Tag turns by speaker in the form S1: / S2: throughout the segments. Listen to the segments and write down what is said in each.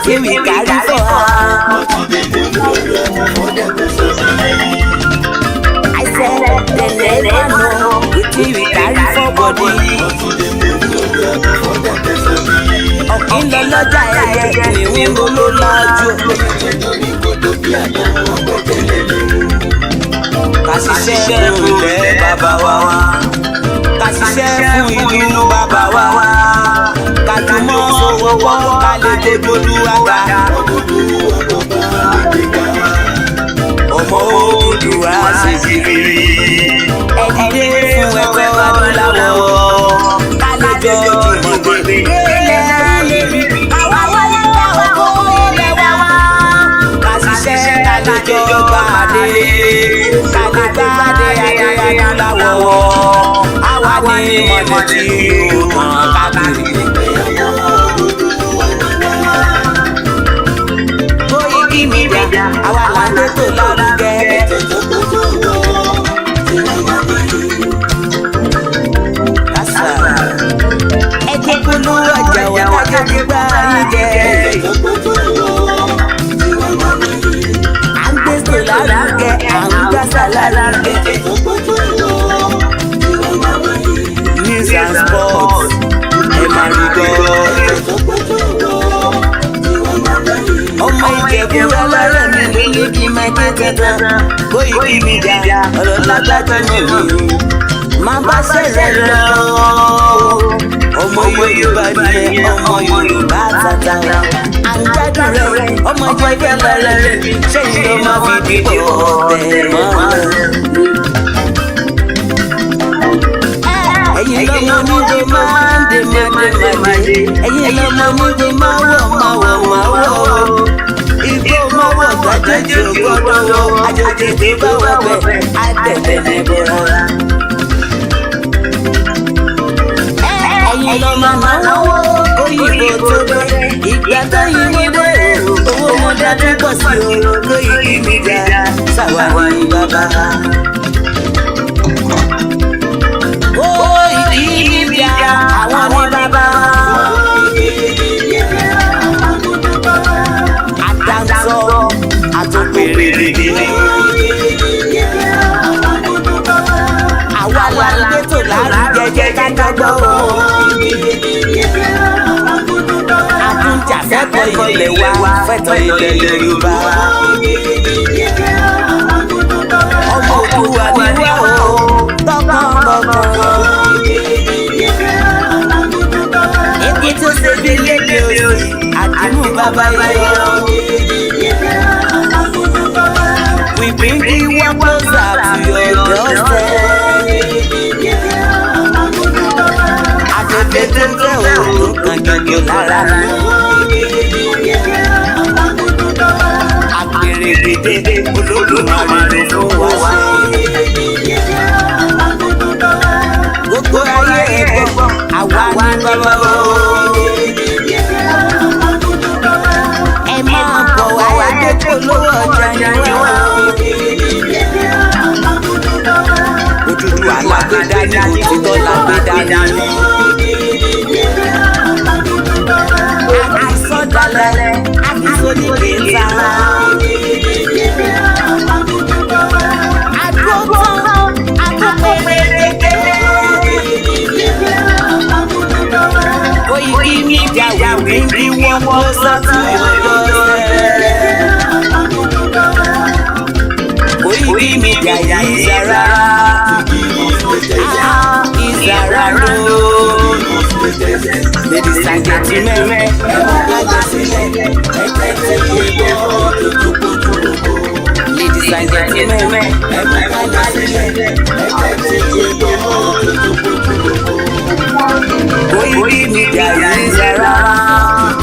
S1: wetin we carry for hand. I said they never know wetin we carry for body. Ọ̀kìn lọ lọ́jà ẹyẹ ìwé ló lọ́jú. Ká ṣiṣẹ́ fún ilẹ̀ bàbá wa. Ká ṣiṣẹ́ fún ìlú bàbá wa. Ká jùmọ̀ sowọ́pọ̀ ká lè dojú àgbà. Ọmọ Odùduwà ṣe kiri. Ẹ dìde fún ẹ̀kọ́ adúláwọ̀. Ká lè jọ jùmọ̀ gbé. Kàlẹ́gbàdé ayáyáláwọ̀ àwa ní mọ̀lẹ́ tí ó kàn káàkiri. Koikimedia àwa là ń tètò lárugẹ. Ẹ jẹ́ polówó ọjà wà kájọ́ gbígbá yín jẹ. Lárugẹ àrùgbàsá lárugẹ. News and sports ẹ máa rí gbọ́. Ọmọ Ìjẹ̀bú ọlọ́rọ̀ mi nílé kí n máa tètè tán. Koikimedia ọ̀rọ̀ lágbájọ́ náà mi. Má bá ṣẹlẹ̀ lọ. Ọmọ Yorùbá ni ọmọ Yorùbá tata. Àǹjádùn rẹ̀ ọmọ Ìjẹ̀bú ọlọ́rọ̀ mi. Ṣé ìlú máa fi dìbò tẹ̀ mọ́? Ẹ̀yin lọ́mọ nígbè máa ń dè máde. Ẹ̀yin lọ́mọ nígbè máa wọ̀. Igbó máa wọ̀ gbàjẹ́jì ògbọ́dọ̀ wọ̀. Àjòjì tí bá wà bẹ̀ àtẹ̀tẹ̀ ní bọ̀rọ̀. Ẹ̀yin lọ́mọ máa náwó òyìnbó tó dé. Ìgbà tó yí ní dé owó wọn dájú pọ̀ sí o. Koikimedia sáwà ní bàbá. Koikimedia àwọn ní bàbá. Àdáńtọ́ àtúnpèrè rèé. Àwa là ń gbẹ́tò lárugẹ jẹ́ ká dọ́gbọ́ o. Àtúnjà fẹ́tọ̀ ilẹ̀ wa fẹ́tọ̀ ilẹ̀ Yorùbá. Ọmọ Odùduwà ni wá o, tọkàntọkàn. Ibi tó ṣe bí lédè òsì, àdìmú bàbá yẹn. We bring you one closer to your doorstep. Àtẹ̀tẹ̀ tó ń tẹ̀ òun kan jọjọ lára mi. Àpèrè dédé Olódùmarè ló fún wa sí. Gbogbo ayé ẹ̀gbọ́n àwa ní bàbá o. Ẹ máa bọ̀ wá dé polówó ọjà ni wá. Odùduwà lágbèdá ní òtítọ́ lágbèdá ní. Àìsọdalẹ̀ àkísọ́nìkèéta. Àdókòtò àtúnpẹ̀rẹ̀dẹ̀kẹ̀. Koikimedia will bring you one closer to your doorstep. Koikimedia is around. Is around. Ladies and gentlemen, ladies and gentlemen, Koikimedia is around.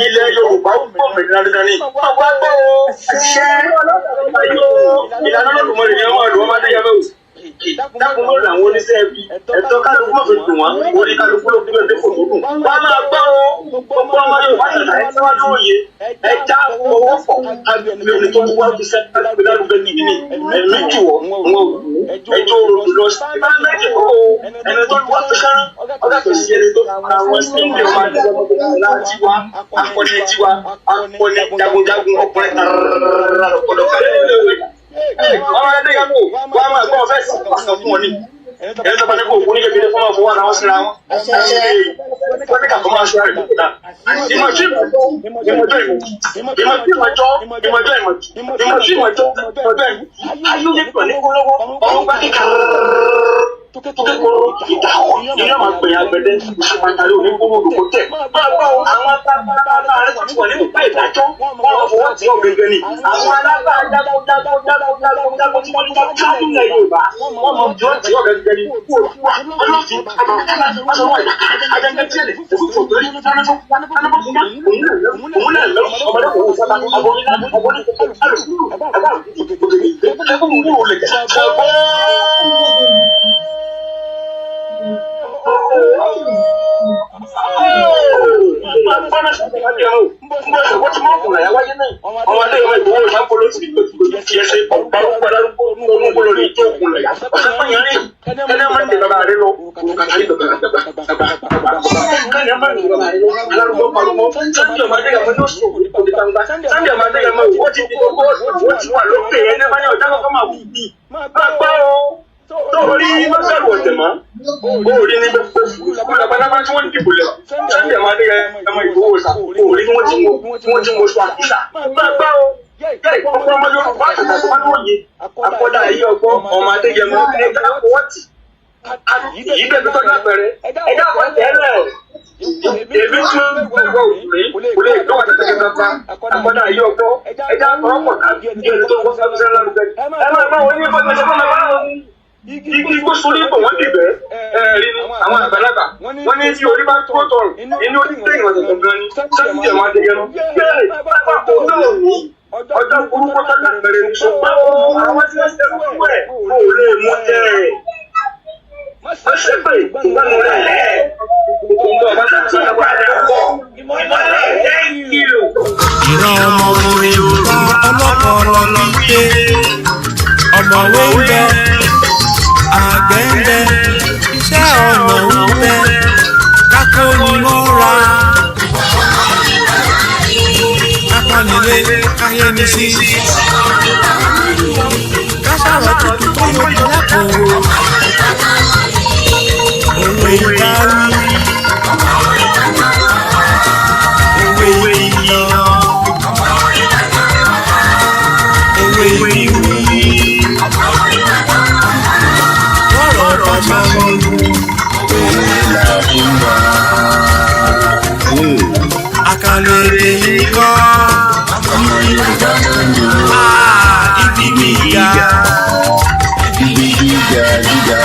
S2: ilẹ̀ Yorùbá ó pọ̀ mí dandan ni. Ọba gbọ́ o, àṣẹ ìlànà Olódùmarè ni wọ́n máa lò wọ́n máa dé yàrá o. Dákun mọ́ làwọn oníṣẹ́ ẹbí ẹ̀tọ́ kálukú mọ̀ fi dùn wọ́n, orí kálukú ló gbé ẹ̀dẹ́kọ̀ tó dùn. Wọ́n á máa gbọ́ o, gbogbo ọmọ Yorùbá ṣẹ̀dá ẹ̀ tí wọ́n lóye ẹja owó pọ̀ agbègbè ẹni tó wá fi sẹ́ńtà gbẹdárúgbẹ́ nìyí ni ẹ̀mí jù wọ́ ẹjọ́ lọ sí méjì kó ẹni tó wá fi sẹ́rán ọ̀gá tó sí ẹni tó àwọn sílẹ̀ ọmọ adúgbò tiwa akọni tiwa akọni jagunjagun ọkùnrin tààrà ọ̀pọ̀lọpọ̀ ọmọ ẹgbẹ́ yẹn kó wọ́n á máa gbọ́ ọ̀fẹ́ sí pàṣẹ fún wọn ni ẹni tó bá ní kó òkú ní kékeré fún wọn fún wọn àwọn síra wọn wọ́n ní kàkọ́ máa ṣọ́ àrẹ̀ nígbà ìyá máa gbẹ̀yà gbẹ̀dẹ́ ìṣèpàtàlẹ́ òní gbogbo òdòkó tẹ̀. Máa gbọ́ àwọn alábàárẹ̀ tó ti wà nínú ìpá ìdájọ́ wọ́n fọwọ́ tí ó gẹ́gẹ́ ni. Àwọn alábàárẹ̀ jágbó tí wọ́n ní kájú ilẹ̀ Yorùbá wọ́n mọ̀ jọ́ tí ó gẹ́gẹ́ ni. Ọlọ́fin aṣọ́wọ́ àjẹmẹ́tíẹ̀lẹ̀ òfúfò torí òun náà lọ ọmọdé kò wọ́n sábà torí mọ́sálù ọ̀tẹ̀ mọ́ òòrí ní gbogbo labalábá tí wọ́n ń dìbò lẹ̀ Sunday máa dé ẹmọ ìfowósà òòrí tí wọ́n ti mọ̀ sọ àkísà máa gbá o yẹ ìpọ́npọ́n ọmọ Yorùbá àtàtà tó bá lóye akọ́dà ayé ọgbọ́n ọmọ Adéyẹmọ ẹ̀ka àpọ̀wọ́tì Yìí bẹ́ẹ̀ tó lápẹ̀rẹ̀. Ẹ̀dá kan tẹ́lẹ̀. Èmi tí ó ń gbọ́ òkùnrin kò lè gbọ́ àtẹ̀tẹ̀ kankan. Àkọ́dà yìí ọgbọ́. Ẹ̀dá ọ̀pọ̀ káàkiri ẹni tó ń gbọ́ sábẹ́sẹ́ lárugẹ. Ẹ máa bá wọn ní ìfọ̀mọ̀ṣẹ́ fún mi. Igi kó sórí ipò wọ́n dìbẹ́. Rí àwọn àgbàlagbà. Wọ́n ní tí orí bá tó tọrùn. Inú orí tẹ̀yìn ọ̀sẹ̀ gangan ni. Sẹ́yìn jẹ̀ máa dẹyẹ lọ. Bẹ́ẹ̀ pápá tó náà ní. Ọjọ́ burúkú tó lápẹ̀rẹ̀ ní ṣùgbọ́n àwọn tí wọ́n ṣe fún ẹ̀ kò lè mú tẹ̀. Má ṣe pé ìgbàlù rẹ̀ lẹ̀. Ìgbà bá ta sí ẹ̀wà rẹ̀ pọ̀. Ìmọ̀lẹ̀ thank you.
S3: Ìran ọmọ Yorùbá ọlọ́pọ̀lọ́ lọ pé ọ̀mọ̀wé ń bẹ, àgbẹ̀ ń bẹ, iṣẹ́ ọ̀nà ń bẹ, kákó ni wọ́n ra. Kápánilé káyé ní sí. Káṣàrọ̀ tuntun tó yọ ní lápò. Òwe ìdarí. Òwe ìyàn. Òwe ìwí. Lọ́rọ̀ ọ̀pá lọ́rùn. Àkàlẹ̀ èdè yìí kọ́. Ibi gíga.
S4: Ibi gíga gíga.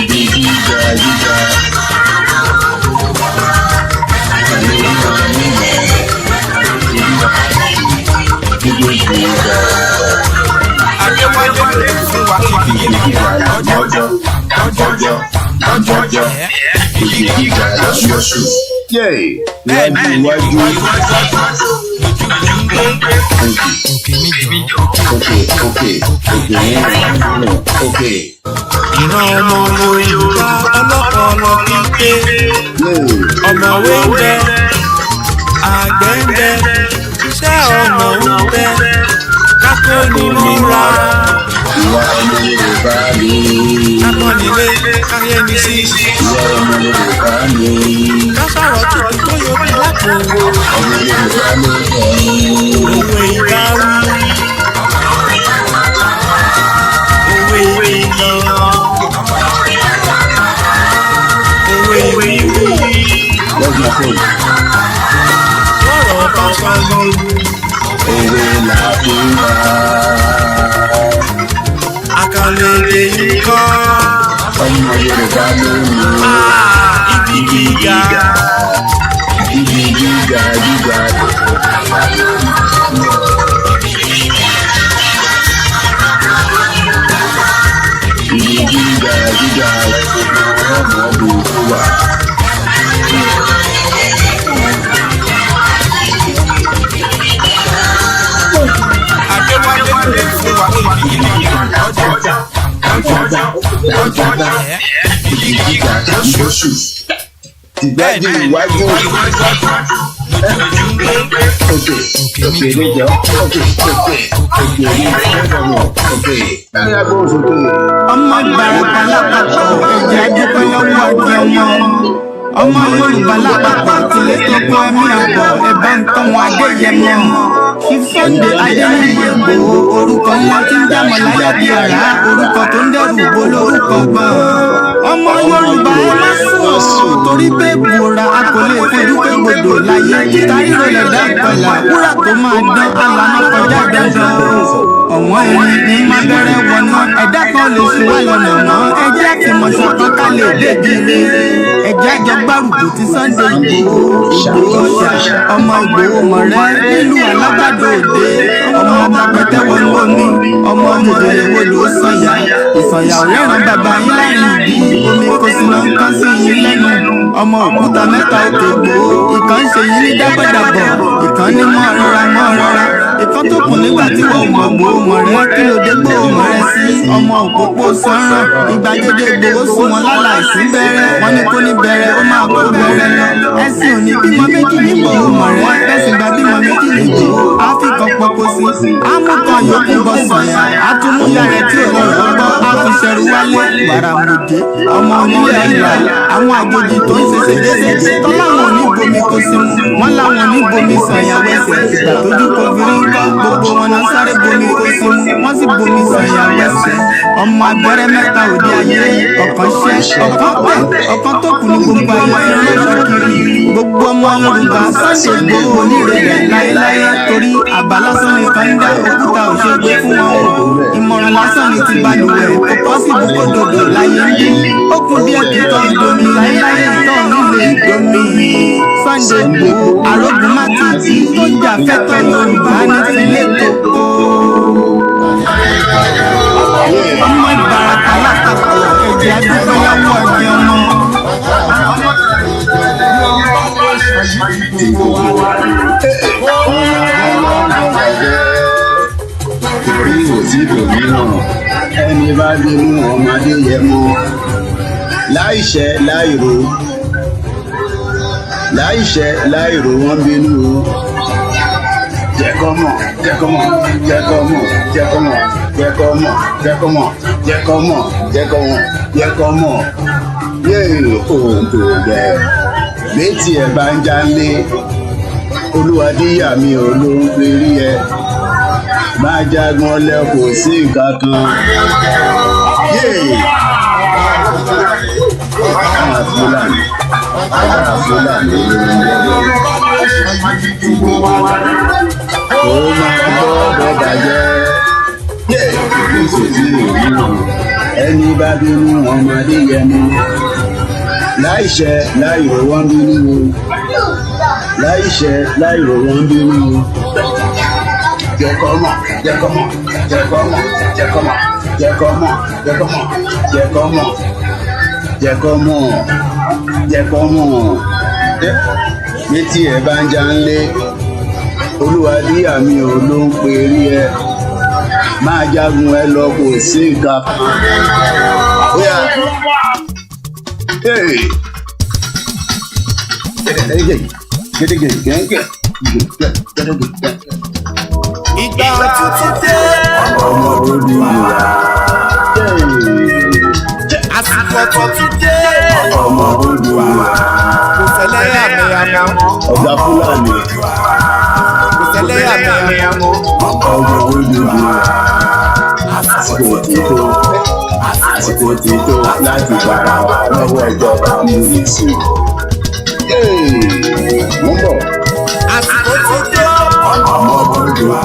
S4: Ibi gíga gíga. Ibi gíga.
S3: Adéwálé lè fún wa ibi gíga.
S4: Ọjọ́. Ibi gíga lọ́sọ̀ọ̀sù. Yay! Níwájú iwájú. Okay.
S3: Ìran ọmọ Yorùbá ọlọ́pọ̀lọ́ pípé ọ̀mọ̀wé ń bẹ, àgbẹ̀ ń bẹ, iṣẹ́ ọ̀nà ń bẹ, kákó ni wọ́n ra.
S4: Ìwà ọmọ Yorùbá ni.
S3: Kápánilé káyé ní sí.
S4: Ìwà ọmọ Yorùbá ni.
S3: Káṣàrọ̀ tuntun tó yọ ní lápò.
S4: Ọmọ Yorùbá ló sọ.
S3: Òwe ìdarí. Òwe ìyàn. Òwe ìwí.
S4: What's my phone?
S3: Lọ́rọ̀ ọ̀pá lọ́rùn.
S4: Òwe làbúrà.
S3: Àkàlẹ̀ èdè yìí kọ́.
S4: Ọmọ Yorùbá ló ní.
S3: Ibi gíga.
S4: Ibi gíga gíga. Ibi gíga gíga. Ọmọ Yorùbá.
S3: Adéwálé lè fún wa ibi gíga.
S4: Ibi gíga lọ́sọ̀ọ̀sù. Tìgbàdì iwájú. Okay, níjọ. Okay. Báyọ̀ bó oṣù tó yẹ.
S5: Ọmọ Ìbàràpá lápapọ̀ ẹ̀jẹ̀ adúpẹ́ lọ́wọ́ àti ọmọ Yorùbá lápapọ̀ tilẹ̀ tó kọ́ ẹ̀mí àpọ̀ ẹ̀bá nǹkan wọn Adéyẹmọ. Sunday Adéyẹmọ Ìgbòho orúkọ ńlá tí ń dámọ̀ láyà bí àrá orúkọ tó ń dẹ́rù bo lórúkọ gbọ̀n. Ọmọ Yorùbá ẹ má sùn torí pé bùrà a kò lè fojú pé gbòdò láyé títa ìrọ̀lẹ́ dáńkọ̀là wúrà tó máa dán alànà kọjá dandan. Ọ̀wọ́n ẹni ní má bẹ̀rẹ̀ wọ̀nà ẹ̀dá kan lè sùn wá lọ́nà mọ́ ẹjẹ́ àfìmọ̀ṣọ́ kan ká lè débi ire ẹjẹ́ àjọ gbárùkù ti Sunday Ìgbòho ọ̀ṣà ọmọ Ìgbòho mọ̀rẹ́ nílùú alágbàdo òde ọmọ apapẹ̀tẹ̀ wọnú omi ọmọ jòjòlè wodò sànyà ìsànyà ọ̀rẹ́ràn bàbá yín láyìn ìbí omi kò sí náà ń kán sí yín lẹ́nu ọmọ òkúta mẹ́ta òkè Ìgbòho ìkan ṣe yín ní dábọ̀dàbọ̀ ìkan ní mọ́ rọra ìkan tó kù nígbà tí wọ́n mọ̀ Ìgbòho mọ̀rẹ́ kí ló dé Ìgbòho mọ̀rẹ́ sí ọmọ òpópó sọ́ràn ìgbàgede Ìgbòho sún wọn láláìsí bẹ̀rẹ̀ wọ́n ní kó ní bẹ̀rẹ̀ ó máa kó bẹ̀rẹ̀ lọ ẹ̀sìn òní bímọ méjì ní Ìgbòho mọ̀rẹ́ bẹ́sìn gba bímọ méjì ní Ìgbòho áfíkọ̀ pọkó sí. Amúkan yòókù bọ́ sọ̀yà. Atúmúyà rẹ̀ tí ò lọ́rọ̀ gbọ́. Àfiṣẹ́rù wálé. Bàràmùdé. Ọmọ onílé ìlà. Àwọn àjòjì tó ń ṣe ṣèdéṣèdé. Tọ́láwọn ò ní bomi kó sí mu. Wọ́n láwọn ò ní bomi sọ̀yà wẹ̀sẹ̀. Ìgbà tójú kò fi rí ńkọ́. Gbogbo wọn náà sáré bomi kó sí mu. Wọ́n sì bomi sọ̀yà wẹ̀sẹ̀. Ọmọ abẹ́rẹ́ mẹ́ta òde ayé. Ọ̀kan ṣẹ́, ọ̀kan tẹ̀, ọ̀kan tó kù ní gbogbo ayé fi ránṣọ kiri. Gbogbo ọmọ Yorùbá Sunday Igboho onírèlè láéláé. Torí àbá lásán ni kàńdá òkúta òṣègbè fún wọn o. Ìmọ̀ràn lásán ni ti balùwẹ̀. Kò pọ́sibú kó dòdò láyé ń bí. Ó kún díẹ̀ kí tọ́ ìdomi láéláé ìtọ́ nílé ìdomi. Sunday Igboho arógun mátìtì tó jà fẹ́tọ̀ Yorùbá ní tilé tó kó. Ọmọ Ìbàràpá lápapọ̀ ẹ̀jẹ̀ adúpẹ́ lọ́wọ́ ọ̀jẹ̀ ọmọ.
S4: Orí òsìkò mìíràn ẹni bá bínú ọmọdé yẹ mọ́ láìṣẹ̀ láìrò wọ́n bínú o. Jẹ́kọ́mọ̀ yéè òǹtò bẹ́ẹ̀ létí ẹ̀ bá ń jálé olúwadíyà mi ò ló ń perí ẹ máa jágun ọlẹ kò sí nǹkan kan yéè àwọn fúlàní ló ń ó máa gbọ́ ọ̀dọ̀ bàjẹ́ yéè kò sí òwúrò ẹni bá bínú ọmọdé yẹ mú láìṣẹ̀ láìrò wọ́n bínú o jẹ́kọ́mọ̀ létí ẹ̀ bá ń já ń lé olúwadíyà mi ò ló ń pè rí ẹ máa jagun ẹ lọ kò sí nǹkan kan.
S3: Ìgbà tuntun dé.
S4: Ọmọ Olúwa.
S3: Àsìkò tuntun dé.
S4: Ọmọ Olúwa.
S3: Kò ṣẹlẹ̀ yàmẹ̀yàmẹ̀.
S4: Ọ̀gá Fúlàní.
S3: Kò ṣẹlẹ̀ yàmẹ̀yàmẹ̀.
S4: Ọmọ Olúwa. Àsìkò ti tó láti gbàrà wá lọ́wọ́ ìjọba múlísì. Mo ń bọ̀.
S3: Àsìkò ti tó.
S4: Ọmọ Olúwa.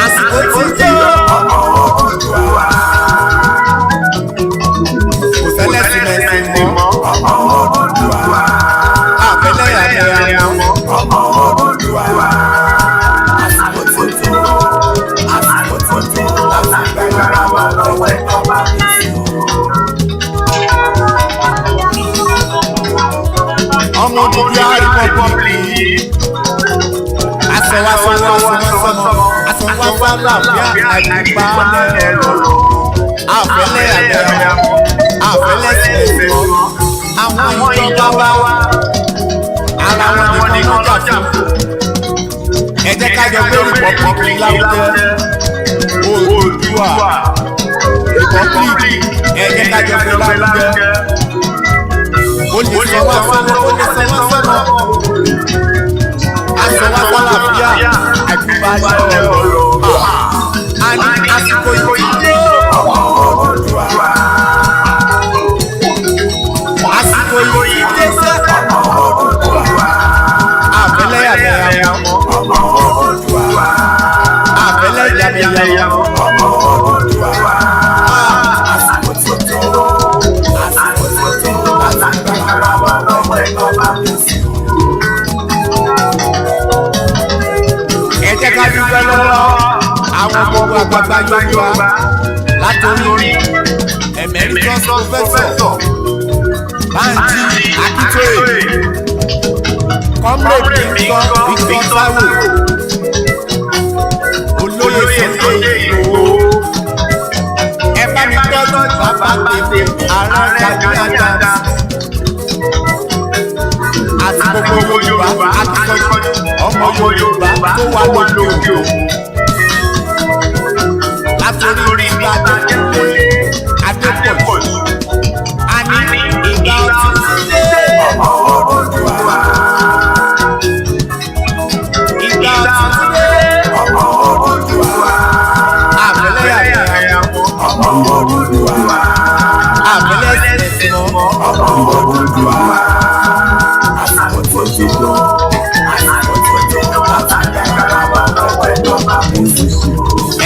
S3: Àsìkò ti tó.
S4: Ọmọ Olúwa.
S3: Kò ṣẹlẹ̀ símẹ́ǹtì mọ́.
S4: Ọmọ Olúwa.
S3: Àfẹ́lẹ́ yàmẹ̀yàmẹ̀.
S4: Ọmọ Olúwa. Àsìkò ti tó láti gbàrà wá lọ́wọ́ ìjọba múlísì.
S3: Ọmọ òdòdó àríkọ̀kọ̀ asọ̀wọ́sọ̀wọ́ láàbíà àdìpálẹ̀ ọ̀rọ̀ àfẹ́lẹ́ àdẹ̀rẹ̀ àfẹ́lẹ́ sílẹ̀ mọ́ àwọn ìjọba wa ara wọn nìkan lọ́jà fún. Ẹ jẹ́ ká jọ gbé Republic lárugẹ Oòduà Republic ẹ jẹ́ ká jọ gbé lárugẹ. Ó lè sọ wá sọ́nà asọ̀wọ́sọ̀làbíà àdìpálẹ̀ ọ̀rọ̀ àsìkò ìdílé. Àsìkò ìdílé sẹ́. Àfẹ́lẹ́ yàmẹ̀yàmẹ̀. Àfẹ́lẹ́ yàmẹ̀yàmẹ̀.
S4: Àsìkò ti tó láti gbàrà wá lọ́wọ́ ìjọba múlísì.
S3: Ẹ jẹ́ ká dúpẹ́ lọ́wọ́ àwọn gbogbo àgbàgbà Yorùbá látòrí Emeritus Professor Banji Akintoye, Comrade Victor Taiwo, Olóyè Sunday Igboho. Ẹ bá mi tọ́jú bàbá tèmi ààrẹ Gani Adams àti gbogbo Yorùbá akíkanjú ọmọ ọmọ Yorùbá tó wà lókè òkun látòrí Ìbàdàn Adépọ̀jù àní ìgbà ọtún dé ọmọ Odùduwà ìgbà ọtún dé ọmọ Odùduwà àbẹ̀lẹ̀ ọmọ Odùduwà àbẹ̀lẹ̀ ẹ̀sìn ọmọ Odùduwà àsìkò tó ti tó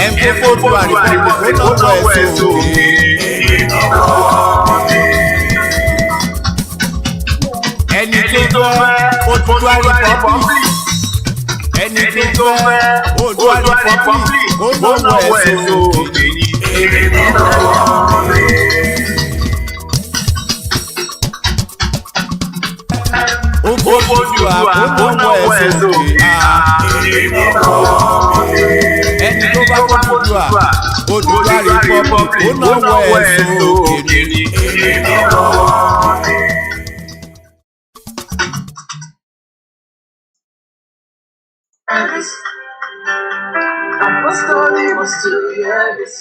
S3: ẹ̀ńpẹ́ fóònù àríkò lọ́wọ́ ẹ̀sùn ẹni tó fẹ́ Odùduwà Republic ẹni tó fẹ́ Odùduwà Republic ó lọ́wọ́ ẹ̀sùn Odùduwà ó lọ́wọ́ ẹ̀sùn ẹni tó bá Odùduwà Republic ó lọ́wọ́ ẹ̀sùn
S6: Apostolic was to hear this.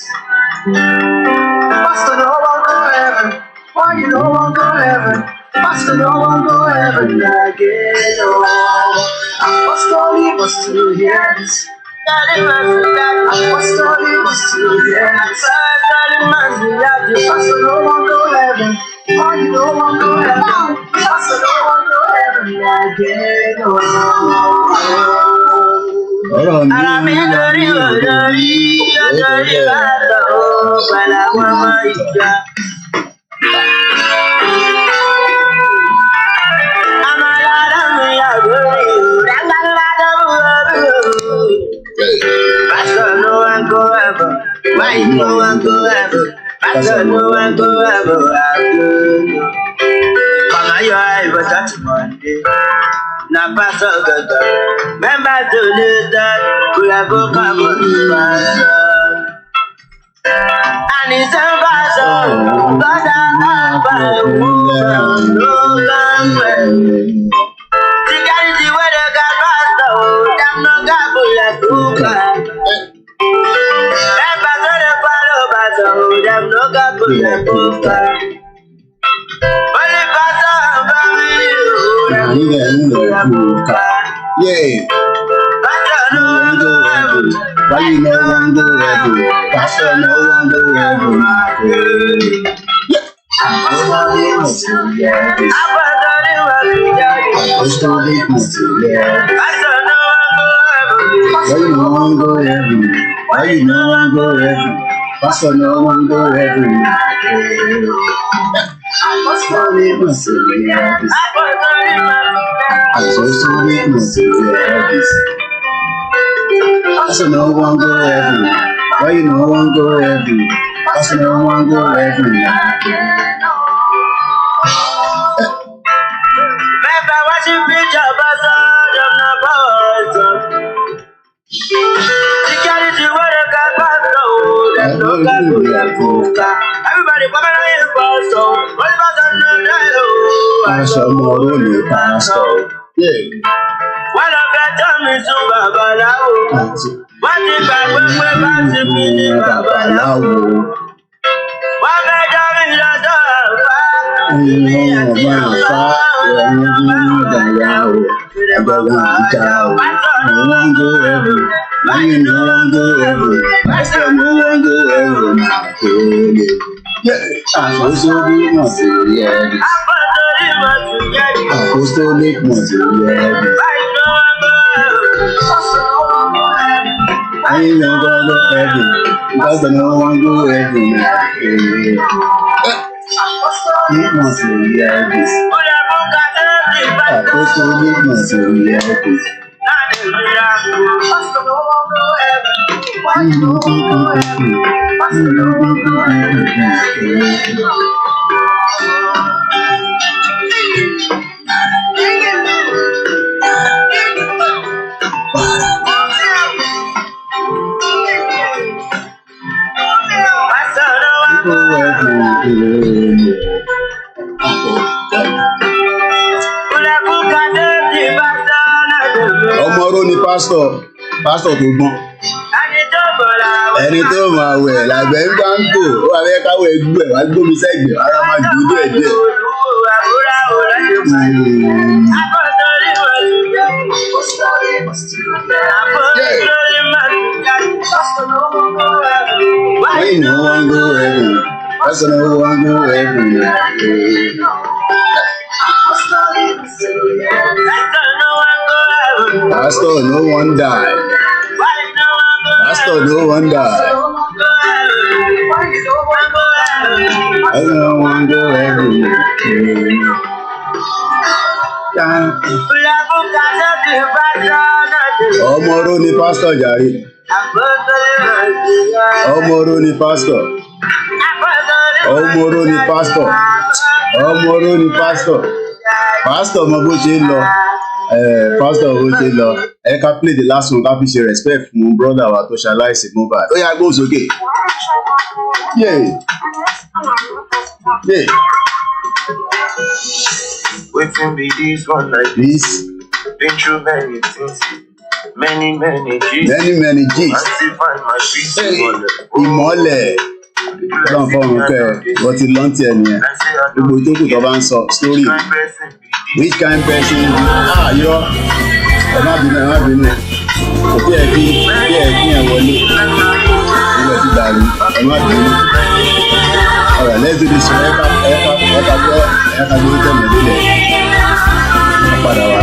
S6: Pastor, no one go heaven. Why you no one go heaven? Pastor, no one go heaven again. Oh, apostolic was to hear this. Apostolic was to hear this. Pastor, no one go heaven. Why you no one go heaven? Pastor, no one go heaven again. Oh.
S1: Ara mi lórí olórí olórí bàtà ó padà wọ́n mọ ìjà. Àmàlàdà mi yàgò rí o, dàgbàládà mi lórí o. Pastor no one go ever, why no one go ever? Pastor no one go ever, I don't know. Mama your eye was that Monday. Na pastor gaga, members donated, could have go come on pastor. And it's a pastor, but I'm not by a woman, no gunmen. Security where they got pastor, them no got bullet cooker. Them pastor they follow pastor, them no got bullet cooker. Only pastor and family.
S4: Yeah. Why you no one go heaven? Pastor no one go heaven. Yeah. Apostolic must to hear this. Apostolic must to hear this. Why you no one go heaven? Why you no one go heaven? Pastor no one go heaven. Apostolic must to hear this. Apostolic must to hear this. Pastor no one go heaven. Why you no one go heaven? Pastor no one go heaven.
S1: Remember what you preach about, them no pastor. Security where they got pastor, them no got bullet cooker. Everybody coming out here pastor, what about them no die?
S4: Pastor more only pastor. Yeah.
S1: Wọ́n lọ fẹ́ tọ́ mi sún babaláwo. Wọ́n ti gbàgbé pé bá ti mi ní babaláwo. Wọ́n fẹ́ tọ́ mi lọ́dọ̀ àfá. Ní àti àfá, ẹ̀rọ ní ìdàyà o. Ẹ̀gbọ́n àjà o. No one go heaven. Why you no one go heaven? Pastor no one go heaven.
S4: Apostolic must to hear this. Apostolic must to hear this. I ain't no one go heaven. Pastor no one go heaven. Apostolic must to hear this. Apostolic must to hear this. Pastor no one go heaven. Why you no one go heaven? Pastor no one go heaven. pastor tó gbọ́n. Ẹni tó máa wẹ̀ làgbẹ̀ ń gbá ń kò ó wà fẹ́ káwọ́ ẹgbẹ́ wá gbómi sẹ́gbẹ̀ẹ́ ara máa dùn díẹ̀ díẹ̀. When no one go heaven, that's no one go heaven. Pastor, no one die. Pastor, no one die. I don't want to go heaven. Ọmọ oró ni pastor jàre. Ọmọ oró ni pastor. Ọmọ oró ni pastor. Ọmọ oró ni pastor. Pastor mọ bó ṣe ń lọ. Pastor bó ṣe ń lọ. Ẹ ká play the last one ká fi ṣe respect fún brother wa tó ṣaláìsí Mohbad. Ó yá gbóhùn sókè.
S7: Waiting be this one like
S4: this.
S7: Been through many things, many G's.
S4: Many G's.
S7: I still find my peace.
S4: Ìmọ́lẹ̀. Ọlọ́run fọ́run kẹ́ ẹ̀ wọ́n ti lọ́ntì ẹ̀ nìyẹn. Gbogbo ìtókù tó bá ń sọ story. Which kind person? Irọ́. Ẹ má bínú. Òbí ẹ̀ kí ẹ̀ wọlé. Ilé ti dàrú. Ẹ má bínú. Alright, let's do this one. Ẹ ká gbọ́ tẹ̀lé lílẹ̀. Ẹ padà wá.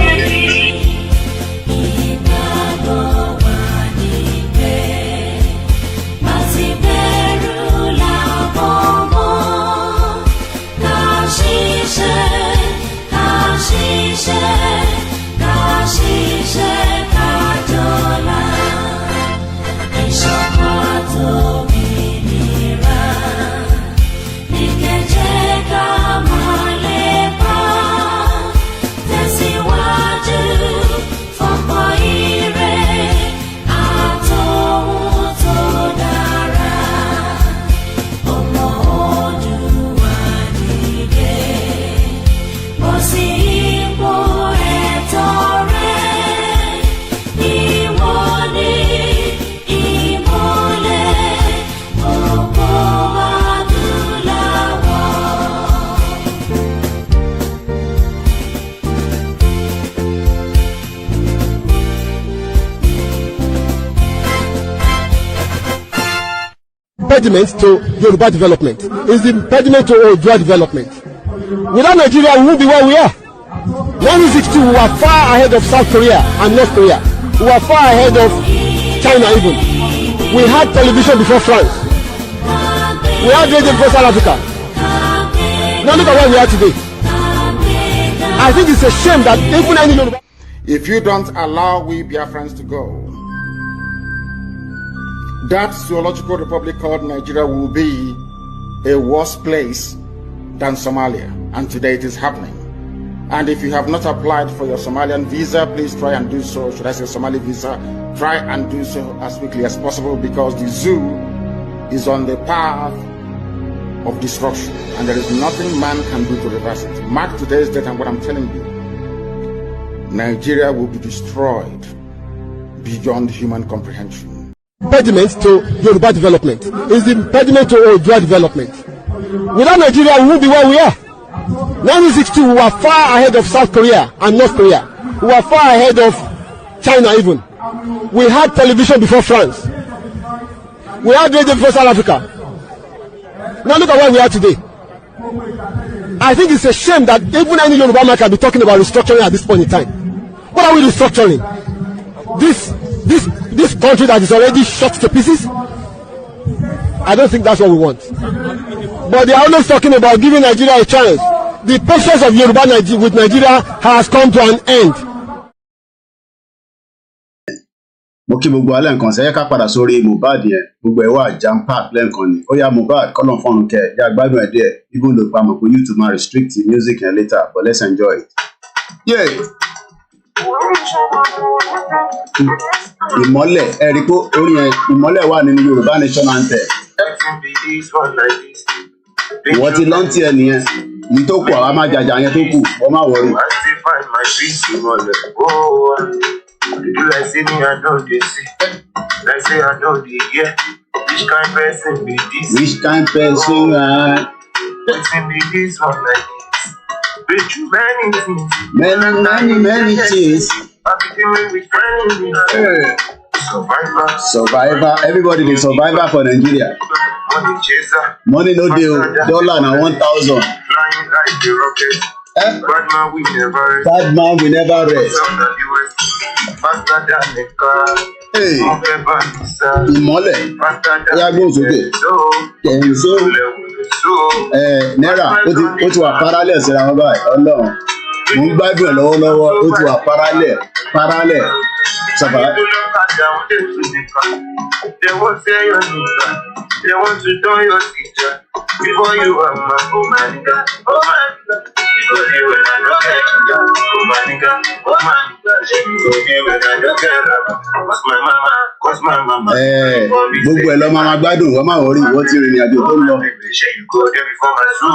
S8: Impediment to Yoruba development. Is the impediment to Odua development. Without Nigeria, we won't be where we are. 1962, we were far ahead of South Korea and North Korea. We were far ahead of China even. We had television before France. We had radio before South Africa. Now look at where we are today. I think it's a shame that even any Yoruba...
S9: If you don't allow we Biafrans to go, that zoological republic called Nigeria will be a worse place than Somalia, and today it is happening. And if you have not applied for your Somalian visa, please try and do so. Should I say Somali visa? Try and do so as quickly as possible, because the zoo is on the path of destruction, and there is nothing man can do to reverse it. Mark today's date and what I'm telling you. Nigeria will be destroyed beyond human comprehension.
S8: Impediment to Yoruba development is the impediment to Odua development. Without Nigeria, we won't be where we are. 1962, we were far ahead of South Korea and North Korea. We were far ahead of China even. We had television before France. We had radio before South Africa. Now look at where we are today. I think it's a shame that even any Yoruba man can be talking about restructuring at this point in time. What are we restructuring? This country that is already shot to pieces? I don't think that's what we want. But they are always talking about giving Nigeria a chance. The patience of Yoruba with Nigeria has come to an end.
S4: Mo kí gbogbo alẹ́ nǹkan ṣẹ́yẹ́ ká padà sórí Mohbad yẹn gbogbo ẹ̀ wà jam pack lẹ́ǹkan ni ó yá Mohbad kọ́lọ̀ fọ́nrún kẹ́ ẹ̀ yá gbádùn ẹ̀ díẹ̀ even though pa mọ̀ pé YouTube máa restrict music yẹn later but let's enjoy it. Yeah. Ìmọ́lẹ̀ ẹ̀rí pé orí yẹn ìmọ́lẹ̀ wà nínú Yorùbá nation anthem. Ìwọ́n ti lọ́ntì ẹ̀ nìyẹn ní tó kù àwa máa jàjà yẹn tó kù wọ́n máa wọrí.
S7: You like say me, I know they see. Like say I know they hear. Which kind person be this?
S4: Which kind person?
S7: Person be this one like this? Been through many things.
S4: Many things.
S7: I've been dealing with friends.
S4: Survivor. Everybody the survivor for Nigeria.
S7: Money chaser.
S4: Money no deal. Dollar na 1,000.
S7: Flying like the rocket. Bad man we never rest.
S4: Bad man we never rest.
S7: Faster than the car.
S4: Hey. Ìmọ́lẹ̀. Oya gbóhùn sókè. Kẹ̀yìn só. Náírà ó ti wà parallel síra wọn báyìí. Ọlọ́run. Mo ń gbádùn ẹ̀ lọ́wọ́lọ́wọ́. Ó ti wà parallel. Sọ̀fà.
S7: They won't say your nigga. They want to know your teacher. Before you are my oh my nigga. Oh my nigga. You go there when I don't get you. Oh my nigga. Oh my nigga. You go there when I don't get you. Cause my mama.
S4: Gbogbo ẹ̀ lọ máa gbádùn wọ́n máa wọrí ìwọ́n tí ìrìn àjò tó ń lọ.
S7: You go there before my soul.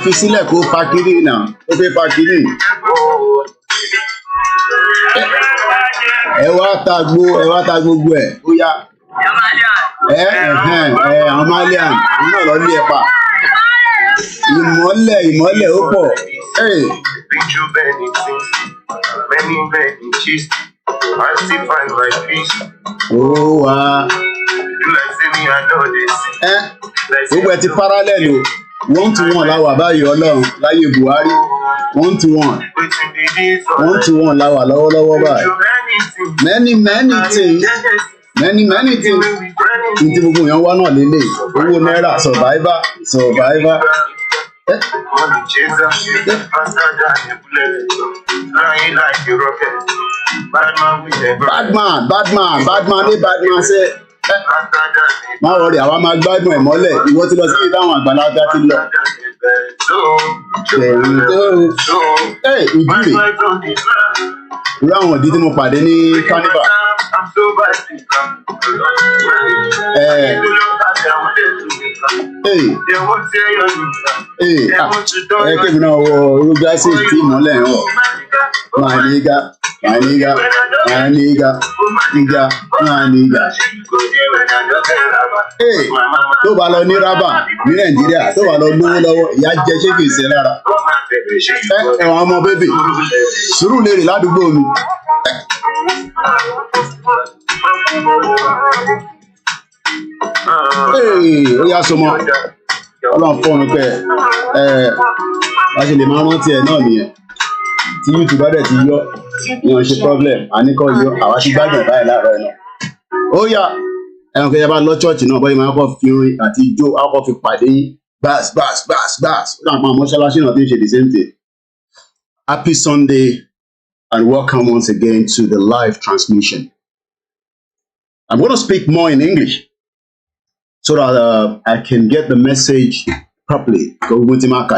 S4: Fi sílẹ̀ kó fa kiri náà ó fẹ́ fa kiri. Ẹ wá ta gbogbo ẹ̀ ó yá. Àwọn Malian àwọn náà lọ ní ẹ̀pà. Ìmọ́lẹ̀ ó pọ̀.
S7: Many cheese. I still find my peace.
S4: Oh wow.
S7: You like see me, I know this.
S4: Gbogbo ẹ ti parallel o. 1-to-1 la wà báyìí Ọlọ́run láyé Buhari. 1-to-1. 1-to-1 la wà lọ́wọ́lọ́wọ́ báyìí. Many things. Ní tí gbogbo èèyàn wá náà lélẹ̀. Owó náírà survivor.
S7: Money chaser, faster than a bullet, flying like a rocket. Bad man with a
S4: bad man say. Má wọrí àwa máa gbádùn ẹ̀ mọ́lẹ̀ ìwọ ti lọ sí ìdáhùn àgbàlagbà ti lọ. Ìdí rè irú àwọn ìdí tí mo pàdé ní carnival. Kébì náà wọ irú gíláàsì tí ìmọ́lẹ̀ ń wọ̀. My nigga. Tó bá lọ ní rábà ní Nàìjíríà tó bá lọ lówó lọ́wọ́ ìyá jẹ ṣé kìí ṣe lára. Ẹ̀wọ̀n ọmọ bébì sùúrù lè rè ládùúgbò mi. Ó yá sọmọ Ọlọ́run fọ́ọ̀nù pẹ́ wá ṣe lè máa rántí ẹ̀ náà nìyẹn. Tí YouTube bá dẹ̀ ti yọ ìwọ̀n ṣe problem àníkọ́ yọ àwa ti gbádùn báyìí láàárọ̀ ẹ̀ náà. Ó yá ẹ̀wọ̀n kẹjá bá lọ chọ́ọ̀chì náà bọ́yìí máa kọ́ fi orin àti ijó akọ́ fi pàdé yín bass. Ó dà pa mọ́ṣáláṣí náà tí ń ṣe the same thing. Happy Sunday and welcome once again to the live transmission. I'm going to speak more in English so that I can get the message properly.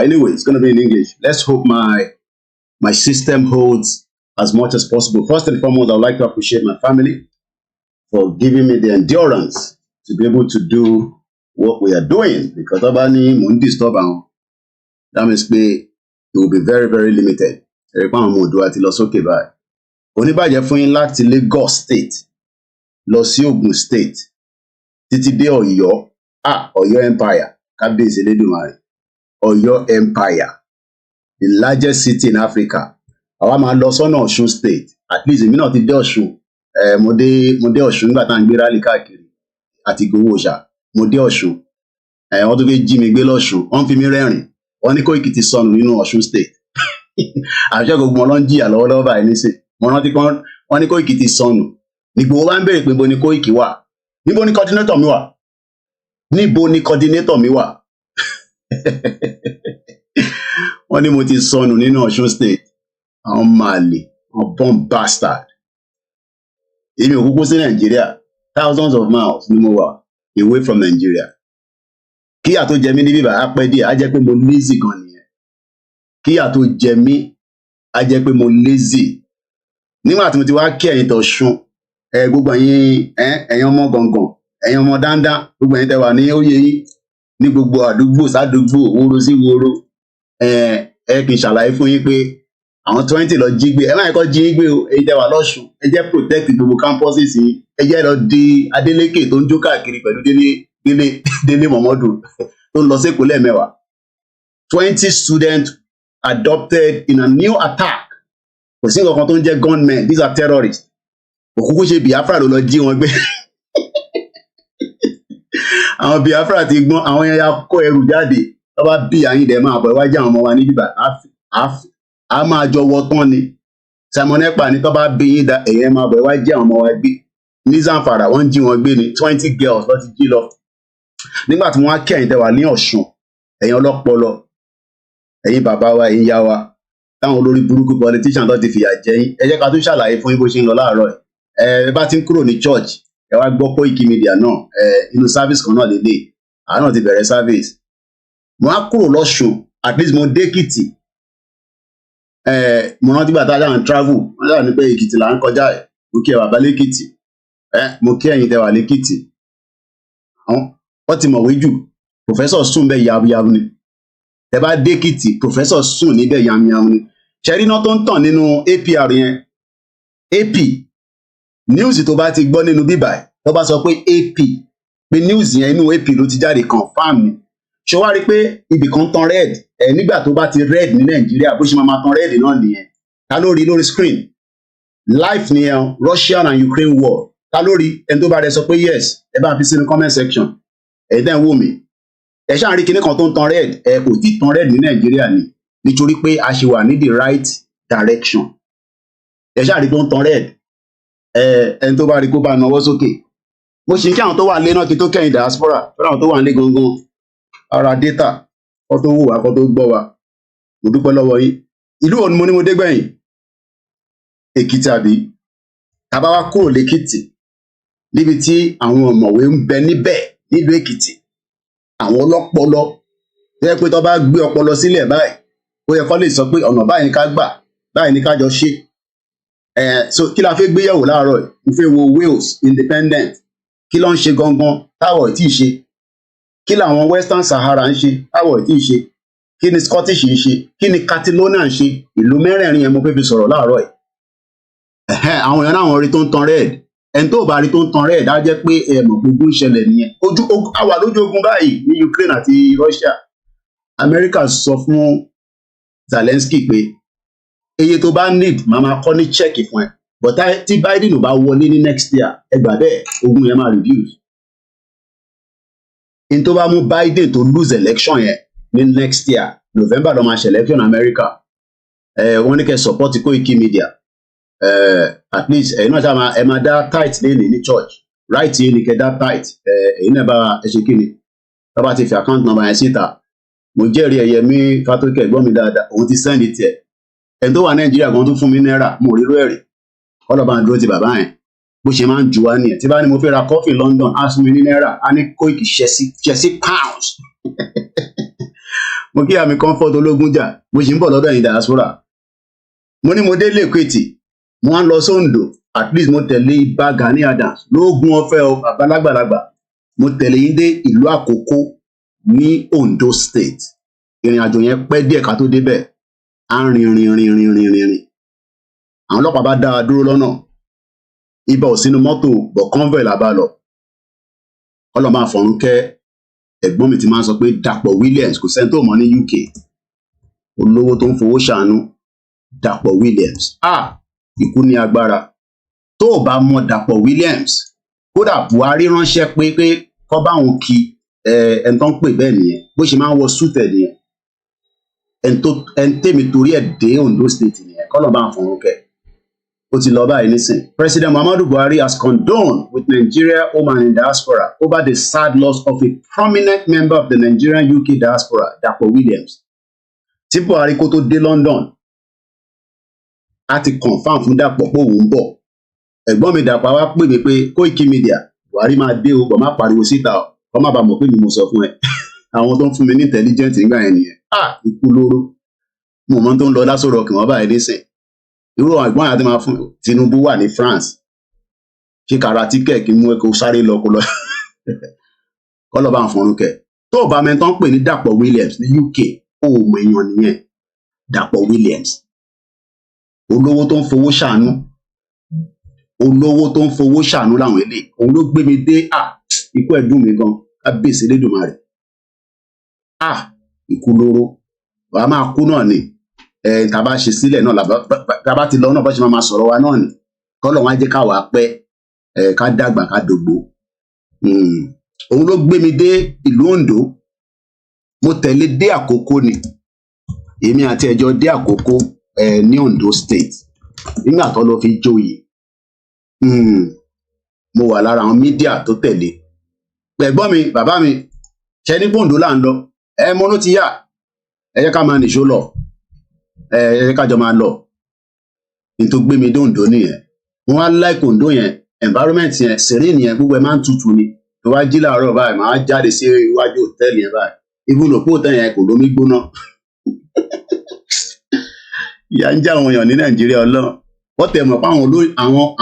S4: Anyway, it's going to be in English. Let's hope my system holds as much as possible. First and foremost, I'd like to appreciate my family for giving me the endurance to be able to do what we are doing. Because that means it will be very, very limited. Oníbàjẹ́ fún yín láti Lagos State lọ sí Ogun State títí dé Ọ̀yọ́ Ọ̀yọ́ Empire kábíyèsí Elédùmarè Ọ̀yọ́ Empire, the largest city in Africa. Àwa máa lọ sọ́nà Ọ̀ṣun State, at least èmi náà ti dé Ọ̀ṣun. Mo dé Ọ̀ṣun nígbà tá à ń gbé rálì káàkiri àti gbowó ọ̀ṣà. Mo dé Ọ̀ṣun. Wọ́n tó fẹ́ jí mi gbé lọ́ṣun. Wọ́n fi mí rẹ́rìn. Wọ́n ní Kóìkì ti sọnù nínú Ọ̀ṣun State. Àṣẹ gbogbo wọn ló ń jìyà lọ́wọ́lọ́wọ́ báyìí nísìn. Mo rántí pé wọ́n ní Kóìkì ti sọnù. Nígbò wá ń béèrè pé níbo ni Kóìkì wà? Níbo ni coordinator mi wà? Níbo ni coordinator mi wà? Wọ́n ní mo ti sọnù nínú Ọ̀ṣun State. Àwọn màlè, àwọn bomb bastard. Èmi ò kúkú sí Nàìjíríà. Thousands of miles ni mo wà away from Nigeria. Kíyà tó jẹ mí ní bíbá á pẹ́ díẹ̀, á jẹ́ pé mo lazy gan nìyẹn. Kíyà tó jẹ mí á jẹ́ pé mo lazy. Nígbà tí mo ti wá kí ẹ̀yin t'Ọ̀ṣun, gbogbo ẹ̀yin ọmọ gàngàn ẹ̀yin ọmọ dáńdá gbogbo ẹ̀yin tẹ́ wà ní oyè yìí ní gbogbo àdúgbò sádùúgbò wóró sí wóró kì í ṣàlàyé fún yín pé àwọn 20 lọ jí gbé ẹ má yẹ kó jí gbé o èyí tẹ́ wà lọ́ṣùn ẹ jẹ́ protect gbogbo campuses yìí ẹ jẹ́ lọ di Adeleke tó ń jó káàkiri pẹ̀lú Délé Mọ̀mọ́dù tó ń lọ sí Èkó lẹ́ẹ̀mẹ́wàá 20 students adopted in a new attack kò sí nǹkan tó ń jẹ́ gunmen these are terrorists òkúkú ṣe Biafra ló lọ jí wọn gbé àwọn Biafra ti gbọ́n àwọn yẹn ya kó ẹrù jáde tó bá bí àyín dẹ̀ máa bọ̀ iwájú àwọn ọmọ wa ní bíbá a máa jọ wọ tán ni Simon Ekpa ní tó bá bí yín da ẹ̀yẹn máa bọ̀ iwájú àwọn ọmọ wa gbé ní Zamfara wọ́n jí wọn gbé ni 20 girls ló ti jí lọ nígbà tí wọ́n á kẹ́yìn tẹ́ wà ní Ọ̀ṣun ẹ̀yin ọlọ́pọlọ ẹ̀yin bàbá wa ẹ̀yin yá wa táwọn olórí burúkú politician tó ti fìyà jẹ yín ẹ jẹ́ ká tún ṣàlàyé fún yín bó ṣe ń lọ láàárọ̀ ẹ bá ti ń kúrò ní church ẹ wá gbọ́ koikimedia náà inú service kan náà lélẹ̀ àwọn náà ti bẹ̀rẹ̀ service mo á kúrò lọ́ṣun at least mo dé Èkìtì mo rántí bàtà dáhùn travel wọ́n dáhùn ní pé Èkìtì là ń kọjá mo kí ẹ wà bá lẹ́kìtì mo kí ẹ̀yin tẹ wà lẹ́kìtì wọ́n ti mọ̀wé jù professor sùn bẹ́ẹ̀ yamuyamu ni tẹ bá dé Èkìtì professor sùn níbẹ̀ yamuyamu ni ṣẹ́rí náà tó ń tàn nínú APR yẹn AP news tó bá ti gbọ́ nínú bíbà tó bá sọ pé AP pé news yẹn inú AP ló ti jáde confam ni ṣé wá rí pé ibì kan tan red nígbà tó bá ti red ní Nàìjíríà bó ṣe máa tan red náà nìyẹn ta ló rí lórí screen live nìyẹn Russia and Ukraine war ta ló rí ẹni tó bá rẹ sọ pé yes ẹ bá fi sínú comment section ẹ dẹ́n wò mí ẹ ṣáà rí kinní kan tó ń tan red kò tí tan red ní Nàìjíríà ni nítorí pé a ṣe wà ní the right direction ẹ ṣáà rí tó ń tan red ẹni tó bá rí kó bá nawọ́ sókè mo ṣì ń kí àwọn tó wà nílé náà kí tó kẹ́yìn diaspora fẹ́ràn àwọn tó wà nílé gangan ara data kó tó wò wá kó tó gbọ́ wa mo dúpẹ́ lọ́wọ́ yín ìlú òun mo ní mo dé gbẹ̀yìn Èkìtì àbí tàbá wá kúrò lẹ́kìtì níbi tí àwọn ọ̀mọ̀wé ń bẹ níbẹ̀ nílùú Èkìtì àwọn ọlọ́pọlọ jẹ́ pé tó bá gbé ọpọlọ sílẹ̀ báyìí ó yẹ kó lè sọ pé ọ̀nà báyìí ní ká gbà báyìí ní ká jọ ṣe so kí la fẹ́ gbéyẹ̀wò láàárọ̀ yìí mo fẹ́ wo Wales independent kí ló ń ṣe gangan táwọ̀ tí ì ṣe kí làwọn Western Sahara ń ṣe táwọ̀ tí ì ṣe kí ni Scottish ń ṣe kí ni Catalonia ń ṣe ìlú mẹ́rẹ̀ẹ̀rin yẹn mo fẹ́ fi sọ̀rọ̀ láàárọ̀ yìí àwọn èèyàn náà rí tó ń tan red ẹni tó bá rí tó ń tan red á jẹ́ pé ẹ̀mọ̀ gbogbo ń ṣẹlẹ̀ nìyẹn àwa lójú ogun báyìí ní Ukraine àti Russia America sọ fún Zelensky pé iye tó bá need màmá kọ́ ní check fún ẹ but tí Biden ò bá wọlé ní next year ẹ gbà bẹ́ẹ̀ ogun yẹn máa reduce in tó bá mú Biden tó lose election yẹn ní next year November ló máa ṣe election America wọ́n ní kẹ́ support koikimedia at least ẹ̀yin náà ṣáà ẹ máa dá tight lẹ́nìí ní church right yìí ni kẹ́ dá tight ẹ̀yin náà bá ẹ ṣe kí ni tó bá ti fi account number yẹn síta mo jẹ́rìí ẹ̀yẹ mi fatoke ẹ̀gbọ́n mi dáadáa òun ti send it tiẹ̀ ẹni tó wà Nàìjíríà gan tó fún mi náírà mo rí rẹ́rì ọlọ́ba ń dúró ti bàbá yẹn bó ṣe máa ń ju wá nìyẹn tí bá ní mo fẹ́ ra coffee London á fún mi ní náírà á ní Koiki ṣẹ́sí pounds mo kí àmì comfort ológun jà mo ṣì ń bọ̀ lọ́dọ̀ ẹ̀yin diaspora mo ní mo dé lẹ́kọ̀ọ́tì mo wá ń lọ sóńdò at least mo tẹ̀lé Ìbà Gani Adams lóògùn ọ̀fẹ́ o àgbàlagbà mo tẹ̀lé yín dé ìlú Àkókó ní Ondo State ìrìn àjò yẹn pẹ́ díẹ̀ ká tó débẹ̀ á rìn àwọn ọlọ́pàá bá dá a dúró lọ́nà ibà ò sínú mọ́tò bọ̀ convoy là bá lọ ọlọ́ máa fọ̀rún kẹ́ ẹ̀gbọ́n mi ti máa ń sọ pé Dàpọ̀ Williams kò sẹ́ni tó mọ̀ ní UK olówó tó ń fowó ṣàánú Dàpọ̀ Williams ikú ní agbára tó o bá mọ̀ Dàpọ̀ Williams kódà Buhari ránṣẹ́ pé kọ́ bá òun kí ẹni tó ń pè bẹ́ẹ̀ nìyẹn bó ṣe máa ń wọ sútẹ̀ nìyẹn ẹni tèmi torí ẹ̀ dé Ondo State nìyẹn kọ́ lọ́ọ́ bá ń fọ̀rún kẹ́ ó ti lọ báyìí nísìn. President Muhammadu Buhari has condoned with Nigeria home and in diaspora over the sad loss of a prominent member of the Nigerian UK diaspora, Dàpọ̀ Williams. Tí Buhari kó tó dé London, a ti confam fún Dàpọ̀ pé òun ń bọ̀. Ẹ̀gbọ́n mi Dàpọ̀ wá pè mí pé koikimedia Buhari máa dé o, bọ̀ má pariwo síta o, kọ́ má bàa mọ̀ pé mi mo sọ fún ẹ. Àwọn tó ń fún mi ní intelligent nígbà yẹn nìyẹn. Ikú lóró. Mo mọ tó ń lọ lásòrò kí wọ́n báyìí nísìn. Irú ẹ̀gbọ́n àti máa fún Tinubu wà ní France ṣé karate kẹ̀ kí mú ẹ kó sáré lọ kó lọ kọ́ lọ́ bá ń fọnú kẹ̀ tó o bá mẹ́tọ́ ń pè ní Dàpọ̀ Williams ní UK ó mọ èèyàn nìyẹn Dàpọ̀ Williams olówó tó ń fowó ṣàánú làwọn eléyìí òun ló gbé mi dé ikú ẹ̀ dùn mí gan kábíyèsí Elédùmarè ikú lóró wàá máa kú náà ni tá a bá ṣe sílẹ̀ náà tá a bá ti lọ náà bá ṣe máa sọ̀rọ̀ wa náà ni kọ́lọ̀ wọn á jẹ́ káwa pẹ́ ká dàgbà ká dògbò òun ló gbé mi dé ìlú Oǹdó mo tẹ̀lé dé Àkókó ni èmi àti ẹjọ́ dé Àkókó ní Oǹdó state nígbà tó lọ fi joyè mo wà lára àwọn mídíà tó tẹ̀lé ẹ̀gbọ́n mi bàbá mi ṣe ní Oǹdó là ń lọ mo ló ti yá ẹ jẹ́ ká máa nìṣó lọ ẹ jẹ́ ká jọ máa lọ ní tó gbé mi dé Oǹdó nìyẹn wọn á like Oǹdó yẹn environment yẹn serene yẹn gbogbo ẹ máa ń tutù ni tó wá jí láàárọ̀ báyìí máa jáde sí iwájú hòtẹ́ẹ̀lì yẹn báyìí even òpó hòtẹ́ẹ̀lì yẹn kò lómi gbóná ìyà ń já àwọn èèyàn ní Nàìjíríà Ọlọ́run wọ́n tẹ̀ mọ̀ pé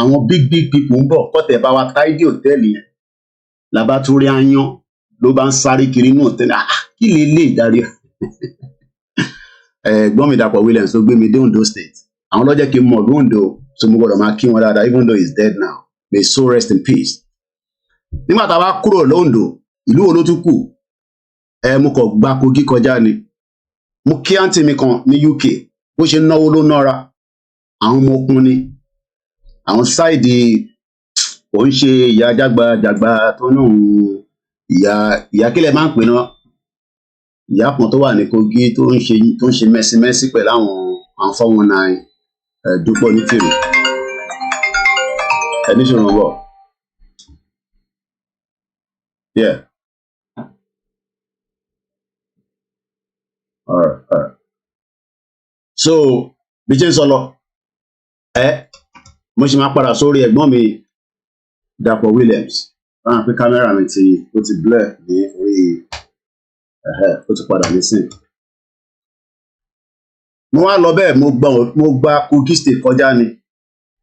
S4: àwọn big people ń bọ̀ kọ́tẹ̀ bá wa táìdì hòtẹ́ẹ̀lì yẹn làbá tún rí aáyán ló bá ń sáré kiri inú hòtẹ́ẹ̀lì kí lè lè darí ẹ̀gbọ́n mi Dàpọ̀ Williams tó gbé mi dé Ondo state àwọn lọ́jọ́ kí n mọ̀ lóńdó so mo gbọ́dọ̀ máa kí wọn dáadáa even though he is dead now may his soul rest in peace. nígbà tá a bá kúrò lóńdó ìlú wo ló tún kù mo kàn gba Kogi kọjá ni mo kí àǹtí mi kan ní UK bó ṣe náwó ló nára àwọn ọmọ okun ni àwọn sáìdì kò ń ṣe ìyá jágbajàgba tó náà ìyá kílẹ̀ máa ń pè náà ìyá kan tó wà ní Kogi tó ń ṣe mẹ́símẹ́sí pẹ̀lú àwọn 419 Dúpọ̀ ní tèrè ẹni ṣòro bọ̀ yeah all right. So bí ṣe ń sọ lọ mo ṣe máa padà sórí ẹ̀gbọ́n mi Dàpọ̀ Williams báwọn pé kámẹ́rà mi ó ti blur ní orí ó ti padà nísìn mo wá lọ bẹ́ẹ̀ mo gba Kogi state kọjá ni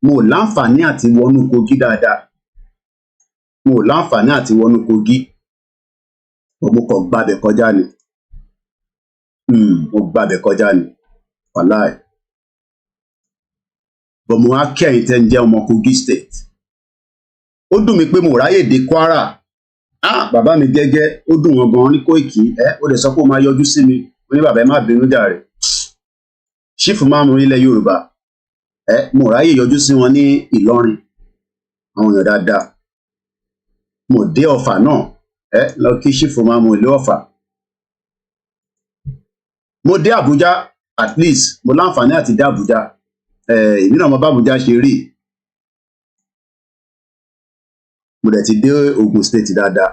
S4: mo láǹfààní àti wọnú Kogi dáadáa mo láǹfààní àti wọnú Kogi mo kàn gbàbẹ̀ kọjá ni mo gbàbẹ̀ kọjá ni wàláì bọ̀ mo wá kẹ́yìn tẹ́ ń jẹ́ ọmọ Kogi state ó dùn mí pé mo ráyè dé Kwara bàbá mi gẹ́gẹ́ ó dùn wọn gan ní Kóìkì ó lè sọ pé ó máa yọjú sí mi ó ní bàbá ẹ má bínú jàre ṣífù máa mú ilẹ̀ Yorùbá mo ráyè yọjú sí wọn ní Ìlọrin àwọn èèyàn dáadáa mo dé Ọ̀fà náà lọ kí ṣífù máa mú ilé Ọ̀fà mo dé Àbújá at least mo láǹfààní àti dé Àbújá èmi náà mo bá Àbújá ṣe rí mo dẹ̀ ti dé Ogun State dáadáa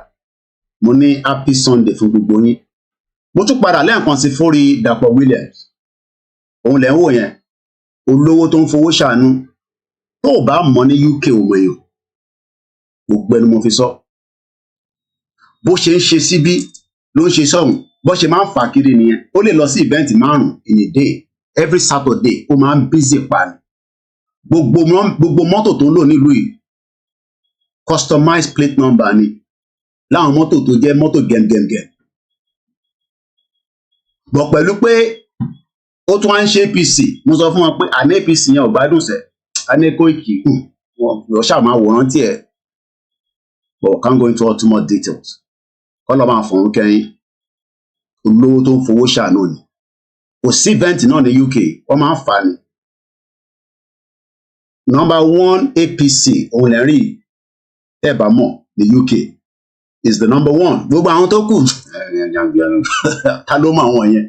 S4: mo ní happy Sunday fún gbogbo yín mo tún padà lẹ́ẹ̀kan sí fórí Dàpọ̀ Williams òun lẹ́ ń wò yẹn olówó tó ń fowó ṣàánú tó o bá mọ̀ ní UK òun èèyàn gbogbo ẹnu mo fi sọ bó ṣe ń ṣe síbí ló ń ṣe sọ́hùn bó ṣe máa ń fà kiri nìyẹn ó lè lọ sí ìvẹ́ǹtì 5 in a day every Saturday ó máa ń busy pa ni gbogbo mọ́tò tó ń lò nílùú yìí customized plate number ni láwọn mọ́tò tó jẹ́ mọ́tò gẹ̀mgẹ̀mgẹ̀ bọ̀ pẹ̀lú pé ó tún wá ń ṣe APC mo sọ fún wọn pé àní APC yẹn ò gbádùn sẹ́ àní Kóìkì wọ́n ṣáà máa wòran tiẹ̀ but we can't go into all too much details kọ́ lọ́ máa fọ̀rún kẹ́yìn olówó tó ń fowó ṣàánú ni kò sí event náà ní UK wọ́n máa ń fà ní number 1 APC òun lẹ́rìn tẹ́ bá mọ̀ ní UK is the number 1 gbogbo àwọn tó kù ta ló mọ̀ àwọn yẹn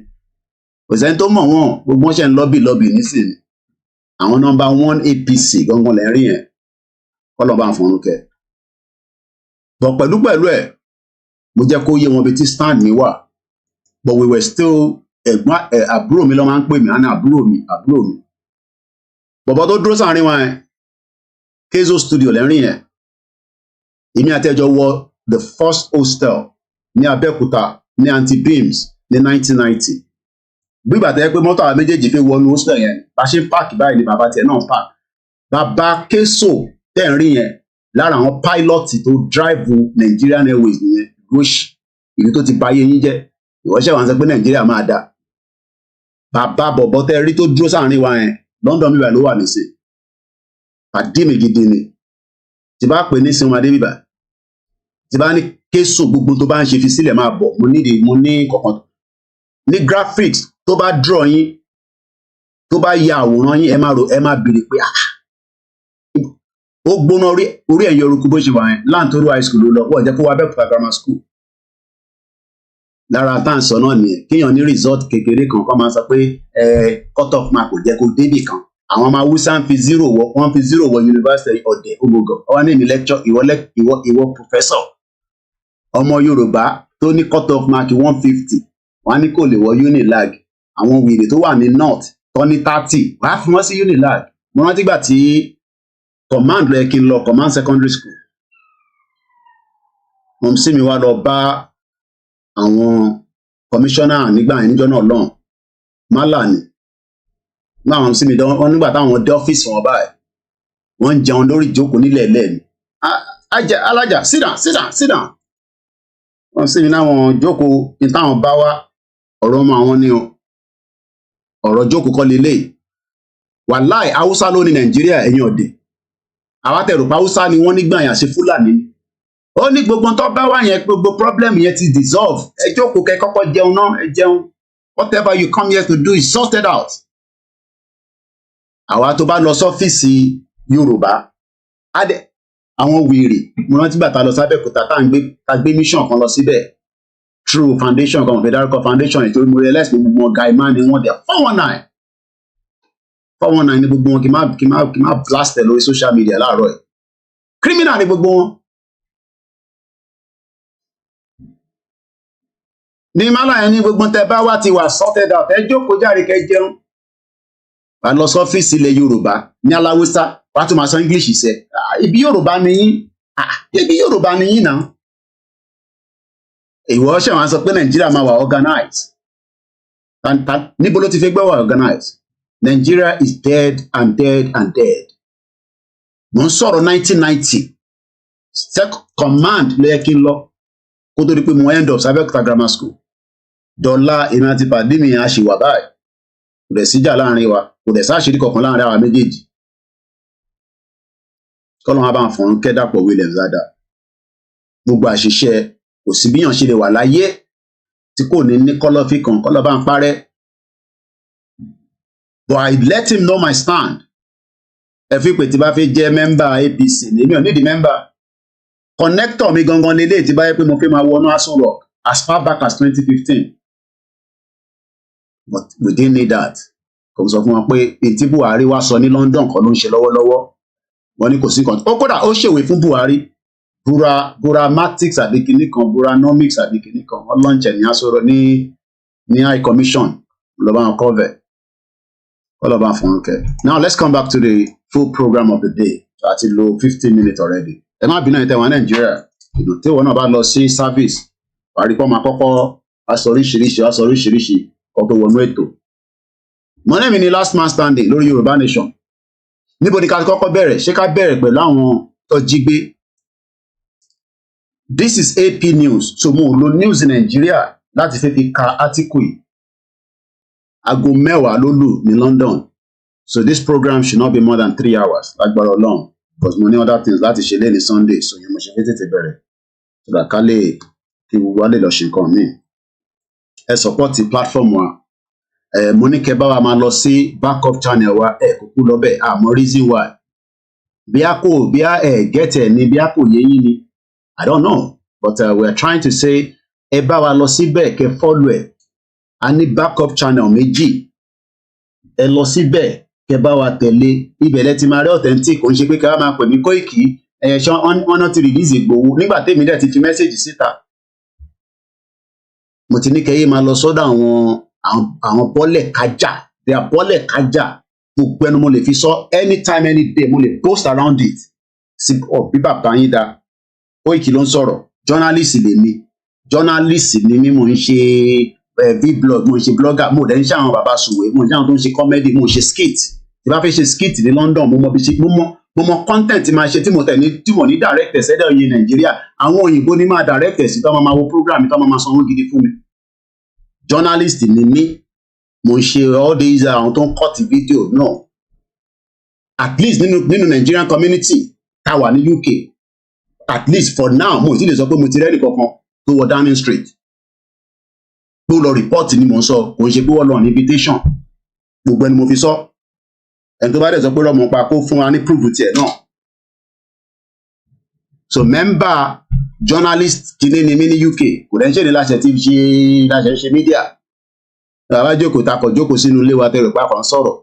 S4: kò sẹ́ni tó mọ̀ wọ́n gbogbo wọn ṣe ń lọ́bì nísìnyí àwọn number 1 APC gangan lẹ́rìn yẹn kọ́ lọ́ bá ń fọ̀rún kẹ́ but pẹ̀lú ẹ̀ mo jẹ́ kó yé wọn bí tí stand mi wà but we were still ẹ̀gbọ́n àbúrò mi ló máa ń pè mí àná àbúrò mi bọ̀bọ̀ tó dúró sáàrin wa yẹn Kezo studio lẹ́rìn yẹn èmi àti ẹjọ́ wọ the first hostel ní Abẹ́òkúta ní anti-beams ní 1990 gbígbà tẹ́ pé mọ́tò àwọn méjèèjì fi wọnú hostel yẹn bá ṣe páàkì báyìí ni bàbá tiẹ̀ náà páàkì bàbá Kezo tẹ́ ń rí yẹn lára àwọn pilot tó drive Nigerian Airways nìyẹn Roche ìlú tó ti bà ayé yín jẹ́ ìwọ́ṣẹ́ wa ń sọ pé Nàìjíríà máa dà bàbá bọ̀bọ̀ tẹ́ rí tó dúró sáàrin wa yẹn London bíbà ló wà nísìn pàdé mi gidi ni tí bá pè ní sinwó adé bíbà tí bá ní késo gbogbo tó bá ń ṣe fi sílẹ̀ máa bọ̀ mo ní kọ̀ọ̀kan ní graphics tó bá draw yín tó bá ya àwòrán yín ẹ máa béèrè pé ó gbóná orí ẹ̀yìn orúkú bó ṣe wà yẹn Lantoru high school ló lọ wọ́n jẹ́ kó wá Abẹ́òkúta grammar school lára tá à ń sọ náà nìyẹn kéèyàn ní result kékeré kan kọ́ máa sọ pé cut off mark kò jẹ́ kó débì kan àwọn ọmọ Haúsá ń fi zero wọ yunifásitì ọ̀dẹ̀ ògbógàn ọwọ́ ní lecture ìwọ professor ọmọ Yorùbá tó ní cut off mark 150 wọ́n á ní kò lè wọ unilag àwọn wèrè tó wà ní north tó ní 30 wàá fi wọ́n sí unilag mo rántí gbà tí command lọ kí n lọ command secondary school mo sì mi wá lọ bá àwọn commissioner nígbà yẹn níjọ́ náà lọ́hùn málà ni nígbà wọn sì mi dán nígbà táwọn dé ọ́fíìsì wọn báyìí wọ́n ń jẹun lórí ìjókòó nílẹ̀ lẹ́nu alájà sit down wọ́n sì mi náwọn jókòó ní táwọn bá wá ọ̀rọ̀ ọmọ àwọn ni ọ̀rọ̀ jókòó kọ́ lélẹ́yìí wàláì haúsá ló ní Nàìjíríà ẹ̀yìn ọ̀dẹ̀ àwa tẹ̀rù pa haúsá ni wọ́n nígbà yẹn àṣẹ Fúlàní ni ó ní gbogbo tó bá wà yẹn gbogbo problem yẹn ti dissolve ẹ jókòó kẹ́ kọ́kọ́ jẹun náà ẹ jẹun whatever you come here to do is sorted out. àwa tó bá lọ sọ́fíìsì Yorùbá àwọn wèrè mo rántí bàtà lọ sábẹ́kúta tá à gbé mission kan lọ síbẹ̀ through foundation kan fẹ́ dárúkọ foundation ètò mo realize gbogbo wọn guy man ni wọ́n dẹ̀ 419 ni gbogbo wọn kì má blast ẹ lórí social media láàárọ̀ ẹ̀ criminal ni gbogbo wọn. ní mọ́lá yẹn ní gbogbo tẹ bá wá ti wà sorted out ẹ jókòó járe kẹ́ jẹun wà lọ sọ́fíìsì ilẹ̀ Yorùbá ní aláwùsá wàá tún máa sọ English ṣe ibi Yorùbá ni yín náà ìwọ ṣe wọn sọ pé Nàìjíríà máa wà organized níbo ló ti fi gbé wà organized Nigeria is dead and dead and dead mo ń sọ̀rọ̀ 1990 command ló yẹ kí n lọ kó tó di pé mo end up Abẹ́òkúta grammar school dọ́là èmi àti pàdé mi yẹn a ṣì wà báyìí kò dẹ̀ síjà láàrin wa kò dẹ̀ sáṣìírí kankan láàrin àwa méjèèjì kọ́lọ́n wa bá ń fọ̀rún kẹ́dàpọ̀ Williams dáadáa gbogbo àṣìṣe kò sí bíyàn ṣe lè wà láyé tí kò ní ní kọ́lọ́fì kan kọ́lọ́ bá ń parẹ́ but I let him know my stand ẹ fi pé tí bá fi jẹ́ mẹ́mbà APC èmi ò nídìí mẹ́mbà connector mi gangan lélẹ̀ tí bá yẹ pé mo fi máa wọnú Aso Rock as far back as 2015 but we didn't need that kò sọ fún wa pé ètí Buhari wá sọ ní London kan ló ń ṣe lọ́wọ́lọ́wọ́ wọ́n ní kò sí kan ó kódà ó ṣèwé fún Buhari buramatics àbí kinní kan buranomics àbí kinní kan wọ́n lọ́nchẹ̀ ní Aso Rock ní high commission lọ́ba wọn cover ọlọ́ba fún un kẹ́. Now let's come back to the full program of the day àti lo 15 minutes already. Ẹ má bínú ẹ̀tẹ̀ wọn Nàìjíríà ìlú tí wọn náà bá lọ sí service parí pọ́ máa kọ́kọ́ aṣọ oríṣiríṣi kọ́ tó wọnú ètò. Mọ́nẹ́mi ni last man standing lórí Yorùbá nation. Níbo ni ká kọ́kọ́ bẹ̀rẹ̀? Ṣé ká bẹ̀rẹ̀ pẹ̀lú àwọn tó jí gbé? This is AP news so mo lo news in Nigeria láti fi ka article yìí. Aago 10 ló lù ní London so this program should not be more than 3 hours lágbára Ọlọ́run because mo ní other things láti ṣe lẹ́ni Sunday so yẹn mo ṣe fi tètè bẹ̀rẹ̀ so that ká lè kí gbogbo wa lè lọ ṣe nǹkan míì ẹ support platform wa mo ní kẹ́ bá wa máa lọ sí backup channel wa kúkú lọ bẹ́ẹ̀ àmọ́ reason why bí a get ẹ̀ ni bí a kò yé yín ni I don't know but we are trying to say ẹ bá wa lọ síbẹ̀ kẹ́ follow ẹ̀ a ní backup channel méjì ẹ lọ síbẹ̀ kẹ́ bá wa tẹ̀lé ibẹ̀ lẹ ti máa rí authentic kò ń ṣe pé ká máa pè mí Koiki ṣan ọ̀nà ti release Ìgbòho nígbà tèmi dẹ̀ ti fi mẹ́sẹ̀gì síta mo ti ní kẹ́yẹ́ máa lọ sọ́dọ̀ àwọn bọ́lẹ̀ kájà they are bọ́lẹ̀ kájà gbogbo ẹnu mo lè fi sọ anytime any day mo lè post around it sí bí bàbá yín da Koiki ló ń sọ̀rọ̀ journalist ni mí mo ń ṣe vlog mo ń ṣe blogger mo dẹ̀ ń ṣe àwọn bàbá sùwé mo ń ṣe àwọn tó ń ṣe comedy mo ń ṣe skit tí bá fẹ́ ṣe skit ní London mo mo mọ content tí máa ṣe tí mo tẹ̀ ní tí mo ní direct ẹ̀ sẹ́dọ̀ yìí Nàìjíríà àwọn òyìnbó ní máa direct ẹ̀ sí tó máa wo program tó máa sanwó gidi fún mi journalist ni mí mo ń ṣe all these àwọn tó ń cut video náà at least nínú Nigerian community tá wà ní UK at least for now mo ti lè sọ pé mo ti rẹ́ni kankan tó wọ Downing Street tó lọ report ni mo ń sọ kò ń ṣe pé wọ́n lọ ní invitation gbogbo ẹni mo fi sọ ẹni tó bá dẹ̀ sọ pé rọmọ pa kó fún wa ní proof tiẹ̀ náà so member journalist kìíní ni mí ní UK kò dẹ̀ ń ṣe ní láṣẹ tí ṣe media bàbá jókòó takọ̀ jókòó sínú ilé wa tẹ̀rẹ̀ pa kan sọ̀rọ̀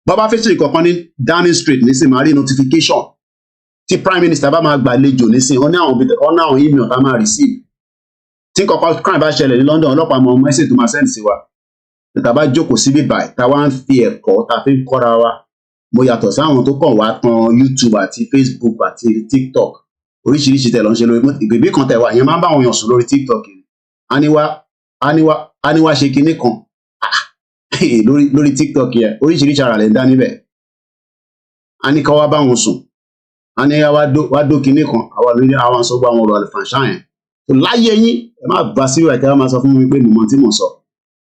S4: bàbá fẹ́sẹ̀ kankan ní Downing Street nísìnyí máa rí notification tí prime minister bá máa gbàlejò nísìnyí wọ́n ní àwọn email tá máa receive tí kankan crime bá ṣẹlẹ̀ ní London ọlọ́pàá mọ message tó máa send sí wa tá bá jókòó síbí báyìí tá wá ń fi ẹ̀kọ́ tá fi ń kọ́ra wa mo yàtọ̀ sáwọn tó kàn wá tan YouTube àti Facebook àti TikTok oríṣiríṣi tẹ̀ lọ́n ṣe lórí ìgbèbí kan tẹ̀ wá ìyẹn máa ń bá àwọn èèyàn sùn lórí TikTok àníwá ṣe kinní kan lórí TikTok yẹn oríṣiríṣi ara lè dá níbẹ̀ àníkà wá bá wọn sùn àníyá wá dó kinní kan àwọn sọ gbọ́ àwọn ọ̀rọ̀ àlùfàǹṣá yẹn tó láyé yín ẹ má bá sí ìwà ìkẹ́wà máa sọ fún mi pé mo mọ tí mo sọ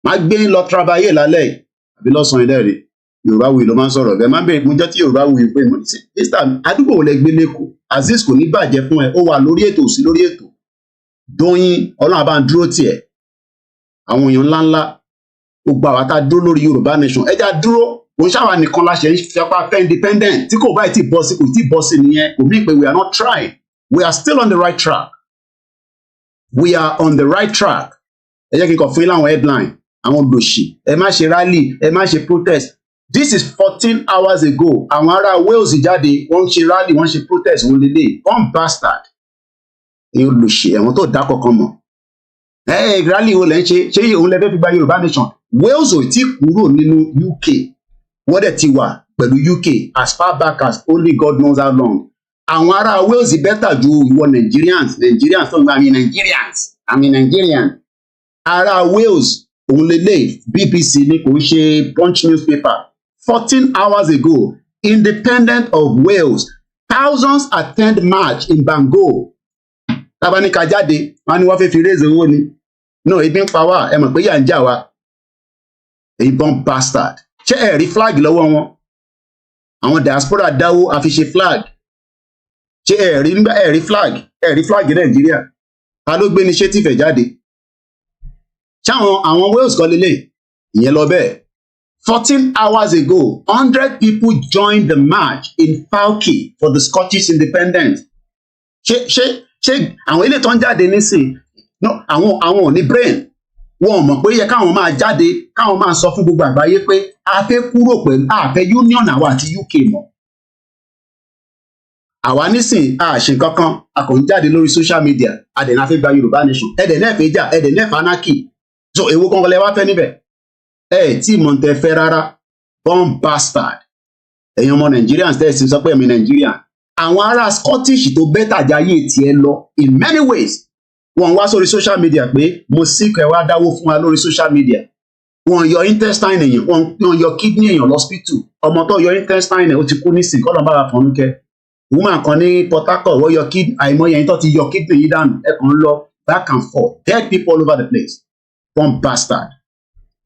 S4: má gbé lọ trabayé lálẹ́ yìí àbí lọ́sàn-án ilé rẹ̀ Yorùbá Wuyi ló máa ń sọ̀rọ̀ bẹ́ẹ̀ má bẹ̀rẹ̀ mo jẹ́ tí Yorùbá Wuyi pé mo ní sí mr àdúgbò wo lẹ gbé lẹ́kọ̀ọ́ Azeez kò ní bàjẹ́ fún ẹ ó wà lórí ètò sí lórí ètò Dóyin Ọlọ́run àbá ń dúró tiẹ̀ àwọn èèyàn ńláńlá gbogbo àwa tá a dúró lórí Yorùbá nation ẹja dúró òun ṣáwa nìkan láṣẹ fipá fẹ́ independent tí kò báyìí tí bọ́ sí kò tí bọ́ sí nìyẹn kò mí pé we are not trying we are still on the right track we are on the right track ẹ jẹ́ kí n kàn fún yín láwọn headline àwọn olòṣì ẹ má ṣe rally ẹ má ṣe protest this is 14 hours ago àwọn ará Wales jáde wọ́n ṣe rally wọ́n ṣe protest wọ́n lélẹ̀ one bastard èyí olòṣì ẹ̀wọ̀n tó dá kọ̀ọ̀kan mọ̀ rally wo lẹ́ ń ṣe òun lẹ fẹ́ fi gba Yorùbá nation Wales ò tí kúrò nínú UK wọ́n dẹ̀ ti wà pẹ̀lú UK as far back as only God knows how long àwọn ará Wales bẹ́tà ju ìwọ Nigerians tó ń gba àmì Nigerian ará Wales òun lélẹ̀ BBC ní kò ń ṣe Punch newspaper 14 hours ago independent of Wales thousands attend march in Bangor tabaníkà jáde wọn ni wọ́n fẹ́ fi raise owó ni no ebi ń pa wá ẹ mọ̀ pé yà ń jà wá ìbọn bastard ṣé ẹ rí flag lọ́wọ́ wọn àwọn diaspora dáwó àfi ṣe flag ṣé ẹ rí flag Nàìjíríà ta ló gbé initiative ẹ̀ jáde ṣáwọn àwọn Wales kọ́ lélẹ̀ ìyẹn lọ bẹ́ẹ̀ 14 hours ago 100 people joined the march in Falkirk for the Scottish independence ṣé àwọn ilé tó ń jáde nísìn no àwọn ò ní brain wọn ò mọ̀ pé yẹ káwọn máa jáde káwọn máa sọ fún gbogbo àgbáyé pé a fẹ́ kúrò pẹ̀lú àfẹ́ union àwa àti UK mọ́ àwa nísìn àṣẹ kankan a kò ń jáde lórí social media adẹ̀ náà fẹ́ gba Yorùbá nation ẹ̀dẹ̀ náà fẹ́ jà ẹ̀dẹ̀ náà fẹ́ anarchy so èwo kankan lẹ wá fẹ́ níbẹ̀ tí mọ̀ ń tẹ fẹ́ rárá born bastard ẹ̀yin ọmọ Nigerians tẹ́ ẹ̀ sì sọ pé ẹ̀mí Nigerian àwọn ará Scottish tó bẹ́tà jayé tiẹ̀ lọ in many ways wọ́n wá sórí social media pé mo sick ẹ wá dáwó fún wa lórí social media wọ́n yọ intestine èèyàn wọ́n yọ kidney èèyàn lọ́spítù ọmọ tó yọ intestine ẹ̀ ó ti kú nísìn kọ́ lọ́n bá wa fọ́nú kẹ́ woman kan ní Port Harcourt wọ́n yọ kidney àìmọye ẹ̀yìn tó ti yọ kidney yìí dànù ẹ̀ kàn ń lọ back and forth dead people all over the place one bastard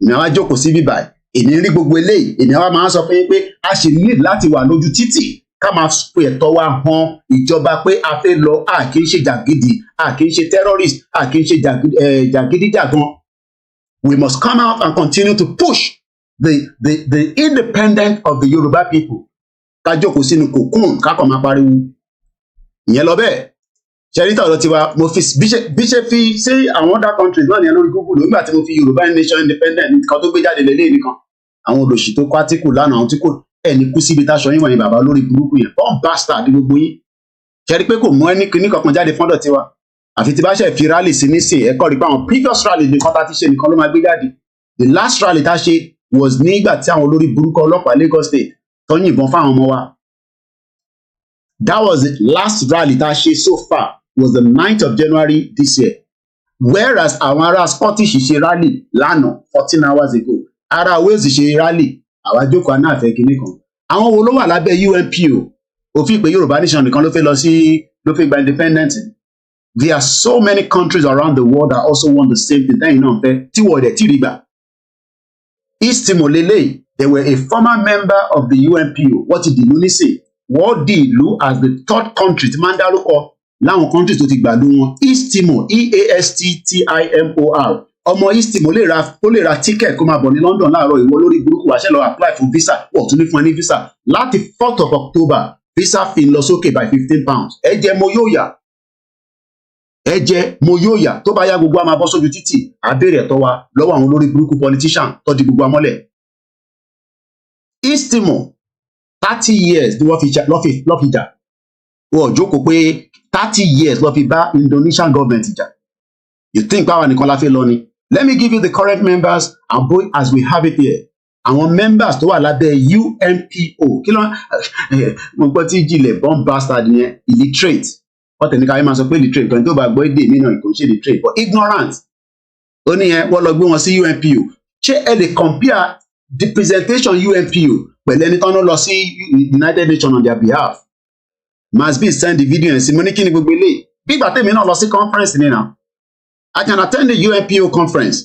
S4: ìnáwó àjókòó sí bíbá èmi rí gbogbo eléyìí ìnáwó máa ń sọ pé a ṣì ní láti wà lójú títì ká máa pe ẹ̀tọ́ wa hàn ìjọba pé a fẹ́ lọ a kì í ṣe jàgídí a kì í ṣe terrorist a kì í ṣe jàgídíjàgan we must come out and continue to push the independence of the Yoruba people ká jókòó sínú cocoon ká kàn máa pariwo ìyẹn lọ bẹ́ẹ̀ ṣẹ́rítà ọ̀dọ́ tiwa mo fi bí ṣe fi sí àwọn other countries náà nìyẹn lórí Google nígbà tí mo fi Yorùbá nation independent nǹkan tó gbé jáde lélẹ́yìn nìkan àwọn olòṣì tó kọ́ átíkù lánàá àwọn tí kò ẹni kú síbi táṣọ yín wọ̀nyí bàbá lórí burúkú yẹn born bastard gbogbo yín ṣẹ́rí pé kò mú ẹni kíní kankan jáde fọ́ndọ̀ tiwa àfi tí bá ṣe fi rally sí ní sìn ẹ̀kọ́ rí pé àwọn previous rally nìkan tá ti ṣe nìkan ló máa gbé jáde the last rally tá ṣe was nígbà tí àwọn olórí burúkú ọlọ́pàá Lagos State tó yìnbọn fáwọn ọmọ wa that was the last rally tá ṣe so far was the 9th of January this year whereas àwọn ará Scottish ṣe rally lánàá 14 hours ago ará Wales ṣe rally àwa jókòó àná àfẹ́ kinní kan àwọn wo ló wà lábẹ́ UNPO ó fi pé Yorùbá nation nìkan ló fẹ́ gba independence. There are so many countries around the world that also want the same thing. Then you know, tí wọ́n dẹ̀ tí rí gbà. East Timor lélẹ́yìí, they were a former member of the UNPO. Wọ́n ti dìlú nísìn. Wọ́n di ìlú as the third country tí máa ń dárúkọ láwọn countries tó ti gbàlú wọn. East Timor, EASTTIMOR. Ọmọ East Timor ó lè ra ticket kó máa bọ̀ ní London láàárọ̀, ìwọ lórí burúkú wàá ṣe lọ apply fún visa, wọ́n tún ní fún ẹ ní visa. Láti 4th of October, visa fee lọ sókè by £15. Ẹ jẹ́ mo yóò yà tó bá yá gbogbo a máa bọ́ sójú títì àbẹ̀rẹ̀ ẹ̀tọ́ wa lọ́wọ́ àwọn olórí burúkú politician tó di gbogbo amọ́lẹ̀. East Timor 30 years ni wọ́n fi jà. Wọ́n jókòó pé 30 years lọ́ fi bá Indonesian government jà. You think báwa nìkan la fẹ́ lọ ni? Let me give you the current members and boy as we have it here. Àwọn members tó wà lábẹ́ UNPO kí ló mo gbọ́ tí ìjìnlẹ̀ bomb bastard yẹn illiterate. Wọ́n tẹ̀ ní káyọ̀ máa sọ pé illiterate kan tó bá gbọ́ èdè nínú ìkànṣe illiterate but ignorant. Ó ní yẹn wọ́n lọ gbé wọn sí UNPO. Ṣé ẹ lè compare the presentation UNPO pẹ̀lú ẹni tán ló lọ sí United Nations on their behalf? Must be send the video yẹn sí mo ní kí ni gbogbo eléyìí. Bí ìgbà tèmi náà lọ sí conference ni now. I can attend the UNPO conference.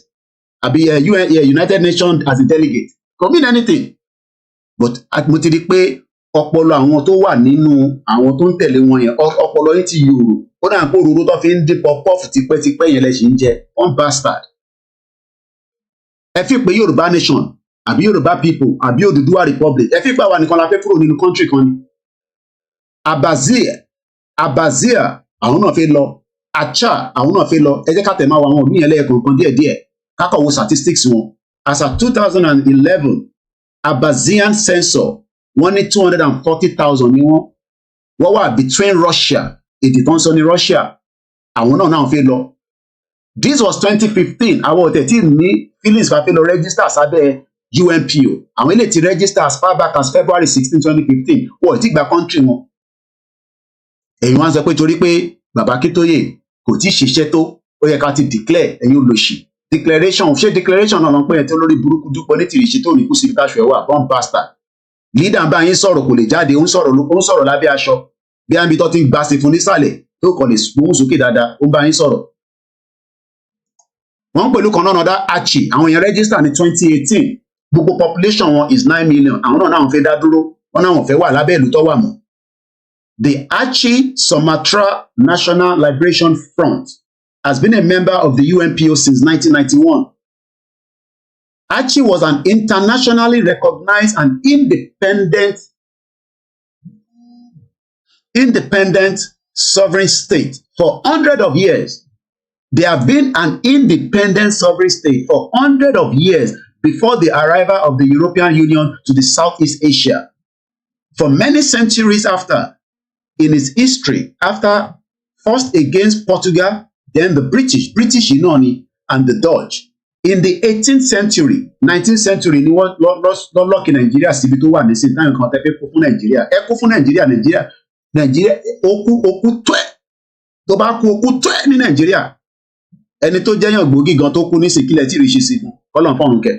S4: I be United Nations as a delegate. Could mean anything. But mo ti rí pé ọpọlọ àwọn tó wà nínú àwọn tó ń tẹ̀lé wọn yẹn ọpọlọ yìí ti yòrò. Ó dà ń pé òróró tó fi ń dín pọpọ́ọ̀fù tipẹ́tipẹ́ yẹn lẹ́sìn ń jẹ. One bastard. Ẹ fi pé Yorùbá nation àbí Yorùbá people àbí Odùduwà republic. Ẹ fi pé àwa nìkan la fẹ́ kúrò nínú country kan ni. Abazia àwọn náà fẹ́ lọ. Acha àwọn náà fẹ́ lọ. Ẹ jẹ́ ká tẹ̀ máa wọ àwọn òbí yẹn lẹ́ẹ̀kọ̀ọ̀kan díẹ̀díẹ̀. Kákọ̀ wo statistics wọn. As of 2011, Abazian censor wọ́n ní 240,000 ni wọ́n wà between Russia, èdè tó ń sọ ní Russia, àwọn náà fẹ́ lọ. This was 2015, àwọn ọ̀tẹ̀ tí ní feelings ká fẹ́ lọ register sábẹ́ UNPO. Àwọn ilé ti register as far back as February 16, 2015, wọ́n ti gba country wọn. Èyí wọ́n sọ pé torí pé Bàbá Akíntóyè kò tí ì ṣiṣẹ́ tó, ó yẹ ká ti declare ẹ̀yin olóṣì. Declaration náà lọ pé ẹ̀ tó lórí burúkú dúpọ̀ ní tìrìṣì tó ní kú sí káṣù ẹ̀wà bomb bastard. Leader bá yín sọ̀rọ̀ kò lè jáde ó ń sọ̀rọ̀ lábẹ́ aṣọ bí àmì tó ti ń gbàsí fún nísàlẹ̀ tó kàn lè gbóhùn sókè dáadáa ó ń bá yín sọ̀rọ̀. Wọ́n pẹ̀lú kan náà dá Archie àwọn èèyàn register ní 2018 gbogbo population wọn is 9 million àwọn náà fẹ́ dá dúró wọn náà fẹ́ wà lábẹ́ ìlú tó wà mọ́. The Archie Sumatra National Liberation Front has been a member of the UNPO since 1991. Archie was an internationally recognized and independent sovereign state for hundreds of years. They have been an independent sovereign state for hundreds of years before the arrival of the European Union to the Southeast Asia. For many centuries after, in its history, after first against Portugal, then the British Inoni, and the Dutch. In the 18th century, 19th century, ni wọ́n lọ́lọ́kì Nàìjíríà síbi tó wà ní sí táwọn kan tẹ́fẹ́ kó fún Nàìjíríà. Ẹ kó fún Nàìjíríà okú tó ẹ̀. Tó bá kú okú tó ẹ̀ ní Nàìjíríà. Ẹni tó jẹ́yàn gbòógì gan tó kú ní sìkílẹ̀ tí ì rí ṣe sí kọ́lọ̀ fọ́run kẹ̀.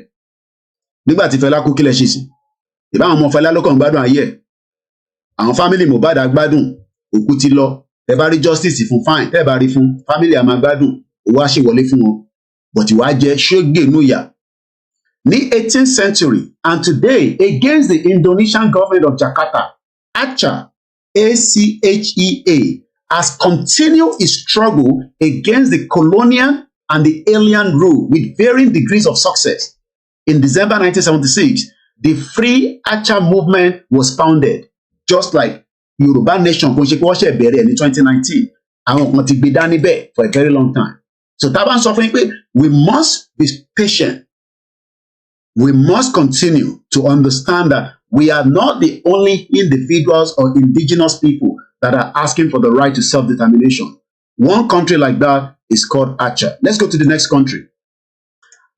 S4: Nígbà tí Fẹlá kú kílẹ̀ ṣe sí. Ìbáwọn ọmọ Fẹlá lọ́kàn gbádùn ayé ẹ̀. Àwọn fámìlì Mohbad gbádùn òkú ti lọ. Tẹ́ bá rí justice fún fine, tẹ́ bá rí fún fámìlì àmà gbádùn owó àṣewọlé fún wọn. But ìwà jẹ́ ṣógè núyà. Ní 18th century and today against the Indonesian government of Jakarta, ACHA, ACHEA, has continued its struggle against the colonial and the alien rule with varying degrees of success. In December 1976, the Free ACHA movement was founded, just like Yoruba nation kò ṣe pé wọ́n ṣe bẹ̀rẹ̀ ní 2019. Àwọn kan ti gbé dání bẹ́ẹ̀ for a very long time. So tá a bá ń sọ fún yín pé we must be patient. We must continue to understand that we are not the only individuals or indigenous people that are asking for the right to self-determination. One country like that is called ACHA. Let's go to the next country.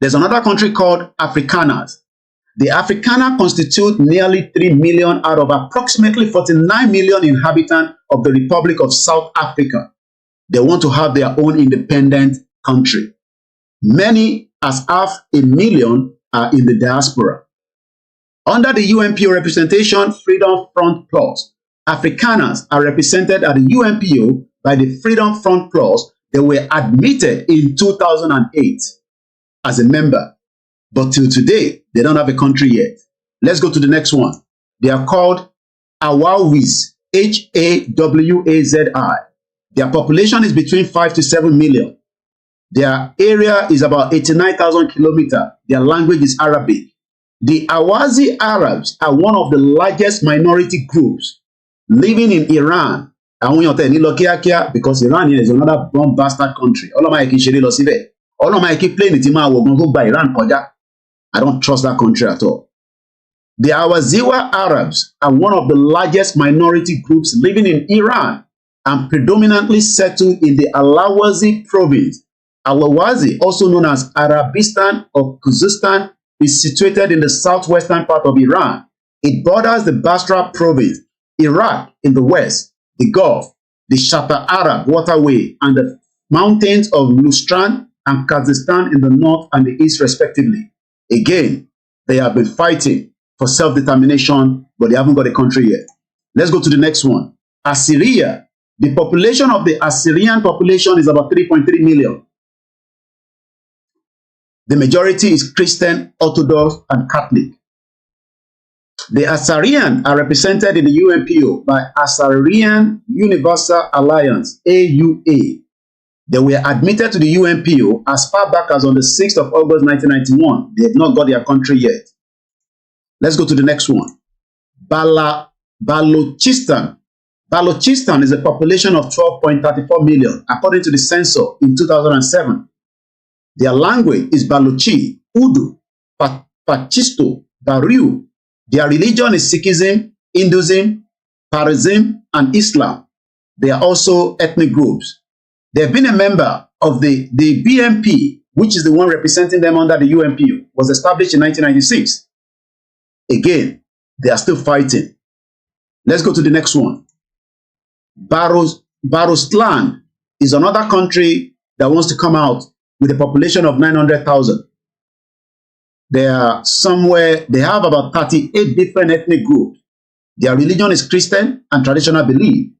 S4: There's another country called Afrikaners. The Afrikaner constitute nearly 3 million out of approximately 49 million inhabitants of the Republic of South Africa. They want to have their own independent country. Many, as 500,000, are in the diaspora. Under the UNPO representation, Freedom Front Plus, Afrikaners are represented at the UNPO by the Freedom Front Plus. They were admitted in 2008 as a member. But till today, they don't have a country yet. Let's go to the next one. They are called Hawawiz, Hawazi. Their population is between 5 to 7 million. Their area is about 89,000 kilometers. Their language is Arabic. The Awazi Arabs are one of the largest minority groups living in Iran. Because Iran is another bomb bastard country. I don't trust that country at all. The Awaziwa Arabs are one of the largest minority groups living in Iran and predominantly settled in the Alawazi province. Alawazi, also known as Arabistan or Khuzestan, is situated in the southwestern part of Iran. It borders the Basra province, Iraq in the west, the Gulf, the Shatta Arab waterway, and the mountains of Lustran and Kazakhstan in the north and the east respectively. Again, they have been fighting for self-determination, but they haven't got a country yet. Let's go to the next one. Assyria. The population of the Assyrian population is about 3.3 million. The majority is Christian, Orthodox, and Catholic. The Assyrian are represented in the UNPO by Assyrian Universal Alliance, AUA. They were admitted to the UNPO as far back as on the 6th of August 1991. They have not got their country yet. Let's go to the next one. Balochistan. Balochistan is a population of 12.34 million, according to the census in 2007. Their language is Balochi, Urdu, Pachisto, Bariu. Their religion is Sikhism, Hinduism, Parism, and Islam. They are also ethnic groups. They have been a member of the BNP, which is the one representing them under the UNPO, was established in 1996. Again, they are still fighting. Let's go to the next one. Barostland is another country that wants to come out with a population of 900,000. They are somewhere, they have about 38 different ethnic groups. Their religion is Christian and traditional belief.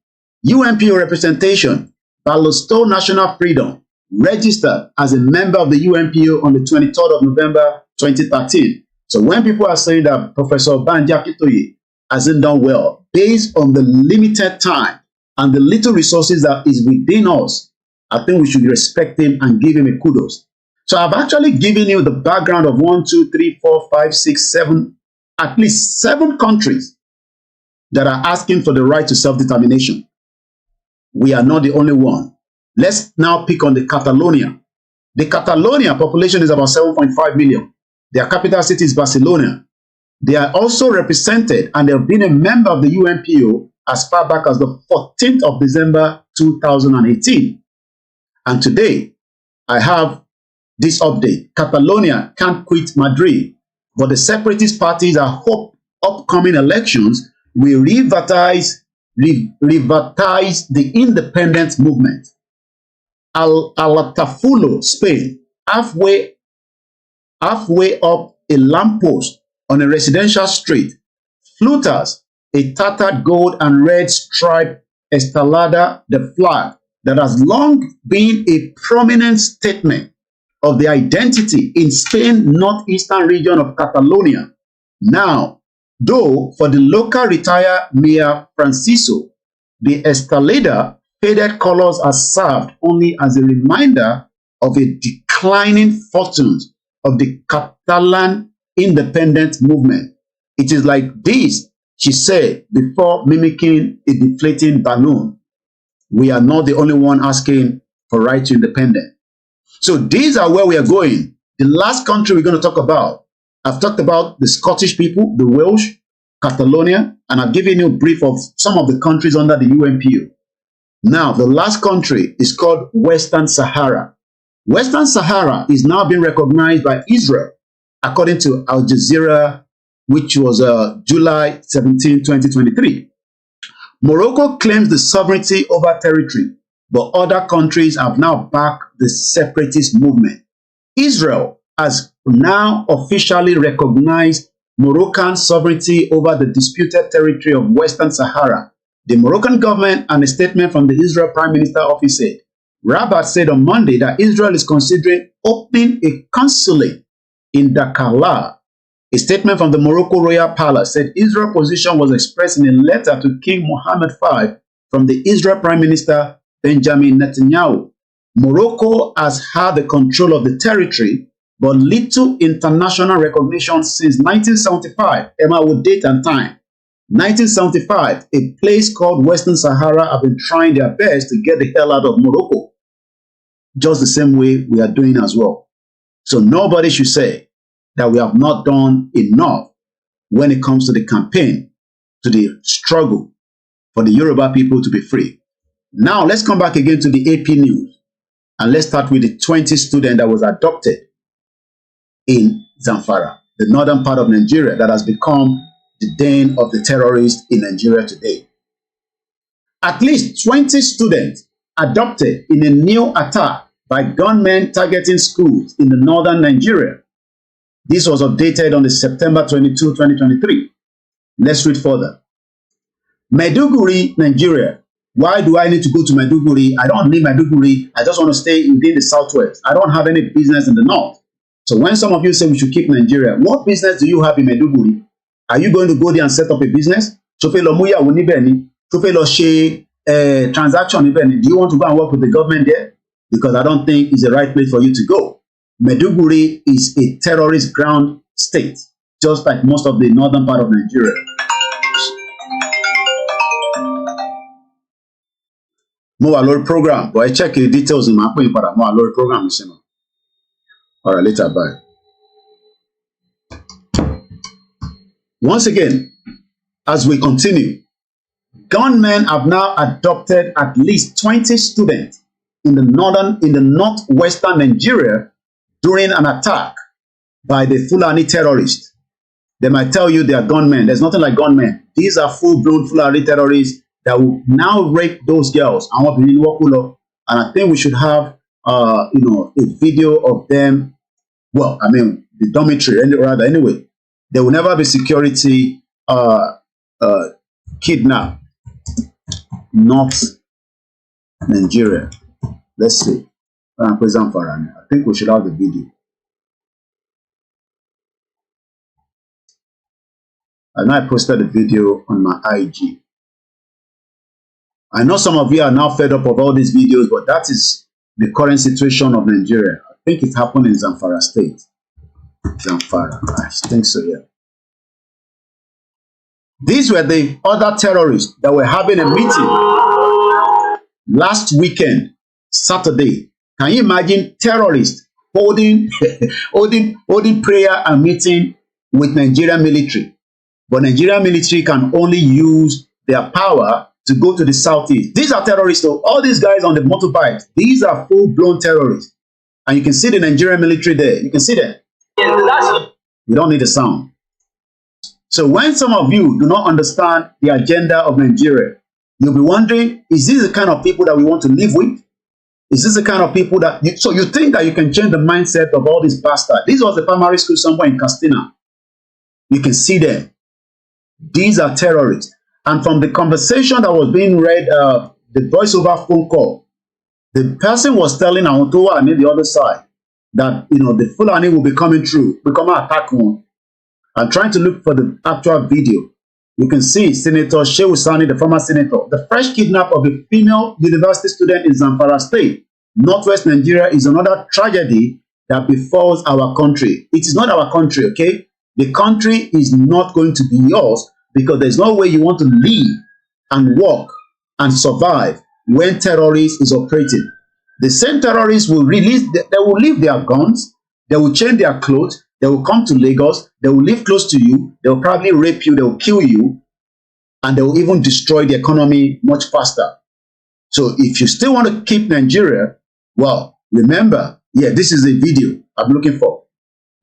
S4: UNPO representation, Balosto National Freedom, registered as a member of the UNPO on the 23rd of November 2013. So when people are saying that Professor Banja Kitoye hasn't done well, based on the limited time and the little resources that is within us, I think we should respect him and give him a kudos. So I've actually given you the background of 1, 2, 3, 4, 5, 6, 7, at least 7 countries that are asking for the right to self-determination. We are not the only one. Let's now pick on the Catalonia. The Catalonia population is about 7.5 million. Their capital city is Barcelona. They are also represented and they have been a member of the UNPO as far back as the 14th of December 2018. And today, I have this update. Catalonia can't quit Madrid, but the separatist parties are hope upcoming elections will revitalize the independence movement. Alatafulo, Spain, halfway up a lamppost on a residential street, flutters a tattered gold and red striped estelada, the flag that has long been a prominent statement of the identity in Spain's northeastern region of Catalonia. Now, though for the local retired Mayor Francisco, the estelada faded colors are served only as a reminder of a declining fortunes of the Catalan independence movement. It is like this, she said, before mimicking a deflating balloon. We are not the only one asking for right to independence. So these are where we are going. The last country we're going to talk about, I've talked about the Scottish people, the Welsh, Catalonia, and I've given you a brief of some of the countries under the UNPO. Now, the last country is called Western Sahara. Western Sahara is now being recognized by Israel, according to Al Jazeera, which was July 17, 2023. Morocco claims the sovereignty over territory, but other countries have now backed the separatist movement. Israel has now officially recognized Moroccan sovereignty over the disputed territory of Western Sahara, The Moroccan government and a statement from the Israel Prime Minister office said, Rabat said on Monday that Israel is considering opening a consulate in Dakar. A statement from the Morocco Royal Palace said Israel's position was expressed in a letter to King Mohammed V from the Israel Prime Minister Benjamin Netanyahu. Morocco has had the control of the territory, but little international recognition since 1975. Emma with date and time. 1975, a place called Western Sahara have been trying their best to get the hell out of Morocco. Just the same way we are doing as well. So nobody should say that we have not done enough when it comes to the campaign, to the struggle for the Yoruba people to be free. Now let's come back again to the AP news, and let's start with the 20 student that was abducted in Zamfara, the northern part of Nigeria that has become the den of the terrorists in Nigeria today. At least 20 students abducted in a new attack by gunmen targeting schools in the northern Nigeria. This was updated on the September 22, 2023. Let's read further. Maiduguri, Nigeria. Why do I need to go to Maiduguri? I don't need Maiduguri. I just want to stay within the southwest. I don't have any business in the north. So when some of you say we should keep Nigeria, what business do you have in Maiduguri? Are you going to go there and set up a business? Transaction? Do you want to go and work with the government there? Because I don't think it's the right place for you to go. Maiduguri is a terrorist ground state, just like most of the northern part of Nigeria. More alert program, but I check the details in my point for more alert program. All right, later, bye. Once again, as we continue, gunmen have now abducted at least 20 students in the northwestern Nigeria during an attack by the Fulani terrorists. They might tell you they are gunmen. There's nothing like gunmen. These are full-blown Fulani terrorists that will now rape those girls. And I think we should have, a video of them. Well, I mean, the dormitory, rather, anyway. There will never be security kidnap. Not Nigeria. Let's see. I think we should have the video. And I posted the video on my IG. I know some of you are now fed up of all these videos, but that is the current situation of Nigeria. I think it happened in Zamfara State. Zamfara, I think so, yeah. These were the other terrorists that were having a meeting last weekend, Saturday. Can you imagine terrorists holding prayer and meeting with Nigerian military? But Nigerian military can only use their power to go to the southeast. These are terrorists, though. All these guys on the motorbikes, these are full-blown terrorists. And you can see the Nigerian military there. You can see them. We don't need the sound. So when some of you do not understand the agenda of Nigeria, you'll be wondering, is this the kind of people that we want to live with? Is this the kind of people that... So you think that you can change the mindset of all these bastards. This was a primary school somewhere in Castina. You can see them. These are terrorists. And from the conversation that was being read, the voiceover phone call, the person was telling Auntowa and the other side that, the Fulani will be coming through, become an attack one. I'm trying to look for the actual video. You can see Senator Shehu Sani, the former senator. The fresh kidnap of a female university student in Zamfara State, northwest Nigeria, is another tragedy that befalls our country. It is not our country, okay? The country is not going to be yours because there's no way you want to live and work and survive when terrorists is operating. The same terrorists will release, they will leave their guns, they will change their clothes, they will come to Lagos, they will live close to you, they will probably rape you, they will kill you, and they will even destroy the economy much faster. So if you still want to keep Nigeria, well, remember, yeah, this is a video I'm looking for.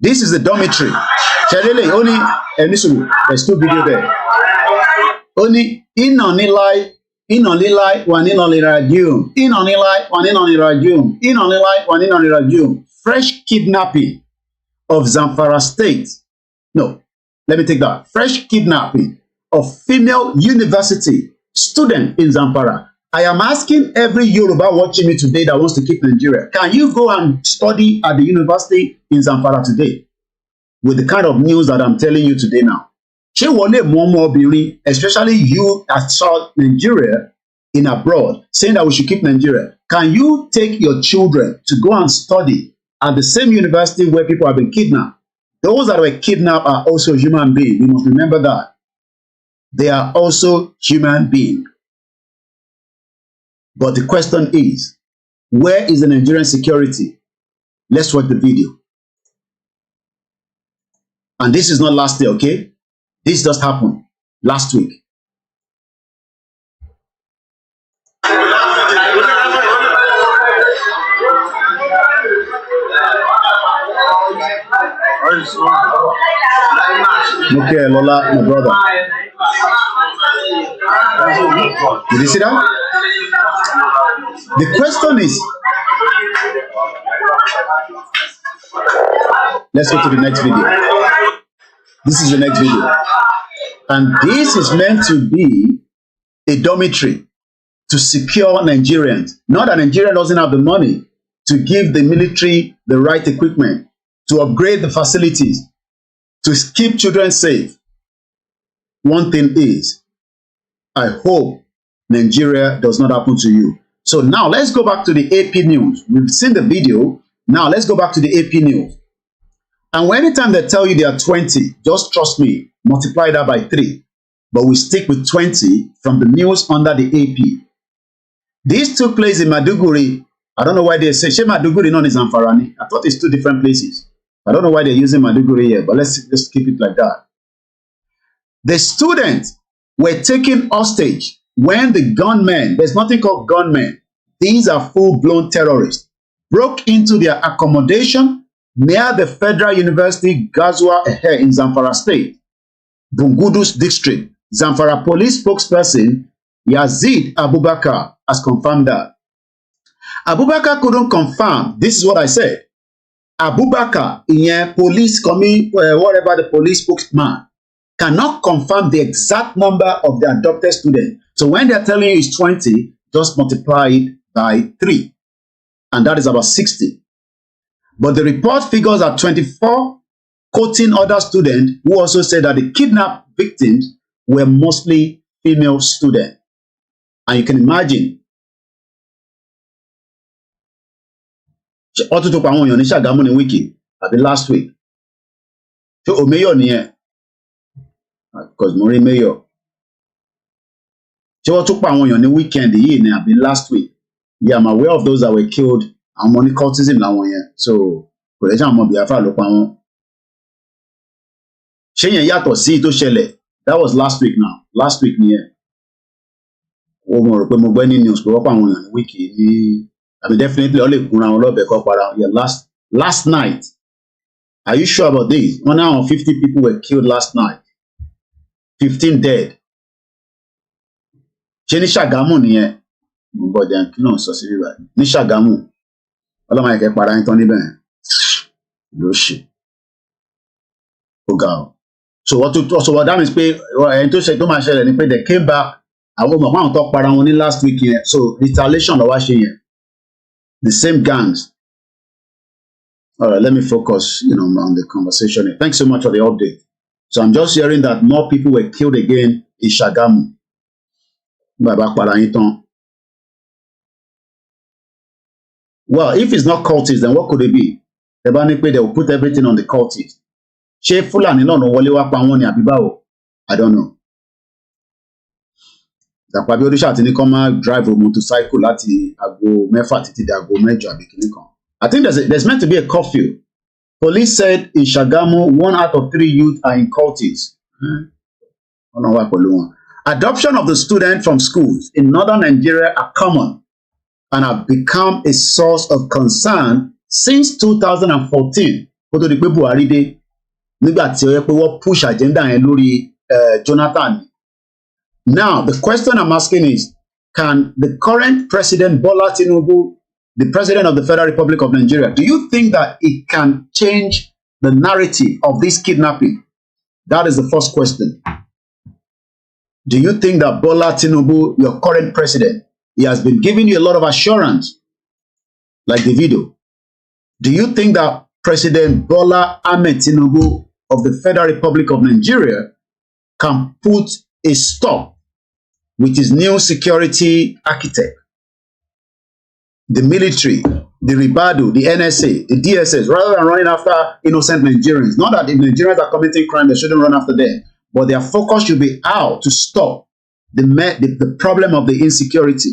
S4: This is the dormitory. There's two video there. Only inonilai waninonirajum. Fresh kidnapping of Zamfara State. No, let me take that. Fresh kidnapping of female university student in Zamfara. I am asking every Yoruba watching me today that wants to keep Nigeria, can you go and study at the university in Zamfara today with the kind of news that I'm telling you today now? Ṣé wọ́n lè mú ọmọ obìnrin, especially you that saw Nigeria in abroad, saying that we should keep Nigeria? Can you take your children to go and study at the same university where people have been kidnapped? Those that were kidnapped are also human beings. We must remember that. They are also human beings. But the question is, where is the Nigerian security? Let's watch the video. And this is not last year, okay? This just happened last week. Okay, Lola, my brother. Did you see that? The question is, let's go to the next video. This is the next video. And this is meant to be a dormitory to secure Nigerians. Not that Nigeria doesn't have the money to give the military the right equipment, to upgrade the facilities, to keep children safe. One thing is, I hope Nigeria does not happen to you. So now let's go back to the AP news. We've seen the video. Now let's go back to the AP news. And anytime they tell you they are 20, just trust me, multiply that by 3. But we stick with 20 from the news under the AP. This took place in Maduguri. I don't know why they say, She Maduguri non is Zamfarani. I thought it's 2 different places. I don't know why they're using Maduguri here, but let's just keep it like that. The students were taken hostage when the gunmen, there's nothing called gunmen, these are full-blown terrorists, broke into their accommodation near the Federal University Gazwa in Zamfara State, Bungudus District. Zamfara police spokesperson Yazid Abubakar has confirmed that. Abubakar couldn't confirm. This is what I said. Abubakar, police coming, whatever the police spokesman, cannot confirm the exact number of the adopted students. So when they're telling you it's 20, just multiply it by 3. And that is about 60. But the report figures are 24, quoting other students who also said that the kidnapped victims were mostly female students. And you can imagine, last week. So Omeyo niye, because Mori Mayor. So what took on the weekend last week. Yeah, I'm aware of those that were killed. I'm only cultism now one year. So Biafra that was last week now. Last week near. News wiki. I mean definitely last night. Are you sure about this? 150 people were killed last night. 15 dead. Ni Ṣàgámù nìyẹn. But then no so see right. Ni Ṣàgámù. Ọlọ́mọ ẹ̀kẹ́ para yín tán níbẹ̀. Ló ṣe. Ó ga o. So what that means pé ẹni tó ṣe tó máa ṣẹlẹ̀ ni pé they came back. Àwọn ọmọ àwọn tó para wọn ní last week yẹn. So retaliation ló wá ṣe yẹn. The same gangs. All right, let me focus, on the conversation here. Thanks so much for the update. So I'm just hearing that more people were killed again in Ṣàgámù. Well, if it's not cultists, then what could it be? They will put everything on the cultists. Ṣé Fúlàní náà ló wọlé wá pa wọ́n ní àbí báwo? I don't know. Dàpọ̀ Abíọ́dún ṣáà ti ní kó máa drive a motorcycle láti aago 6 títí di aago 8 àbí kìíní kan. I think there's meant to be a curfew. Police said in Ṣàgámù, 1 out of 3 youth are in cultists. Adoption of the students from schools in northern Nigeria are common and have become a source of concern since 2014. Kó tó di pé Buhari dé, nígbà tí ó yẹ pé wọ́n push agenda yẹn lórí Jonathan. Now, the question I'm asking is, can the current President Bola Tinubu, the President of the Federal Republic of Nigeria, do you think that it can change the narrative of this kidnapping? That is the first question. Do you think that Bola Tinubu, your current president, he has been giving you a lot of assurance, like the video? Do you think that President Bola Ahmed Tinubu of the Federal Republic of Nigeria can put a stop with his new security architect, the military, the Ribadu, the NSA, the DSS, rather than running after innocent Nigerians? Not that if Nigerians are committing crime, they shouldn't run after them, but their focus should be how to stop the problem of the insecurity.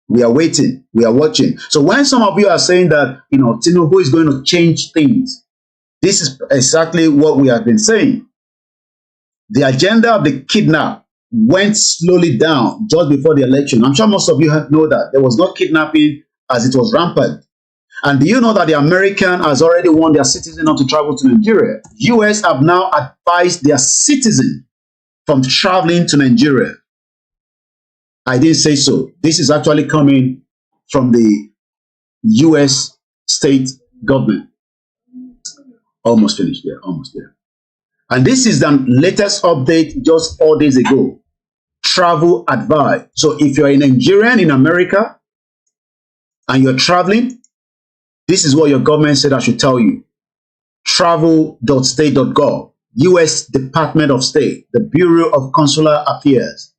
S4: We are waiting, we are watching. So when some of you are saying that, Tinubu is going to change things, this is exactly what we have been saying. The agenda of the kidnap went slowly down just before the election. I'm sure most of you know that there was no kidnapping as it was rampant. And do you know that the American has already warned their citizens not to travel to Nigeria? US have now advised their citizens from traveling to Nigeria. I didn't say so. This is actually coming from the US state government. Almost finished there, almost there. And this is the latest update just 4 days ago. Travel advice. So if you're a Nigerian in America and you're traveling, this is what your government said I should tell you. Travel.state.gov, US Department of State, the Bureau of Consular Affairs,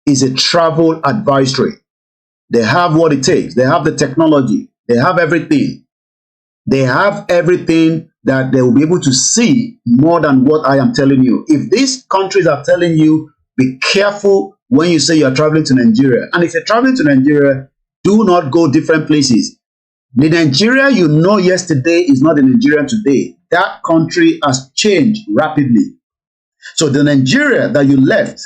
S4: is a travel advisory. They have what it takes. They have the technology. They have everything. They have everything that they will be able to see more than what I am telling you. If these countries are telling you, be careful when you say you're traveling to Nigeria. And if you're traveling to Nigeria, do not go different places. The Nigeria you know yesterday is not the Nigeria today. That country has changed rapidly. So the Nigeria that you left,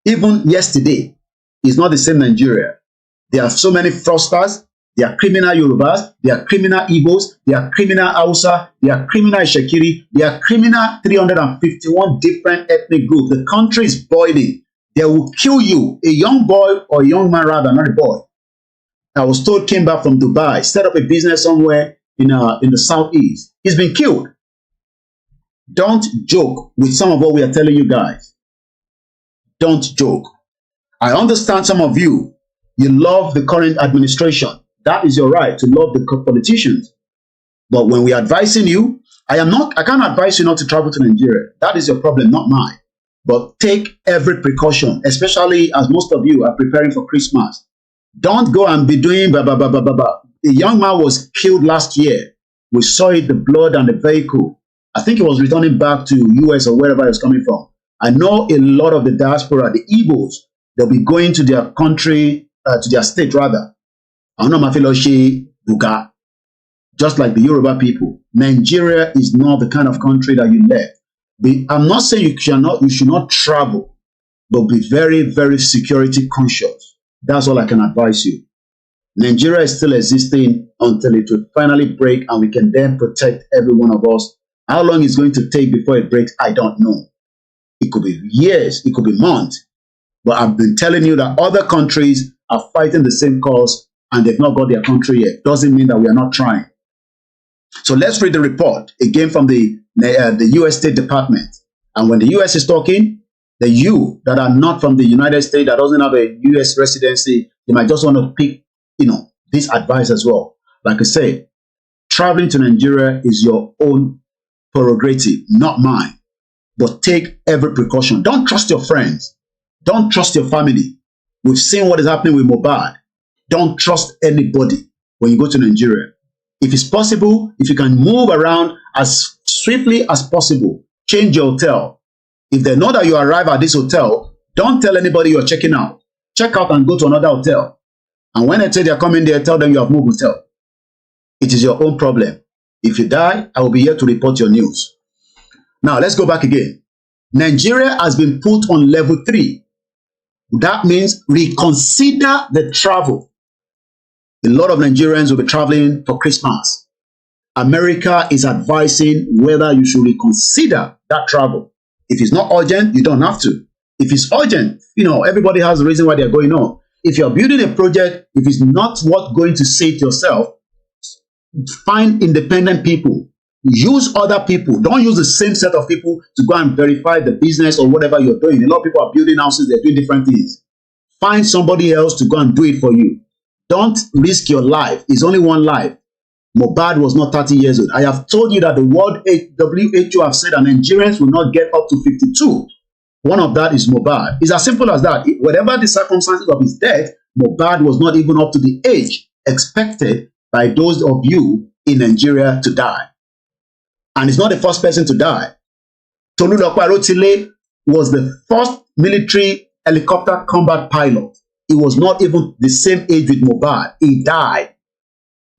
S4: even yesterday, is not the same Nigeria. There are so many fraudsters. They are criminal Yorubas. They are criminal Igbos. They are criminal Hausa. They are criminal Insecurity. They are criminal 351 different ethnic groups. The country is boiling. They will kill you. A young boy or a young man, rather, not a boy, I was told came back from Dubai, set up a business somewhere in the southeast. He's been killed. Don't joke with some of what we are telling you guys. Don't joke. I understand some of you love the current administration. That is your right to love the politicians. But when we are advising you, I can't advise you not to travel to Nigeria. That is your problem, not mine. But take every precaution, especially as most of you are preparing for Christmas. Don't go and be doing blah, blah, blah, blah, blah, blah. A young man was killed last year. We saw it, the blood and the vehicle. I think he was returning back to US or wherever he was coming from. I know a lot of the diaspora, the Igbos, they'll be going to their country, to their state rather. I know Mafiloshi Buga, just like the Yoruba people. Nigeria is not the kind of country that you left. I'm not saying you should not travel, but be very, very security conscious. That's all I can advise you. Nigeria is still existing until it will finally break and we can then protect every one of us. How long it's going to take before it breaks, I don't know. It could be years, it could be months. But I've been telling you that other countries are fighting the same cause and they've not got their country yet. Doesn't mean that we are not trying. So let's read the report again from the US State Department. And when the US is talking, the you that are not from the United States, that doesn't have a US residency, you might just want to pick, this advice as well. Like I said, traveling to Nigeria is your own prerogative, not mine. But take every precaution. Don't trust your friends. Don't trust your family. We've seen what is happening with Mohbad. Don't trust anybody when you go to Nigeria. If it's possible, if you can move around as swiftly as possible, change your hotel. If they know that you arrive at this hotel, don't tell anybody you're checking out. Check out and go to another hotel. And when they say they're coming there, tell them you have moved hotel. It is your own problem. If you die, I will be here to report your news. Now, let's go back again. Nigeria has been put on level 3. That means reconsider the travel. A lot of Nigerians will be traveling for Christmas. America is advising whether you should reconsider that travel. If it's not urgent, you don't have to. If it's urgent, everybody has a reason why they're going on. If you're building a project, if it's not what going to say to yourself, find independent people. use other people. Don't use the same set of people to go and verify the business or whatever you're doing. A lot of people are building houses, they're doing different things. Find somebody else to go and do it for you. Don't risk your life. It's only one life. Mohbad was not 30 years old. I have told you that the World WHO have said that Nigerians will not get up to 52. One of that is Mohbad. It's as simple as that. Whatever the circumstances of his death, Mohbad was not even up to the age expected by those of you in Nigeria to die. And he's not the first person to die. Tolulope Arotile was the first military helicopter combat pilot. He was not even the same age with Mohbad. He died.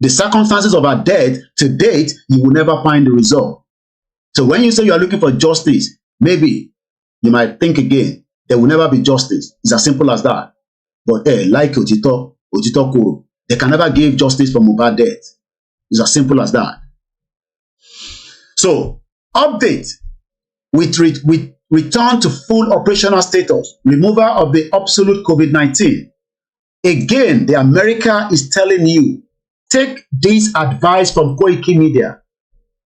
S4: The circumstances of our death, to date, you will never find the result. So when you say you are looking for justice, maybe you might think again. There will never be justice. It's as simple as that. But like Otito Kuro, they can never give justice for Mohbad death. It's as simple as that. So, update. With return to full operational status, removal of the absolute COVID-19. Again, the America is telling you, take this advice from koikimedia.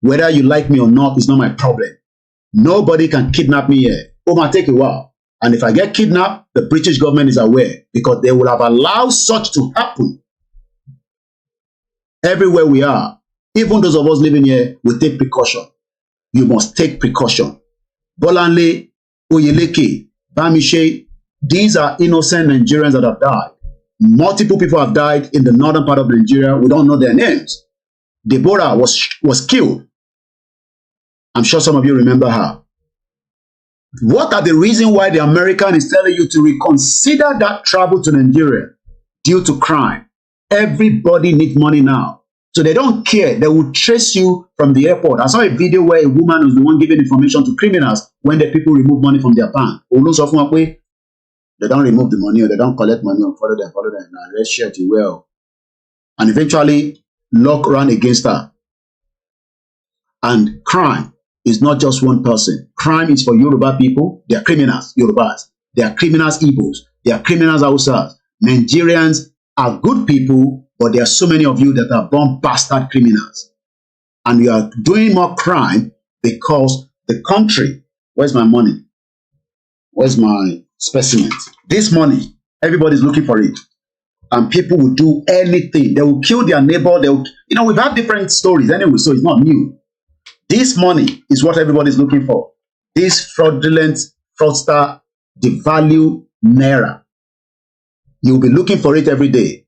S4: Whether you like me or not is not my problem. Nobody can kidnap me here. It might take a while. And if I get kidnapped, the British government is aware because they will have allowed such to happen. Everywhere we are, even those of us living here, will take precaution. You must take precaution. Bolanle, Oyeleke, Bamishe, these are innocent Nigerians that have died. Multiple people have died in the northern part of Nigeria. We don't know their names. Deborah was killed. I'm sure some of you remember her. What are the reasons why the American is telling you to reconsider that travel to Nigeria due to crime? Everybody needs money now. So they don't care. They will trace you from the airport. I saw a video where a woman was the one giving information to criminals when the people remove money from their bank. They don't remove the money or they don't collect money or follow them. And let's share it well. And eventually, luck ran against her. And crime is not just one person. Crime is for Yoruba people. They are criminals, Yorubas. They are criminals, Igbos. They are criminals, Hausas. Nigerians are good people, but there are so many of you that are born bastard criminals. And you are doing more crime because the country, where's my money? Where's my specimen? This money, everybody's looking for it. And people will do anything. They will kill their neighbor. They will, we've had different stories anyway, so it's not new. This money is what everybody's looking for. This fraudulent fraudster devalue Naira. You'll be looking for it every day.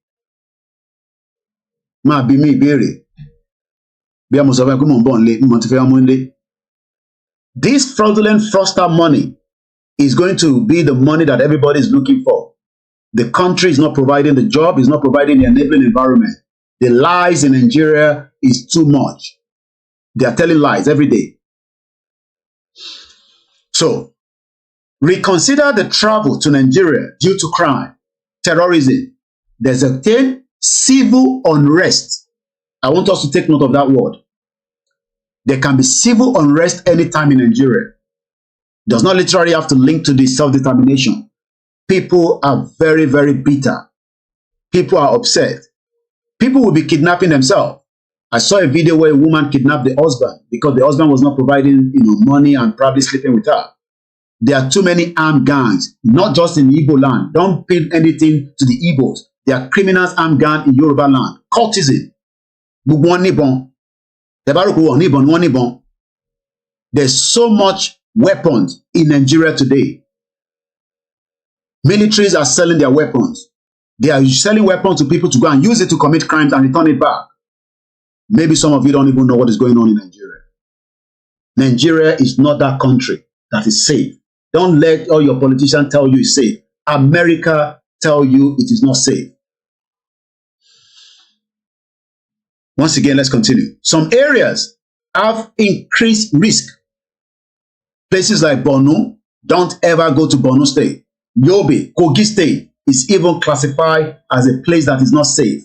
S4: Ma bi mi ìbéèrè. Bí mo sọ fún ẹ pé mo ń bọ̀ nílé, mo ti fẹ́ mú nílé. This fraudulent fraudster money is going to be the money that everybody is looking for. The country is not providing the job, is not providing the enabling environment. The lies in Nigeria is too much. They are telling lies every day. So, reconsider the travel to Nigeria due to crime, terrorism. There's a thing, civil unrest. I want us to take note of that word. There can be civil unrest anytime in Nigeria. Does not literally have to link to the self-determination. People are very, very bitter. People are upset. People will be kidnapping themselves. I saw a video where a woman kidnapped the husband because the husband was not providing, money and probably sleeping with her. There are too many armed gangs, not just in Igbo land. Don't pin anything to the Igbos. There are criminals armed gang in Yoruba land. Cultism. There's so much weapons in Nigeria today. Militaries are selling their weapons. They are selling weapons to people to go and use it to commit crimes and return it back. Maybe some of you don't even know what is going on in Nigeria. Nigeria is not that country that is safe. Don't let all your politicians tell you it's safe. America tell you it is not safe. Once again, let's continue. Some areas have increased risk. Places like Borno, don't ever go to Borno State. Yobe, Kogi State is even classified as a place that is not safe.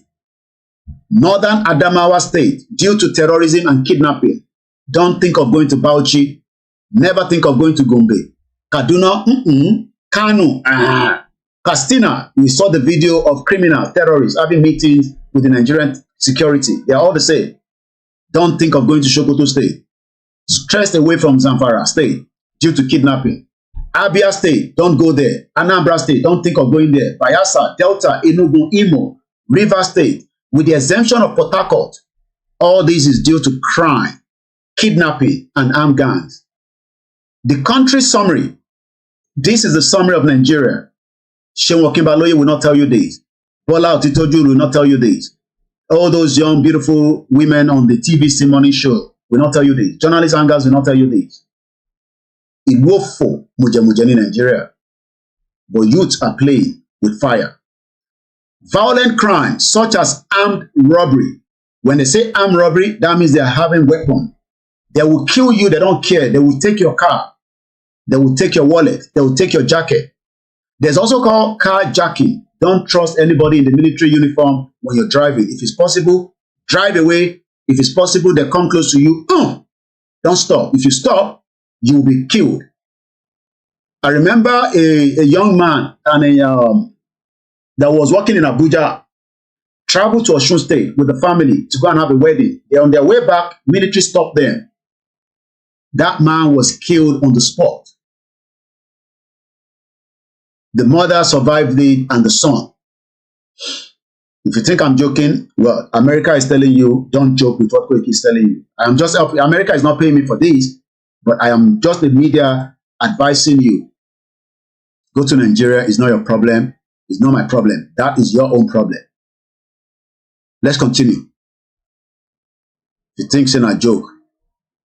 S4: Northern Adamawa State, due to terrorism and kidnapping, don't think of going to Bauchi. Never think of going to Gombe. Kaduna, Kano, Katsina, we saw the video of criminals, terrorists having meetings with the Nigerian security. They are all the same. don't think of going to Sokoto State. Stressed away from Zamfara State due to kidnapping. Abia State, don't go there. Anambra State, don't think of going there. Bayelsa, Delta, Enugu, Imo, River State, with the exemption of Port Harcourt, all this is due to crime, kidnapping, and armed gangs. The country summary. This is the summary of Nigeria. Seun Okinbaloye will not tell you this. Bola Otitoju will not tell you this. All those young, beautiful women on the TVC morning show will not tell you this. Journalist hangers will not tell you this. In woeful Mujamujani Nigeria. But youth are playing with fire. Violent crimes such as armed robbery. When they say armed robbery, that means they are having weapons. They will kill you, they don't care. They will take your car. They will take your wallet. They will take your jacket. There's also called carjacking. Don't trust anybody in the military uniform when you're driving. If it's possible, drive away. If it's possible, they come close to you. Don't stop. If you stop, you will be killed. I remember a young man and that was working in Abuja, traveled to Osun State with the family to go and have a wedding. They're on their way back, military stopped them. That man was killed on the spot. The mother survived it and the son. If you think I'm joking, well, America is telling you, don't joke with what Koiki is telling you. America is not paying me for this, but I am just the media advising you. Go to Nigeria, it's not your problem. It's not my problem. That is your own problem. Let's continue. If you think it's a joke.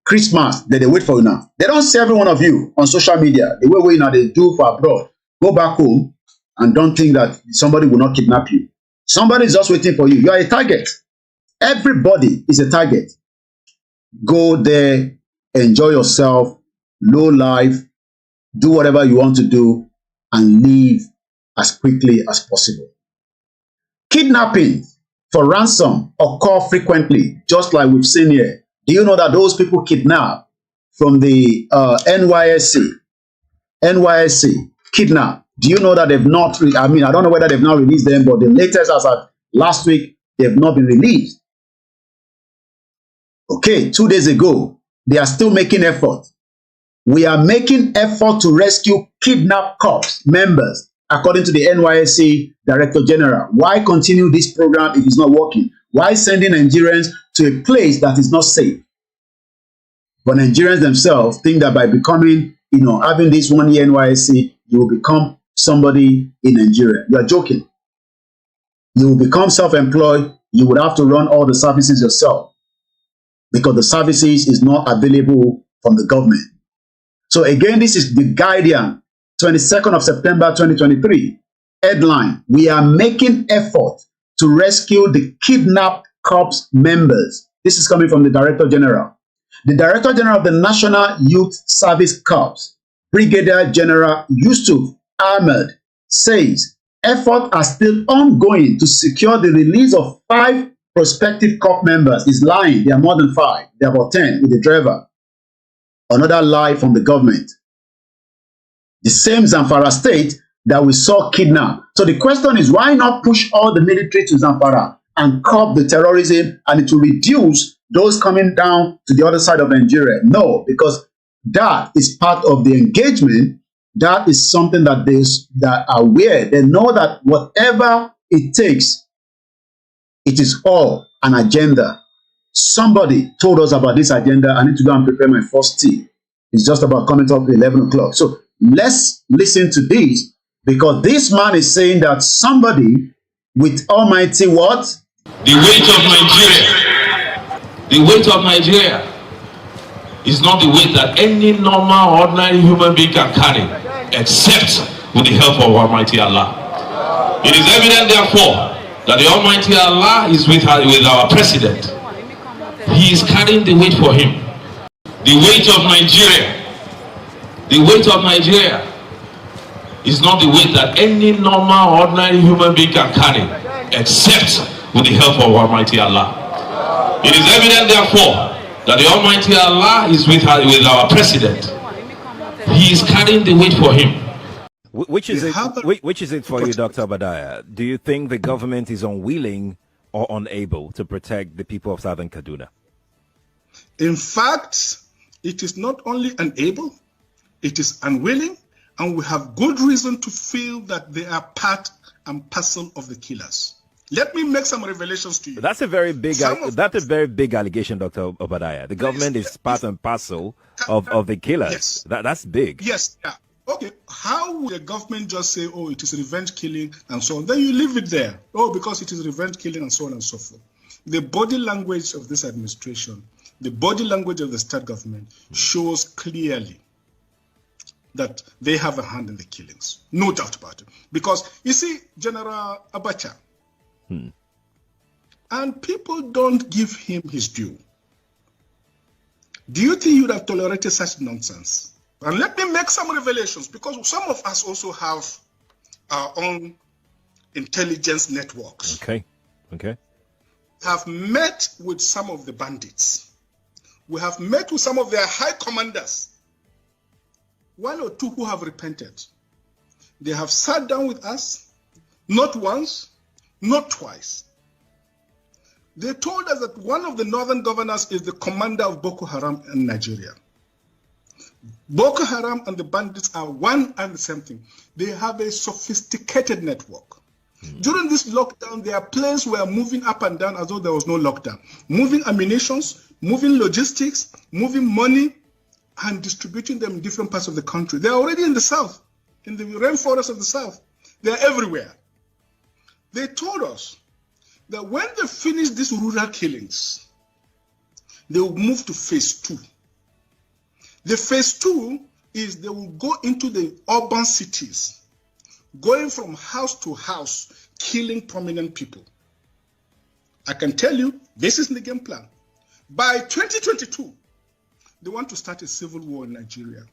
S4: Christmas, they wait for you now. They don't see every one of you on social media. The way they do for abroad. Go back home and don't think that somebody will not kidnap you. Somebody is just waiting for you. You are a target. Everybody is a target. Go there, enjoy yourself, low life, do whatever you want to do, and leave as quickly as possible. Kidnapping for ransom occur frequently, just like we've seen here. Do you know that those people kidnapped from the NYSC kidnapped? Do you know that they've not, I don't know whether they've not released them, but the latest as of last week, they've not been released. Okay, 2 days ago, they are still making effort. We are making effort to rescue kidnapped corps members, according to the NYSC Director General. Why continue this program if it's not working? Why sending Nigerians to a place that is not safe? But Nigerians themselves think that by becoming, having this 1 year NYSC, you will become somebody in Nigeria. You are joking. You will become self-employed. You would have to run all the services yourself because the services is not available from the government. So again, this is the Guardian, 22nd of September 2023. Headline, we are making effort to rescue the kidnapped corps members. This is coming from the Director General. The Director General of the National Youth Service Corps, Brigadier General Yusuf Ahmed, says efforts are still ongoing to secure the release of 5 prospective corps members. Is lying. They are more than 5. They are about 10 with the driver. Another lie from the government. The same Zamfara state that we saw kidnapped. So the question is, why not push all the military to Zamfara and curb the terrorism, and it will reduce those coming down to the other side of Nigeria? No, because that is part of the engagement. That is something that that are aware. They know that whatever it takes, it is all an agenda. Somebody told us about this agenda. I need to go and prepare my first tea. It's just about coming up at 11 o'clock. So let's listen to this, because this man is saying that somebody with almighty what?
S10: The weight of Nigeria. The weight of Nigeria is not the weight that any normal, ordinary human being can carry, except with the help of Almighty Allah. It is evident, therefore, that the Almighty Allah is with our president. He is carrying the weight for him. The weight of Nigeria. The weight of Nigeria is not the weight that any normal, ordinary human being can carry, except with the help of Almighty Allah. It is evident, therefore, that the Almighty Allah is with our president. He is carrying the weight for him.
S11: Which is it for you, Dr. Obadiah? Do you think the government is unwilling or unable to protect the people of Southern Kaduna?
S12: In fact, it is not only unable, it is unwilling, and we have good reason to feel that they are part and parcel of the killers. Let me make some revelations to you.
S11: That's a very big allegation, Dr. Obadiah. The government is part and parcel of the killers.
S12: Yes.
S11: That's big.
S12: Yes. Yeah. Okay. How would the government just say, oh, it is revenge killing and so on? Then you leave it there. Oh, because it is revenge killing and so on and so forth. The body language of this administration, the body language of the state government shows clearly that they have a hand in the killings. No doubt about it. Because, you see, General Abacha, and people don't give him his due. Do you think you would have tolerated such nonsense? And let me make some revelations, because some of us also have our own intelligence networks.
S11: Okay.
S12: Have met with some of the bandits. We have met with some of their high commanders. One or two who have repented. They have sat down with us, not once, not twice. They told us that one of the northern governors is the commander of Boko Haram in Nigeria. Boko Haram and the bandits are one and the same thing. They have a sophisticated network. During this lockdown, their planes were moving up and down as though there was no lockdown. Moving ammunitions, moving logistics, moving money, and distributing them in different parts of the country. They're already in the south, in the rainforest of the south. They're everywhere. They told us that when they finish these rural killings, they will move to phase 2. The phase 2 is they will go into the urban cities, going from house to house, killing prominent people. I can tell you, this is the game plan. By 2022, they want to start a civil war in Nigeria.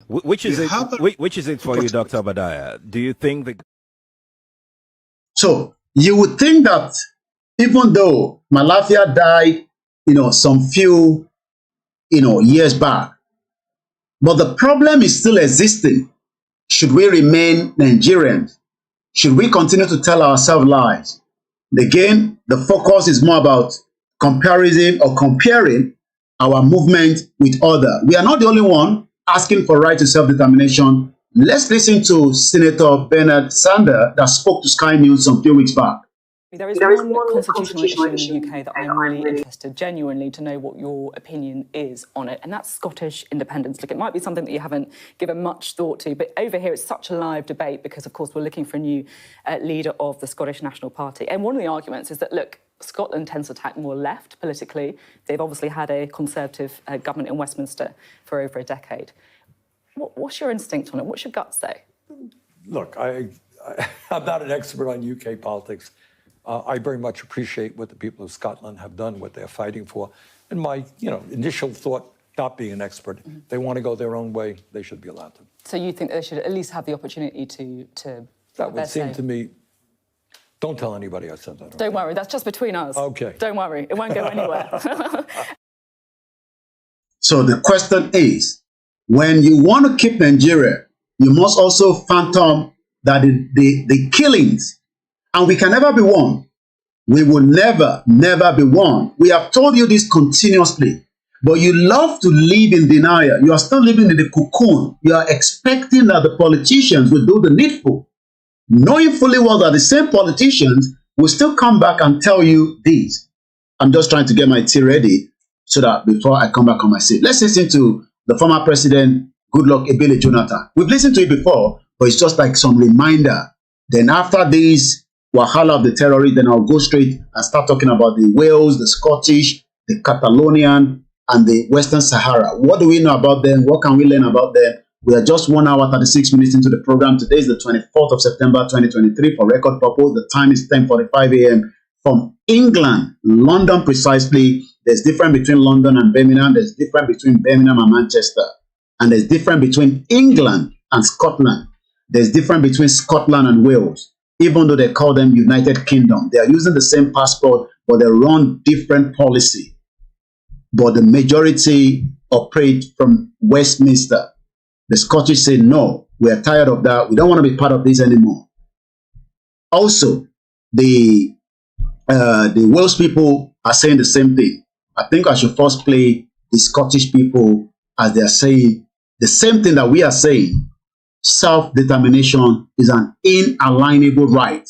S11: Which is it for you, Dr. Obadiah? Do you think that...
S4: So you would think that even though Malafia died, some few, years back, but the problem is still existing. Should we remain Nigerians? Should we continue to tell ourselves lies? Again, the focus is more about comparison or comparing our movement with others. We are not the only one asking for right to self-determination. Let's listen to Senator Bernard Sanders that spoke to Sky News some few weeks back.
S13: There is one constitutional issue in the UK that I'm really interested, genuinely, to know what your opinion is on it, and that's Scottish independence. Look, it might be something that you haven't given much thought to, but over here it's such a live debate because, of course, we're looking for a new leader of the Scottish National Party. And one of the arguments is that, look, Scotland tends to attack more left politically. They've obviously had a Conservative government in Westminster for over a decade. What's your instinct on it? What's your gut say?
S14: Look, I'm not an expert on UK politics. I very much appreciate what the people of Scotland have done, what they're fighting for. And my, initial thought, not being an expert, they want to go their own way, they should be allowed to.
S13: So you think they should at least have the opportunity to
S14: that would seem to me. Don't tell anybody I said that.
S13: Don't worry, that's just between us.
S14: Okay.
S13: Don't worry, it won't go anywhere.
S4: So the question is, when you want to keep Nigeria, you must also fathom that the killings, and we can never be one. We will never be one. We have told you this continuously, but you love to live in denial. You are still living in the cocoon. You are expecting that the politicians will do the needful, knowing fully well that the same politicians will still come back and tell you this. I'm just trying to get my tea ready so that before I come back on my seat. Let's listen to the former president, Goodluck Ebele Jonathan. We've listened to it before, but it's just like some reminder. Then after this Wahala of the terrorists, then I'll go straight and start talking about the Wales, the Scottish, the Catalonian, and the Western Sahara. What do we know about them? What can we learn about them? We are just 1 hour, 36 minutes into the program. Today is the 24th of September, 2023. For record purpose, the time is 10:45 a.m. from England, London precisely. There's difference between London and Birmingham. There's difference between Birmingham and Manchester. And there's difference between England and Scotland. There's difference between Scotland and Wales. Even though they call them United Kingdom, they are using the same passport, but they run different policy. But the majority operate from Westminster. The Scottish say, no, we are tired of that. We don't want to be part of this anymore. Also, the the Welsh people are saying the same thing. I think I should first play the Scottish people as they are saying the same thing that we are saying. Self-determination is an inalienable right.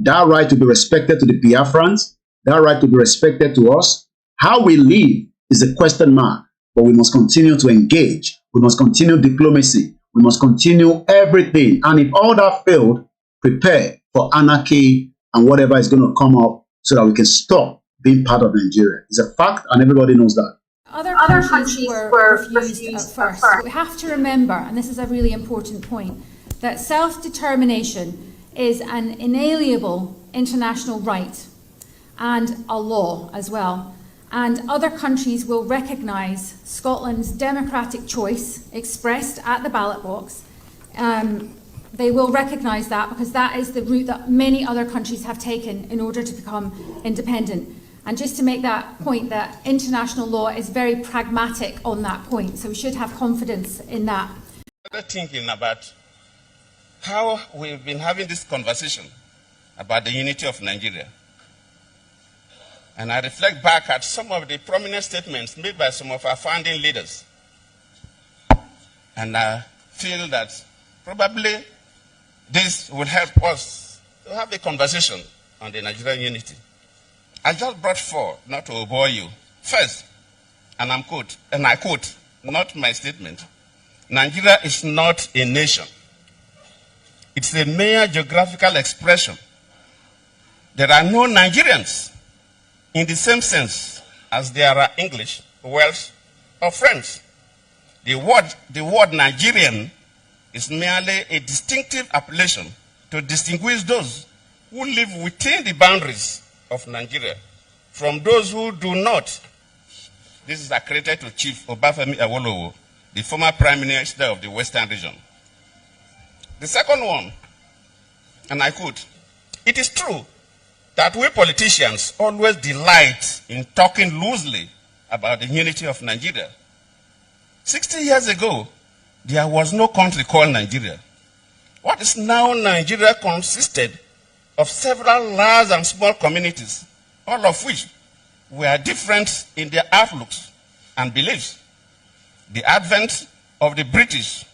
S4: That right to be respected to the Biafrans, that right to be respected to us. How we live is a question mark, but we must continue to engage. We must continue diplomacy. We must continue everything. And if all that failed, prepare for anarchy and whatever is going to come up so that we can stop being part of Nigeria. It's a fact, and everybody knows that.
S15: Other countries were refused at first. But we have to remember, and this is a really important point, that self-determination is an inalienable international right and a law as well. And other countries will recognise Scotland's democratic choice expressed at the ballot box. They will recognise that because that is the route that many other countries have taken in order to become independent. And just to make that point, that international law is very pragmatic on that point, so we should have confidence in that.
S2: Thinking about how we've been having this conversation about the unity of Nigeria. And I reflect back at some of the prominent statements made by some of our founding leaders. And I feel that probably this will help us to have a conversation on the Nigerian unity. I just brought four, not to bore you. First, and I quote, not my statement, Nigeria is not a nation. It's a mere geographical expression. There are no Nigerians in the same sense as there are English, Welsh, or French. The word Nigerian is merely a distinctive appellation to distinguish those who live within the boundaries of Nigeria from those who do not. This is accredited to Chief Obafemi Awolowo, the former Prime Minister of the Western region. The second one, and I quote, it is true that we politicians always delight in talking loosely about the unity of Nigeria. 60 years ago, there was no country called Nigeria. What is now Nigeria consisted of several large and small communities, all of which were different in their outlooks and beliefs. The advent of the British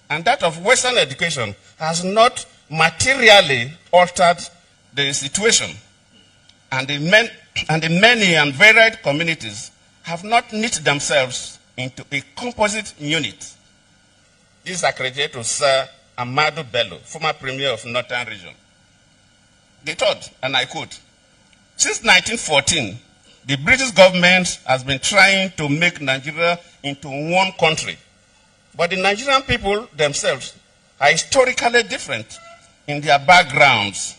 S2: and that of Western education has not materially altered the situation, and the many and varied communities have not knit themselves into a composite unit. This is accredited to Sir Amadou Bello, former Premier of Northern Region. The third, and I quote, since 1914, the British government has been trying to make Nigeria into one country. But the Nigerian people themselves are historically different in their backgrounds,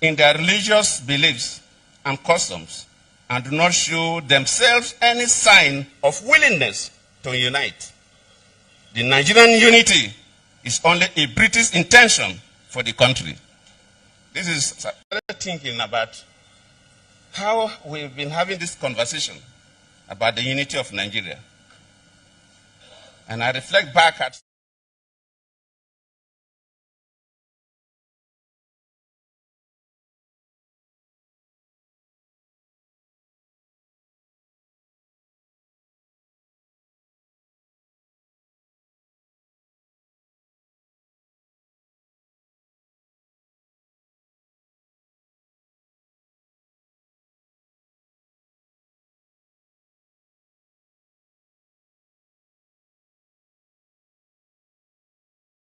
S2: in their religious beliefs and customs, and do not show themselves any sign of willingness to unite. The Nigerian unity is only a British intention for the country. This is thinking about how we've been having this conversation about the unity of Nigeria. And I reflect back at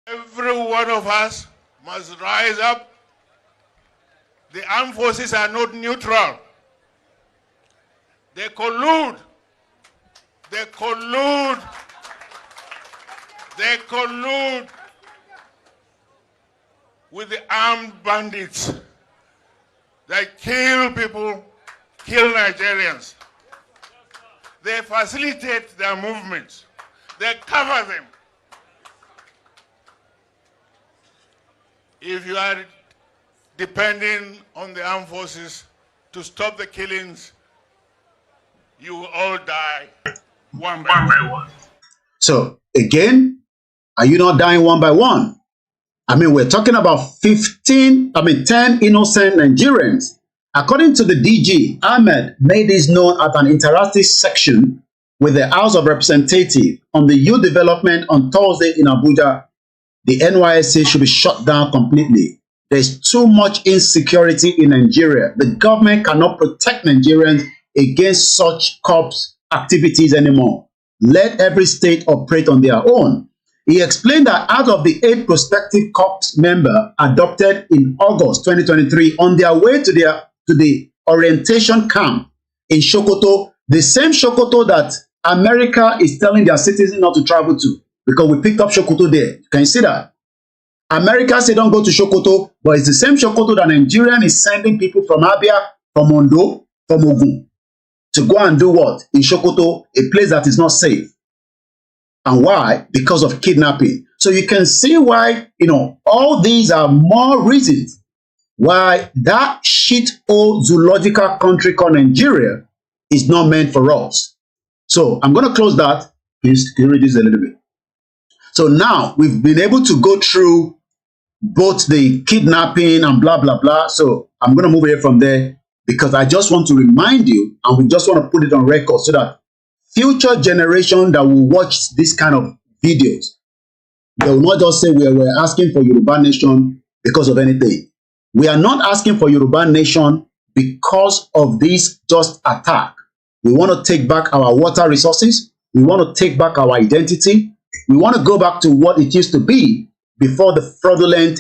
S16: every one of us must rise up. The armed forces are not neutral. They collude. They collude. They collude with the armed bandits. They kill people, kill Nigerians. They facilitate their movements. They cover them. If you are depending on the armed forces to stop the killings, you will all die one by one.
S4: So again, are you not dying one by one? I mean, we're talking about 10 innocent Nigerians According to the DG, Ahmed made this known at an interactive section with the House of Representatives on the youth development on Thursday in Abuja. The NYSC should be shut down completely. There's too much insecurity in Nigeria. The government cannot protect Nigerians against such corrupt activities anymore. Let every state operate on their own. He explained that out of the 8 prospective corps members adopted in August 2023 on their way to the orientation camp in Sokoto, the same Sokoto that America is telling their citizens not to travel to, because we picked up Sokoto there. Can you see that? America said don't go to Sokoto, but it's the same Sokoto that Nigerian is sending people from Abia, from Ondo, from Ogun to go and do what? In Sokoto, a place that is not safe. And why? Because of kidnapping. So you can see why, all these are more reasons why that shit old zoological country called Nigeria is not meant for us. So I'm going to close that. Please, can you read this a little bit? So now we've been able to go through both the kidnapping and blah, blah, blah. So I'm going to move away from there because I just want to remind you, and we just want to put it on record so that future generation that will watch this kind of videos, they will not just say we're asking for Yoruba nation because of anything. We are not asking for Yoruba nation because of this just attack. We want to take back our water resources. We want to take back our identity. We want to go back to what it used to be before the fraudulent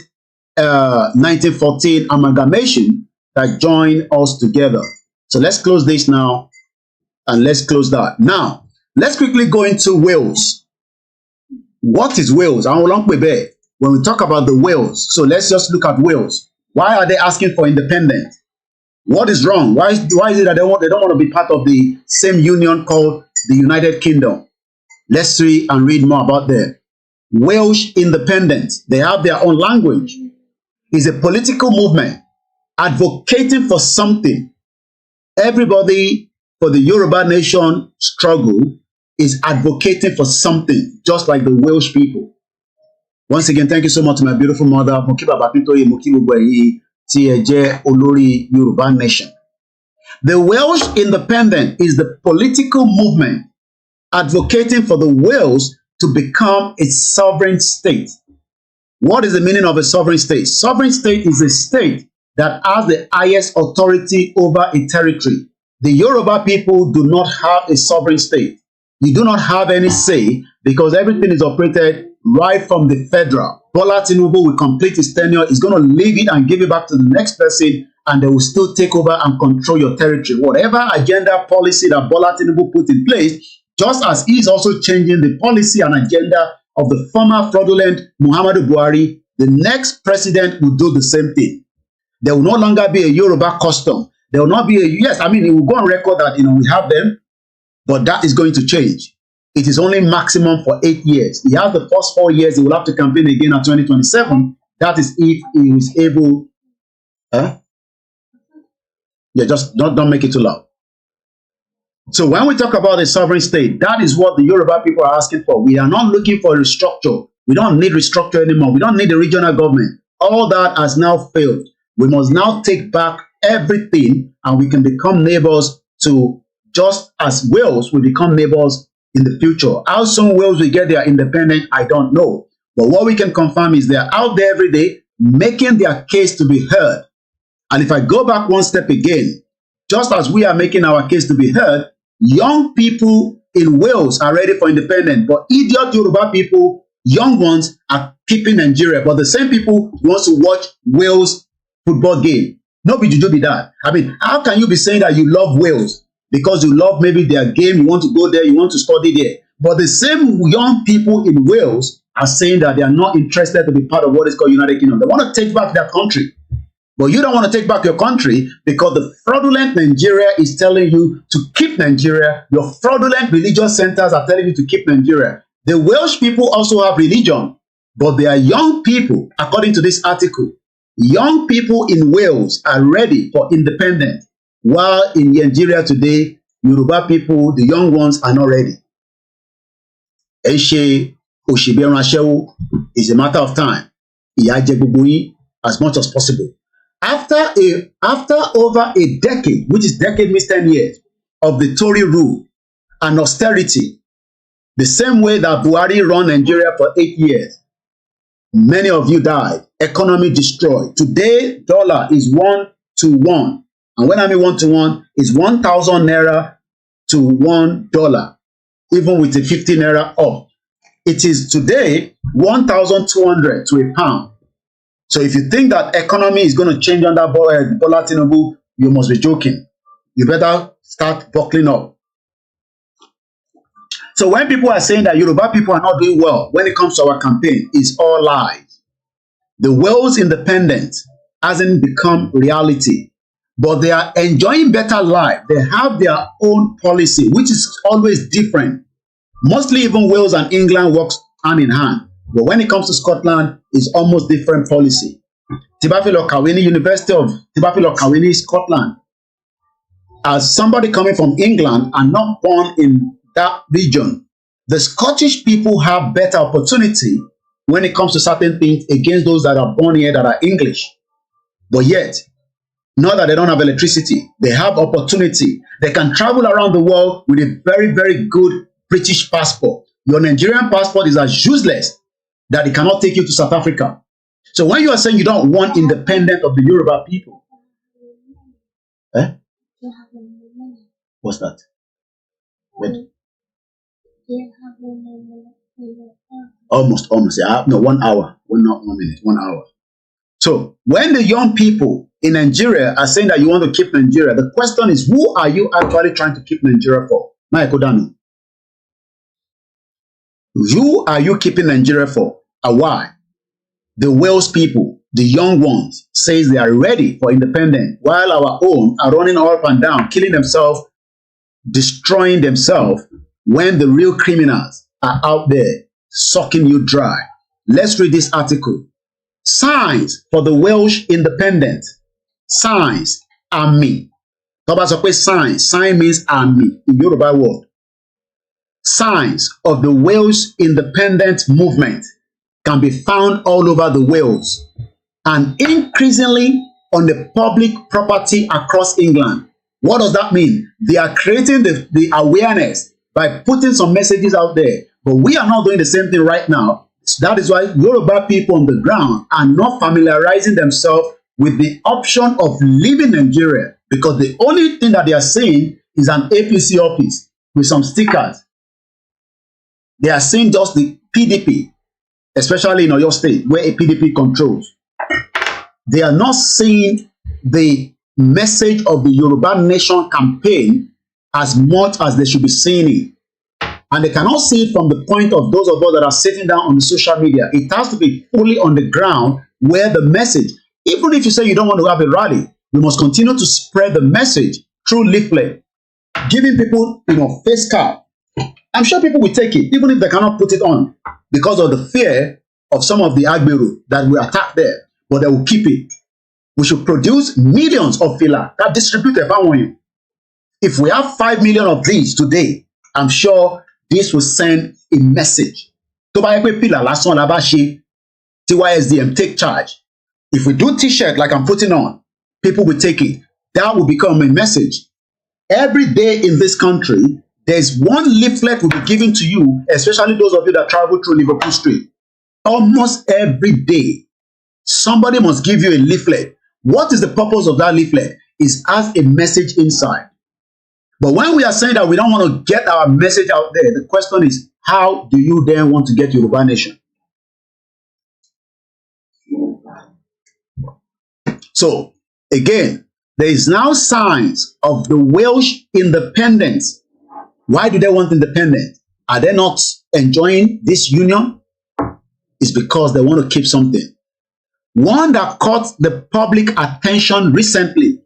S4: 1914 amalgamation that joined us together. So let's close this now and let's close that. Now, let's quickly go into Wales. What is Wales? When we talk about the Wales, so let's just look at Wales. Why are they asking for independence? What is wrong? Why is it that they don't want to be part of the same union called the United Kingdom? Let's see and read more about them. Welsh independence. They have their own language. It's a political movement advocating for something. Everybody for the Yoruba nation struggle is advocating for something, just like the Welsh people. Once again, thank you so much to my beautiful mother. Yoruba nation. The Welsh independence is the political movement advocating for the Wales to become a sovereign state. What is the meaning of a sovereign state? Sovereign state is a state that has the highest authority over a territory. The Yoruba people do not have a sovereign state. You do not have any say because everything is operated right from the federal. Bola Tinubu will complete his tenure. He's going to leave it and give it back to the next person, and they will still take over and control your territory. Whatever agenda policy that Bola Tinubu put in place, just as he is also changing the policy and agenda of the former fraudulent Muhammadu Buhari, the next president will do the same thing. There will no longer be a Yoruba custom. There will not be a, yes, I mean, it will go on record that, we have them, but that is going to change. It is only maximum for 8 years. He has the first 4 years. He will have to campaign again at 2027. That is if he is able. Yeah, just don't make it too loud. So when we talk about a sovereign state, that is what the Yoruba people are asking for. We are not looking for a restructure. We don't need restructure anymore. We don't need the regional government. All that has now failed. We must now take back everything and we can become neighbors to, just as Wales will become neighbors in the future. How soon Wales will get their independence, I don't know. But what we can confirm is they're out there every day making their case to be heard. And if I go back one step again, just as we are making our case to be heard, young people in Wales are ready for independence. But idiot Yoruba people, young ones, are keeping Nigeria. But the same people want to watch Wales football game. No be juju be that. I mean, how can you be saying that you love Wales because you love maybe their game, you want to go there, you want to study there? But the same young people in Wales are saying that they are not interested to be part of what is called United Kingdom. They want to take back their country. But you don't want to take back your country because the fraudulent Nigeria is telling you to keep Nigeria. Your fraudulent religious centers are telling you to keep Nigeria. The Welsh people also have religion, but they are young people, according to this article. Young people in Wales are ready for independence, while in Nigeria today, Yoruba people, the young ones, are not ready. Eshe Oshiberan Shehu is a matter of time. As much as possible. After over a decade, which is decade means 10 years, of the Tory rule and austerity, the same way that Buhari run Nigeria for 8 years, many of you died, economy destroyed. Today, dollar is 1 to 1. And when I mean 1 to 1, is 1,000 naira to $1, even with a 50 naira up. It is today 1,200 to a pound. So if you think that economy is going to change under Bola Tinubu, you must be joking. You better start buckling up. So when people are saying that Yoruba people are not doing well when it comes to our campaign, it's all lies. The Welsh independence hasn't become reality, but they are enjoying better life. They have their own policy, which is always different. Mostly even Wales and England works hand in hand. But when it comes to Scotland, it's almost different policy. Tibafilo Kawini, University of Tibafilo Kawini, Scotland. As somebody coming from England and not born in that region, the Scottish people have better opportunity when it comes to certain things against those that are born here that are English. But yet, not that they don't have electricity, they have opportunity. They can travel around the world with a very, very good British passport. Your Nigerian passport is as useless that it cannot take you to South Africa. So when you are saying you don't want independence of the Yoruba people, what's that? Wait. Almost, yeah. No, 1 hour. Well, not 1 minute, 1 hour. So when the young people in Nigeria are saying that you want to keep Nigeria, the question is, who are you actually trying to keep Nigeria for? Who are you keeping Nigeria for? And why? The Welsh people, the young ones, says they are ready for independence, while our own are running up and down, killing themselves, destroying themselves, when the real criminals are out there sucking you dry. Let's read this article. Signs for the Welsh independence. Signs, army. Signs. Sign means army in Yoruba word. Signs of the Welsh independence movement can be found all over the Wales and increasingly on the public property across England. What does that mean? They are creating the awareness by putting some messages out there. But we are not doing the same thing right now. That is why Yoruba people on the ground are not familiarizing themselves with the option of leaving Nigeria, because the only thing that they are seeing is an APC office with some stickers. They are seeing just the PDP, especially in Oyo State, where a PDP controls. They are not seeing the message of the Yoruba Nation campaign as much as they should be seeing it. And they cannot see it from the point of those of us that are sitting down on the social media. It has to be fully on the ground where the message, even if you say you don't want to have a rally, we must continue to spread the message through leaflet, giving people, face card. I'm sure people will take it, even if they cannot put it on, because of the fear of some of the Agberu that will attack there, but they will keep it. We should produce millions of filler that distribute about. If we have 5 million of these today, I'm sure this will send a message. TYSDM, take charge. If we do t-shirt like I'm putting on, people will take it. That will become a message. Every day in this country, there's one leaflet will be given to you, especially those of you that travel through Liverpool Street. Almost every day, somebody must give you a leaflet. What is the purpose of that leaflet? Is as a message inside. But when we are saying that we don't want to get our message out there, the question is, how do you then want to get Yoruba Nation? So, again, there is now signs of the Welsh independence. Why do they want independence? Are they not enjoying this union? It's because they want to keep something. One that caught the public attention recently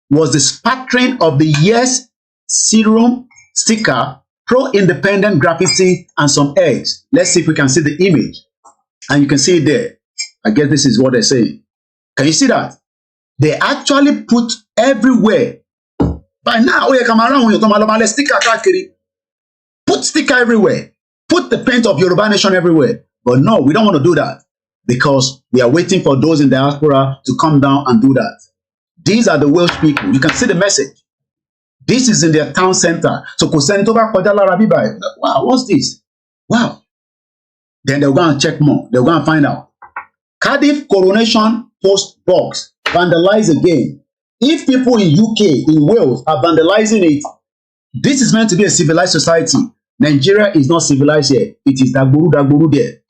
S4: was the spattering of the Yes Serum sticker, pro-independent graffiti, and some eggs. Let's see if we can see the image. And you can see it there. I guess this is what they're saying. Can you see that? They actually put everywhere. By now, put sticker everywhere. Put the paint of Yoruba Nation everywhere. But no, we don't want to do that. because we are waiting for those in diaspora to come down and do that. These are the Welsh people. You can see the message. This is in their town center. So wow, what's this? Wow. Then they'll go and check more. They'll go and find out. Cardiff coronation post box vandalized again. If people in UK, in Wales, are vandalizing it, this is meant to be a civilized society. Nigeria is not civilized yet. It is dagburu there.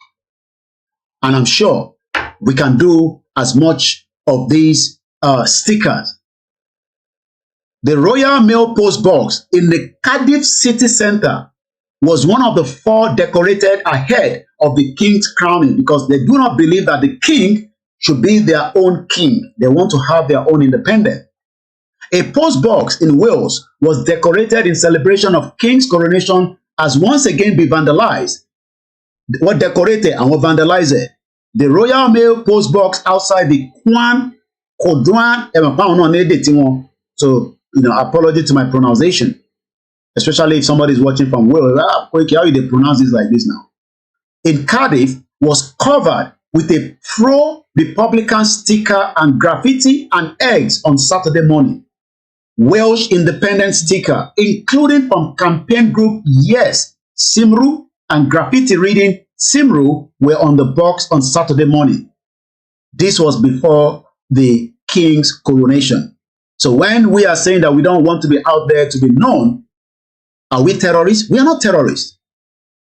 S4: And I'm sure we can do as much of these stickers. The Royal Mail Post Box in the Cardiff city centre was one of the 4 decorated ahead of the king's crowning, because they do not believe that the king should be their own king. They want to have their own independence. A post box in Wales was decorated in celebration of king's coronation as once again be vandalized. What decorated and what vandalized? The Royal Mail Post Box outside the Kodwan. So, apology to my pronunciation, especially if somebody is watching from Wales. How do they pronounce this like this now? In Cardiff, was covered with a pro-Republican sticker and graffiti and eggs on Saturday morning. Welsh independence sticker, including from campaign group Yes, Simru, and graffiti reading Simru, were on the box on Saturday morning. This was before the king's coronation. So when we are saying that we don't want to be out there to be known, are we terrorists? We are not terrorists.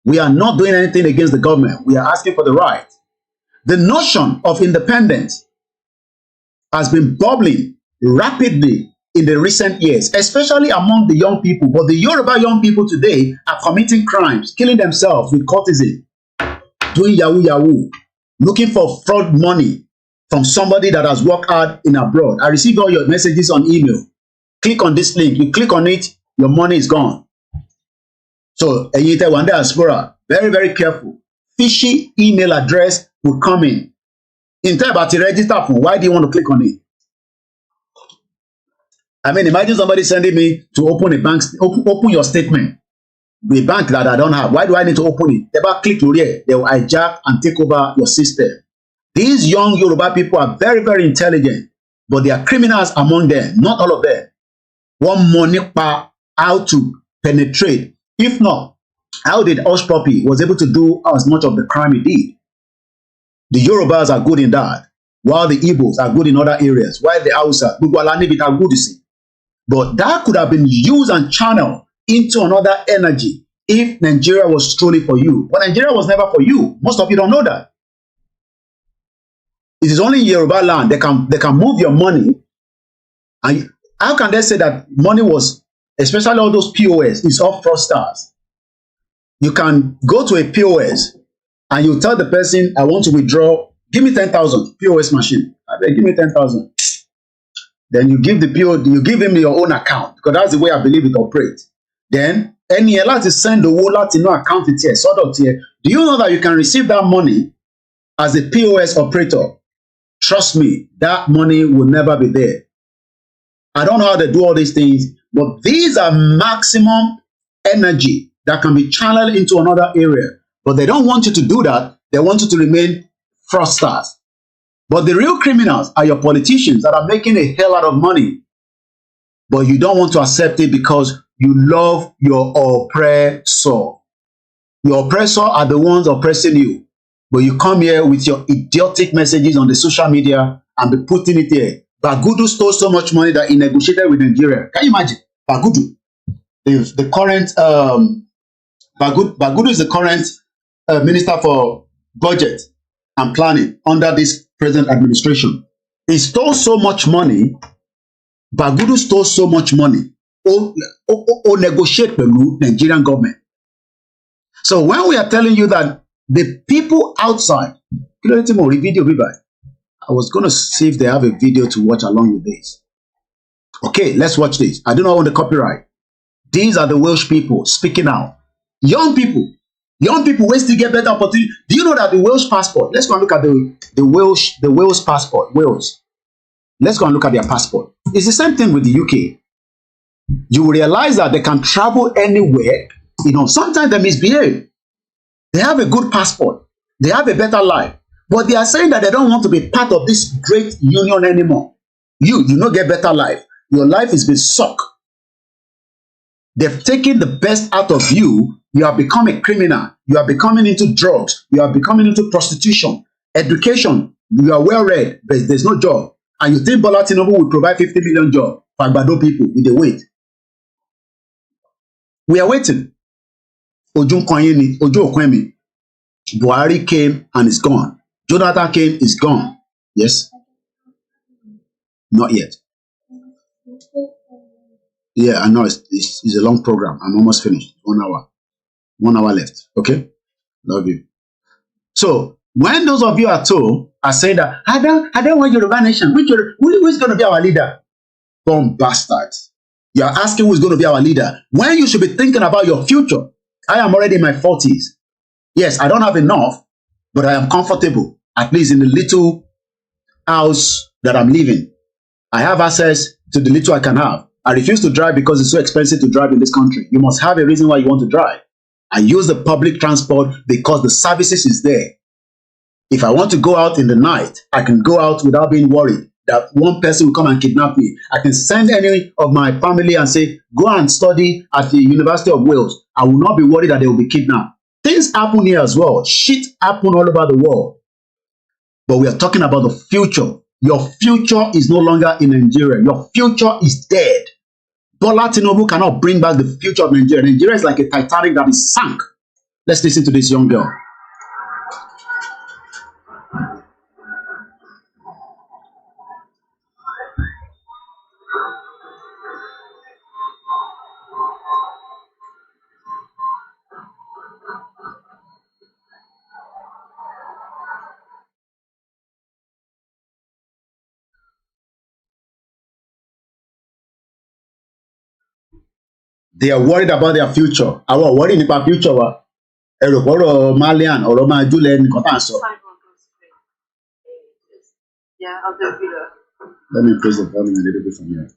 S4: We are not doing anything against the government. We are asking for the right. The notion of independence has been bubbling rapidly in the recent years, especially among the young people. But the Yoruba young people today are committing crimes, killing themselves with courtesan, doing yahoo, looking for fraud money from somebody that has worked hard in abroad. I receive all your messages on email. Click on this link. You click on it, your money is gone. So, Diaspora, very, very careful. Fishy email address will come in. Instead about to register for, why do you want to click on it? I mean, imagine somebody sending me to open a bank, open your statement. The bank that I don't have. Why do I need to open it? They will click here. They will hijack and take over your system. These young Yoruba people are very, very intelligent, but there are criminals among them. Not all of them. One money per how to penetrate. If not, how did Hush Puppy was able to do as much of the crime he did? The Yorubas are good in that, while the Igbos are good in other areas. While the Hausa, are good to see. But that could have been used and channeled into another energy if Nigeria was truly for you. But Nigeria was never for you. Most of you don't know that. It is only in Yoruba land they can move your money. And how can they say that money was, especially all those POS, is all fraudsters? You can go to a POS and you tell the person, I want to withdraw, give me 10,000 POS machine. I beg, give me 10,000. Then you give the PO, you give him your own account, because that's the way I believe it operates. Then any allowed to send the wallet to no account it here, sort of here. Do you know that you can receive that money as a POS operator? Trust me, that money will never be there. I don't know how they do all these things, but these are maximum energy that can be channeled into another area. But they don't want you to do that. They want you to remain fraudsters. But the real criminals are your politicians that are making a hell out of money. But you don't want to accept it because you love your oppressor. Your oppressor are the ones oppressing you. But you come here with your idiotic messages on the social media and be putting it here. Bagudu stole so much money that he negotiated with Nigeria. Can you imagine? Bagudu. The current Bagudu is the current Minister for Budget and Planning under this present administration. He stole so much money. Bagudu stole so much money. Or negotiate with the Nigerian government. So when we are telling you that the people outside, I was going to see if they have a video to watch along with this. Okay, let's watch this. I do not want the copyright. These are the Welsh people speaking out. Young people will still get better opportunity. Do you know that the Welsh passport? Let's go and look at the Welsh passport. Wales. Let's go and look at their passport. It's the same thing with the UK. You will realize that they can travel anywhere. Sometimes they misbehave. They have a good passport. They have a better life. But they are saying that they don't want to be part of this great union anymore. You not get better life. Your life is being sucked. They've taken the best out of you. You have become a criminal. You are becoming into drugs. You are becoming into prostitution. Education. You are well read, but there's no job. And you think Bola Tinubu will provide 50 million jobs for Agbado people with the wait. We are waiting. Ojo Okwemi. Buhari came and is gone. Jonathan came, is gone. Yes? Not yet. Yeah, I know it's a long program. I'm almost finished. 1 hour. 1 hour left. Okay? Love you. So, when those of you at home are saying that, I don't want Yoruba nation. Who is going to be our leader? Bomb bastards. You are asking who is going to be our leader. When you should be thinking about your future. I am already in my 40s. Yes, I don't have enough, but I am comfortable, at least in the little house that I'm living. I have access to the little I can have. I refuse to drive because it's so expensive to drive in this country. You must have a reason why you want to drive. I use the public transport because the services is there. If I want to go out in the night, I can go out without being worried that one person will come and kidnap me. I can send any of my family and say, go and study at the University of Wales. I will not be worried that they will be kidnapped. Things happen here as well. Shit happen all over the world. But we are talking about the future. Your future is no longer in Nigeria. Your future is dead. Bola Tinubu cannot bring back the future of Nigeria. Nigeria is like a Titanic that is sunk. Let's listen to this young girl. They are worried about their future. Our worry about future. Malian or Roma Julian.
S17: Yeah, I'll do it.
S4: Let me increase the volume a little bit from here.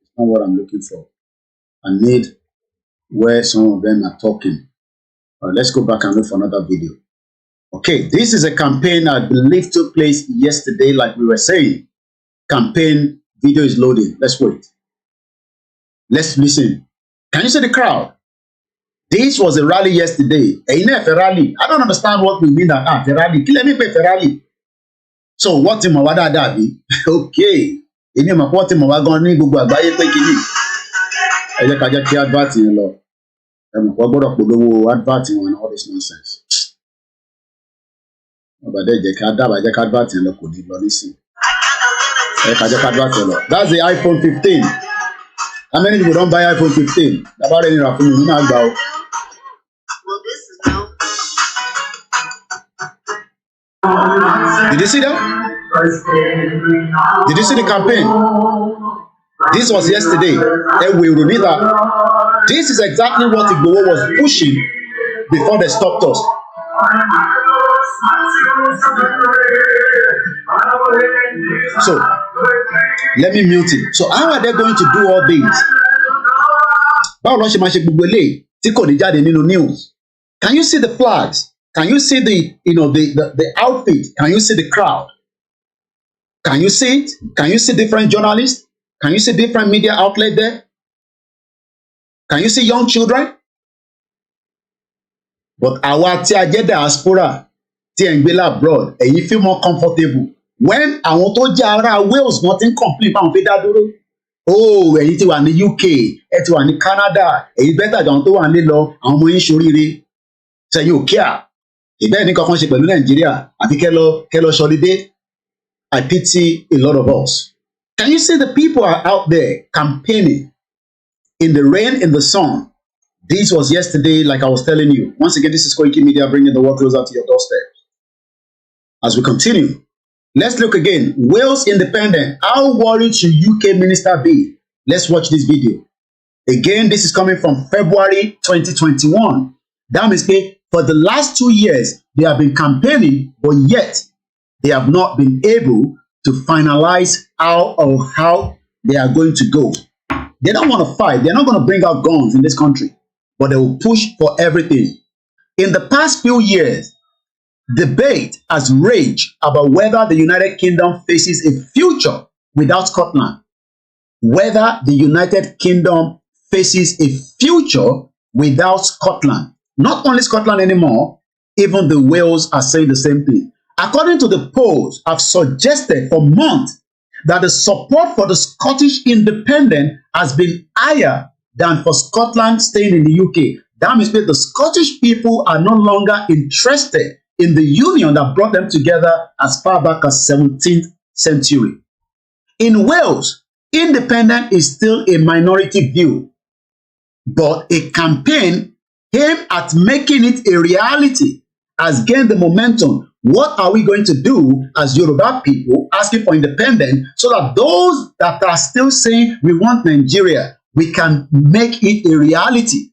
S4: It's not what I'm looking for. I need where some of them are talking. All right, let's go back and look for another video. Okay, this is a campaign I believe took place yesterday, like we were saying. Campaign video is loading. Let's wait. Let's listen. Can you see the crowd? This was a rally yesterday. A rally. I don't understand what we mean that a rally. Let me pay for rally. So what in my dabi? Okay. Èmi mọ̀ what in my wagon ní gbogbo àgbáyé pé kíni. Ẹ jẹ́ ká jẹ́ kí advert yẹn lọ. Ẹ mọ̀ pé gbọ́dọ̀ polówó advert wọn and all this nonsense. Ọ̀bàdé jẹ́ ká dábàá jẹ́ ká advert yẹn lọ kò ní lọ nísìn. Ẹ ká jẹ́ ká advert yẹn lọ. That's the iPhone 15. How many people don't buy iPhone 15? Dábàá rẹ̀ ní ra fún mi nínú àgbà o. Did you see that? Did you see the campaign? This was yesterday. And we will need that. This is exactly what Igboho was pushing before they stopped us. So, let me mute it. So, how are they going to do all things? Báwo ló ṣe máa ṣe gbogbo eléyìí tí kò ní jáde nínú news? Can you see the flags? Can you see the outfit? Can you see the crowd? Can you see it? Can you see different journalists? Can you see different media outlet there? Can you see young children? But àwa tí a jẹ́ diaspora tí ẹ̀ ń gbé abroad, ẹ̀yin feel more comfortable. When àwọn tó jẹ́ ará Wales wọ́n ti ń complain báwọn fẹ́ dá dúró. Oh, ẹ̀yin ti wà ní UK, ẹ ti wà ní Canada, ẹ̀yin bẹ́tà jọ àwọn tó wà nílé lọ, àwọn ọmọ yín ṣoríire. Ṣẹ̀yin ò kíá. Ìbẹ́ẹ̀ ní kankan ṣe pẹ̀lú Nàìjíríà àfi kẹ́ lọ ṣọlidé. I pity a lot of us. Can you see the people are out there campaigning in the rain, in the sun? This was yesterday, like I was telling you. Once again, this is koikimedia bringing the world closer to your doorstep. As we continue, let's look again. Wales independent. How worried should UK minister be? Let's watch this video. Again, this is coming from February 2021. That means for the last 2 years, they have been campaigning, but yet they have not been able to finalize how they are going to go. They don't want to fight. They're not going to bring out guns in this country, but they will push for everything. In the past few years, debate has raged about whether the United Kingdom faces a future without Scotland. Whether the United Kingdom faces a future without Scotland. Not only Scotland anymore, even the Wales are saying the same thing. According to the polls, I've suggested for months that the support for the Scottish independence has been higher than for Scotland staying in the UK. That means that the Scottish people are no longer interested in the union that brought them together as far back as 17th century. In Wales, independence is still a minority view, but a campaign aimed at making it a reality has gained the momentum. What are we going to do as Yoruba people asking for independence so that those that are still saying we want Nigeria, we can make it a reality?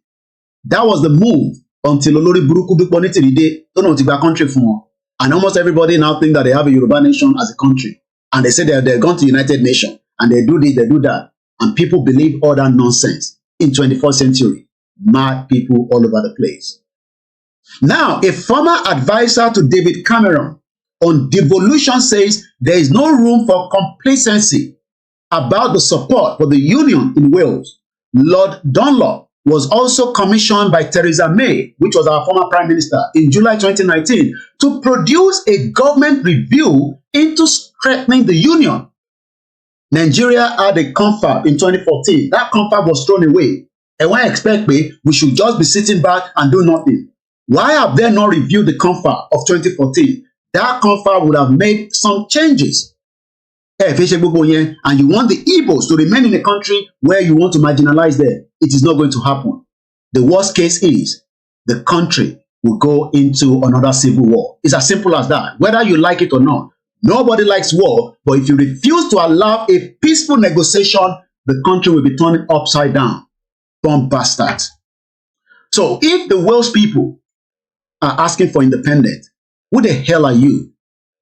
S4: That was the move until Olori Buruku Duponiti don't know the country for. And almost everybody now think that they have a Yoruba nation as a country. And they say they're going to United Nations. And they do this, they do that. And people believe all that nonsense in 21st century. Mad people all over the place. Now, a former advisor to David Cameron on devolution says there is no room for complacency about the support for the union in Wales. Lord Dunlop was also commissioned by Theresa May, which was our former prime minister, in July 2019, to produce a government review into strengthening the union. Nigeria had a confab in 2014. That confab was thrown away. And when I expect we should just be sitting back and do nothing. Why have they not reviewed the confab of 2014? That confab would have made some changes. And you want the Igbos to remain in a country where you want to marginalize them. It is not going to happen. The worst case is the country will go into another civil war. It's as simple as that. Whether you like it or not. Nobody likes war, but if you refuse to allow a peaceful negotiation, the country will be turning upside down. Bomb bastards. So if the Welsh people are asking for independence, who the hell are you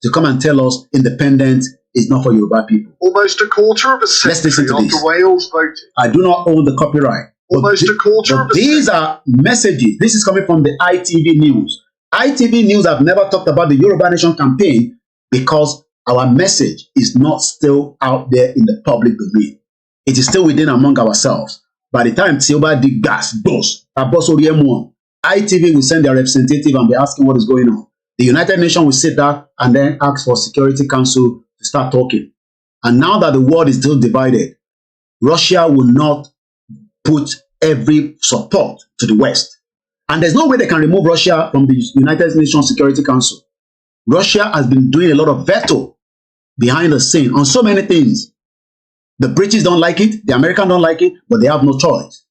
S4: to come and tell us independence is not for Yoruba people?
S18: Almost a quarter of a century after Wales voted.
S4: I do not own the copyright.
S18: Almost a quarter of a century.
S4: These are messages. This is coming from the ITV News. ITV News have never talked about the Yoruba Nation campaign because our message is not still out there in the public domain. It is still within among ourselves. By the time Tioba did gas, ITV will send their representative and be asking what is going on. The United Nations will sit down and then ask for Security Council to start talking. And now that the world is still divided, Russia will not put every support to the West. And there's no way they can remove Russia from the United Nations Security Council. Russia has been doing a lot of veto behind the scene on so many things. The British don't like it, the Americans don't like it, but they have no choice.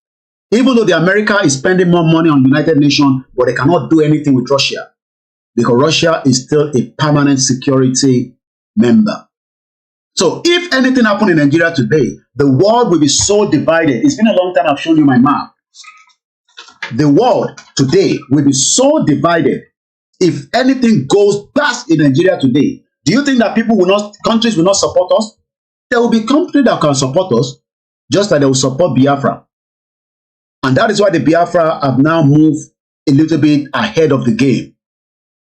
S4: Even though the America is spending more money on United Nations, but they cannot do anything with Russia because Russia is still a permanent security member. So if anything happened in Nigeria today, the world will be so divided. It's been a long time I've shown you my map. The world today will be so divided. If anything goes past in Nigeria today, do you think that countries will not support us? There will be countries that can support us, just like they will support Biafra. And that is why the Biafra have now moved a little bit ahead of the game.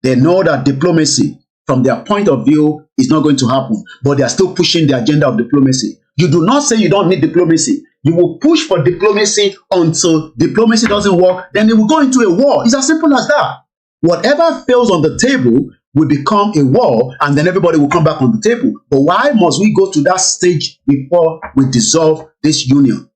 S4: They know that diplomacy, from their point of view, is not going to happen, but they are still pushing the agenda of diplomacy. You do not say you don't need diplomacy. You will push for diplomacy until diplomacy doesn't work, then they will go into a war. It's as simple as that. Whatever fails on the table will become a war, and then everybody will come back on the table. But why must we go to that stage before we dissolve this union?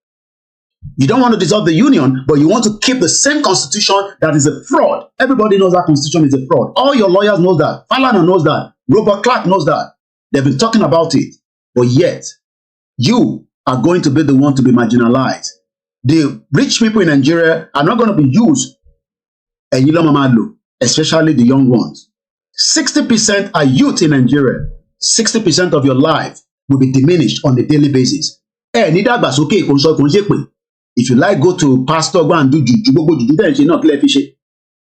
S4: You don't want to dissolve the union, but you want to keep the same constitution that is a fraud. Everybody knows that constitution is a fraud. All your lawyers know that. Falana knows that. Robert Clark knows that. They've been talking about it. But yet, you are going to be the one to be marginalized. The rich people in Nigeria are not going to be used, especially the young ones. 60% are youth in Nigeria. 60% of your life will be diminished on a daily basis. If you like, go to pastor, go and do juju.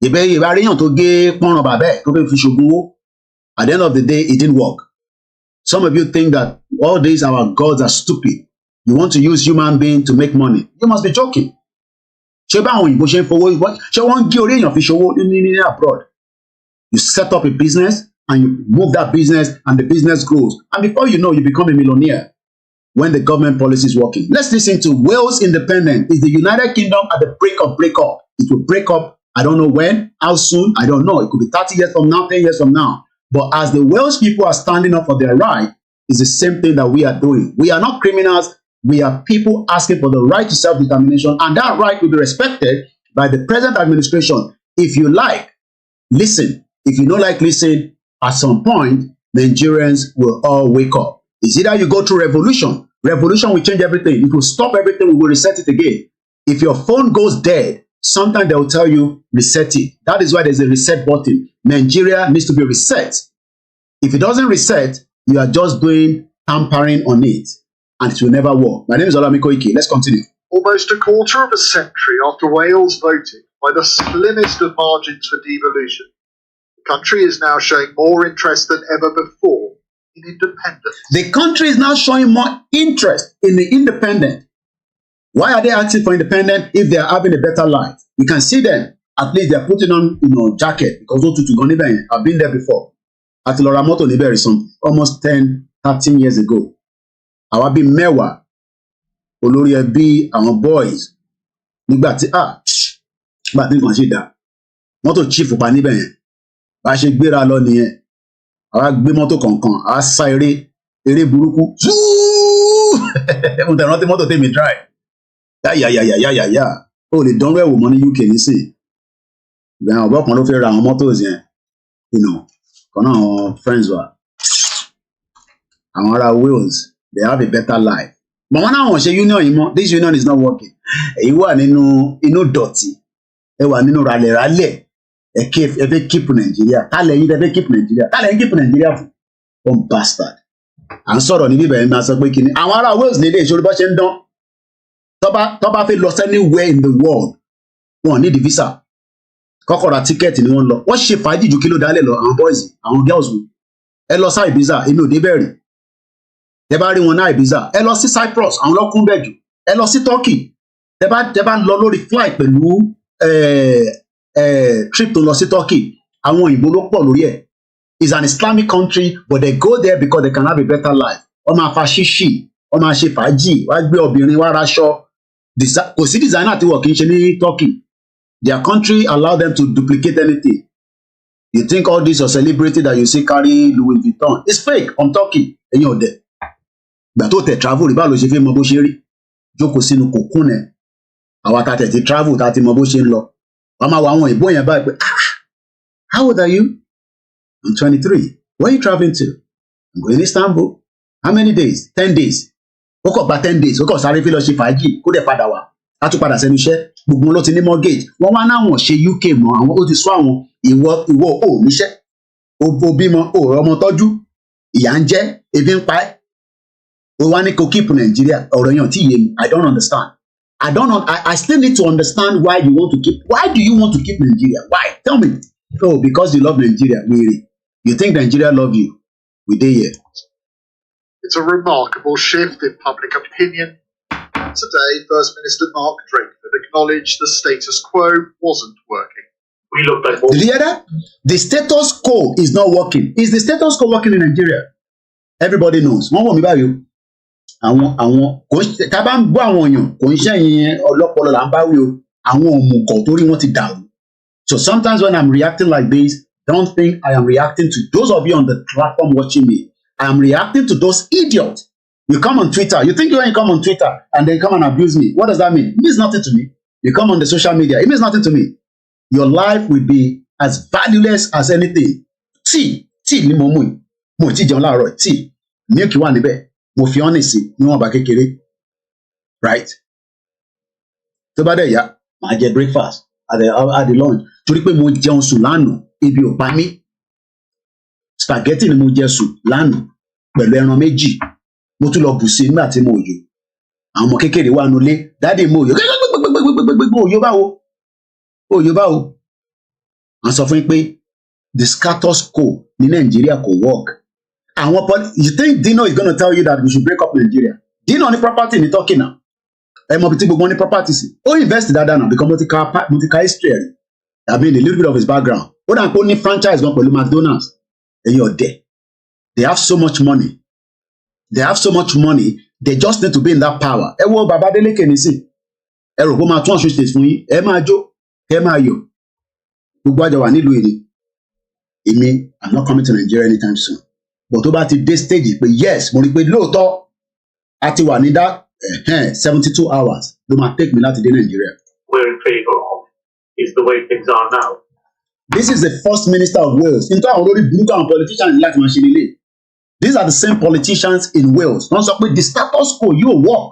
S4: Ìbáríyàn tó gé pọ́nrán bàbá ẹ̀ tó fẹ́ fi ṣògùn owó. At the end of the day, it didn't work. Some of you think that all these our gods are stupid. You want to use human being to make money. You must be joking. Ṣé báwọn òyìnbó ṣe ń fowó ṣé wọ́n ń gé orí èèyàn fi ṣòwò ní abroad? You set up a business and you move that business and the business grows. And before you know, you become a millionaire when the government policy is working. Let's listen to Wales independence. Is the United Kingdom at the break of breakup? It will break up. I don't know when, how soon, I don't know. It could be 30 years from now, 10 years from now. But as the Welsh people are standing up for their right, it's the same thing that we are doing. We are not criminals. We are people asking for the right to self-determination, and that right will be respected by the present administration. If you like, listen. If you don't like, listen. At some point, Nigerians will all wake up. It's either you go through revolution. Revolution will change everything. It will stop everything. We will reset it again. If your phone goes dead, sometimes they will tell you, reset it. That is why there's a reset button. Nigeria needs to be reset. If it doesn't reset, you are just doing tampering on it, and it will never work. My name is Olami Koiki. Let's continue.
S18: Almost a quarter of a century after Wales voted by the slimmest of margins for devolution, the country is now showing more interest than ever before in independence.
S4: The country is now showing more interest in the independent. Why are they asking for independence if they are having a better life? You can see them. At least they are putting on, jacket because I've been there before. At Lora Moto Niberi, some almost 10, 13 years ago. Àwa bí mẹ́wàá olórí ẹbí àwọn boys nígbà tí nǹkan ṣe dà mọ́tò chief pa níbẹ̀ yẹn bá a ṣe gbéra lọ nìyẹn àwa gbé mọ́tò kọ̀ọ̀kan àwa sá eré burúkú mo tẹ̀ rántí mọ́tò tèmi drive yáyàyàyàyàyà ó lè dánwó ẹ̀wò mọ́ ní UK nísìnyí ìgbà àwọn ọ̀bọ̀ kan ló fẹ́ ra àwọn mọ́tò yẹn kan náà àwọn friends wa àwọn ará Wales. They have a better life. But when I want to say union, this union is not working. You wà nínú dọ̀tí. Ẹ wà nínú ralẹ̀. Ẹ fẹ́ keep Nigeria. Tálẹ̀ yín fẹ́ keep Nigeria. Tálẹ̀ yín keep Nigeria fún. One bastard. À ń sọ̀rọ̀ níbí bẹ̀rẹ̀ máa sọ pé kíni. Àwọn ará Wales nílé ìṣòro bá ṣe ń dán. Tó bá fẹ́ lọ anywhere in the world. Wọ́n ní the visa. Kọ́kọ́ ra tíkẹ́ẹ̀tì ni wọ́n lọ. Wọ́n ṣe fàájì ju kí ló dálẹ̀ lọ. Àwọn boys, àwọn girls wò. Ẹ lọ sáà Ibiza, èmi ò dé bẹ̀rẹ̀. Tẹ́ bá rí wọn náà Ibiza, ẹ lọ sí Cyprus, àwọn lọ́kùn bẹ̀ jù, ẹ lọ sí Turkey, tẹ́ bá lọ lórí flight pẹ̀lú trip tó lọ sí Turkey, àwọn òyìnbó ló pọ̀ lórí ẹ̀. It's an Islamic country, but they go there because they can have a better life. Wọ́n máa fa ṣíṣì, wọ́n máa ṣe fàájì, wọ́n á gbé obìnrin wá raṣọ. Kò sí designer tí wọ́n kì í ṣe ní Turkey. Their country allow them to duplicate anything. You think all this your celebrity that you see carry Louis Vuitton is fake on Turkey, ẹ̀yin ọ̀dẹ̀. Gbà tó tẹ̀ travel rí báwo ló ṣe fẹ́ mọ bó ṣe rí jókòó sínú kòkún ẹ̀ àwa ta tẹ̀ ti travel ta ti mọ bó ṣe ń lọ wọ́n máa wọ àwọn ìbò yẹn báyìí pé how old are you? I'm 23. Where are you traveling to? I'm going to Istanbul. How many days? 10 days. Ó kọ̀ gba 10 days ó kọ̀ sáré fi lọ ṣe fàájì kó dẹ̀ padà wá á tún padà sẹ́nu iṣẹ́ gbogbo wọn ló ti ní mortgage wọ́n wá náwọn ṣe UK mọ́ àwọn ó ti sọ àwọn ìwọ ò níṣẹ́ ó bímọ ò rọmọ tọ́jú ìyà ń jẹ ebi ń pa ẹ́. One could keep Nigeria or I don't understand. I still need to understand why you want to keep. Why do you want to keep Nigeria? Why? Tell me. Oh, because you love Nigeria. Really? You think Nigeria love you? We did here.
S18: It's a remarkable shift in public opinion. Today, First Minister Mark Drakeford acknowledged the status quo wasn't working.
S2: We looked at.
S4: Did you hear that? The status quo is not working. Is the status quo working in Nigeria? Everybody knows. Wọ́n wọ̀ mí báyìí. Àwọn tá a bá ń gbọ́ àwọn èèyàn kò ń ṣẹ̀yìn ọlọ́pọlọ là ń bá wí o àwọn òmùgọ̀ torí wọ́n ti dàrú. So sometimes when I'm reacting like this, don't think I am reacting to those of you on the platform watching me. I am reacting to those idiots. You come on Twitter. You think when you come on Twitter and then come and abuse me, what does that mean? It means nothing to me. You come on the social media, it means nothing to me. Your life will be as valueless as anything. Tí ni mo mú yìí. Mo ti jẹun láàárọ̀ tí milk wà níbẹ̀. Mo fi ọ́nì sí níwọ̀n bá kékeré, right? Tó bá dẹ̀ yá, màá jẹ breakfast at the lunch. Torí pé mo jẹun sùn lánàá, ebi ò pa mí. Spaghetti ni mo jẹ sùn lánàá pẹ̀lú ẹran méjì. Mo tún lọ bù sí nígbà tí mo yò. Àwọn ọmọ kékeré wà nulẹ̀, dáàdi mo yò. Òyò báwo? and sọ fún yín pé the status quo ní Nigeria kò work. You think Dino is going to tell you that we should break up Nigeria? Dino ní property ní Turkey now. Ẹ mọ̀ bí tí gbogbo ní property sí. Ó invest dáadáa náà because mo ti ka history ẹ̀. I mean a little bit of his background. Ó dà pé ó ní franchise gan pẹ̀lú McDonald's. Ẹ̀yin ọ̀dẹ̀. They have so much money. They just need to be in that power. Ẹ wo Baba Adeleke nísìn. Ẹ rò pé ó máa tún Ọ̀ṣun state fún yín. Ẹ máa jó. Ẹ máa yọ̀. Gbogbo àjọ wà nílùú èdè. Èmi, I'm not coming to Nigeria anytime soon. But tó bá ti dé stage pé yes, mo rí pé lóòótọ́ a ti wà ní that 72 hours ló máa take me láti dé Nigeria.
S19: We're in favour of is the way things are now.
S4: This is the first minister of Wales. Nítorí àwọn olórí burúkú àwọn politicians láti máa ṣe nílé. These are the same politicians in Wales. Wọ́n sọ pé the status quo yóò work.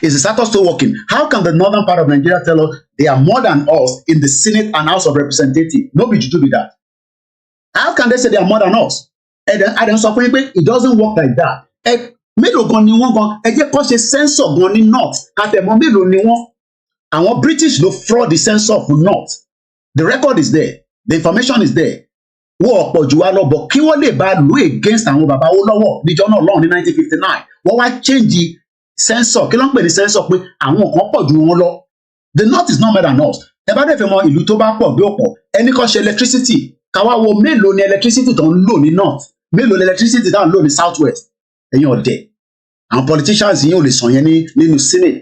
S4: Is the status quo working? How can the northern part of Nigeria tell us they are more than us in the Senate and House of Representatives? No be juju be that. How can they say they are more than us? And then sọ fún yín pé it doesn't work like that. Mélòó gan ni wọ́n gan? Ẹ jẹ́ kó ṣe censor gan ní north. Kàtẹ́mọ́ mélòó ni wọ́n? Àwọn British ló fraud the censor for north. The record is there. The information is there. Wọ́n ọ̀pọ̀ jù wá lọ bọ̀ kí wọ́n lè bá lò against àwọn bàbá owó lọ́wọ́ níjọ́ náà lọ́hùn ní 1959. Wọ́n wá change censor. Kí ló ń pè ní censor pé àwọn kan pọ̀ ju wọn lọ. The north is not more than us. Ẹ bá dẹ̀ fẹ́ mọ ìlú tó bá pọ̀ bí ó pọ̀. Ẹni kan ṣe electricity. Káwá wo mélòó ni electricity tó ń lò ní north. Mélòó ni electricity tó ń lò ní south west. Ẹ̀yin ọ̀dẹ̀. Àwọn politicians yìí ò lè sàn yẹn nínú senate.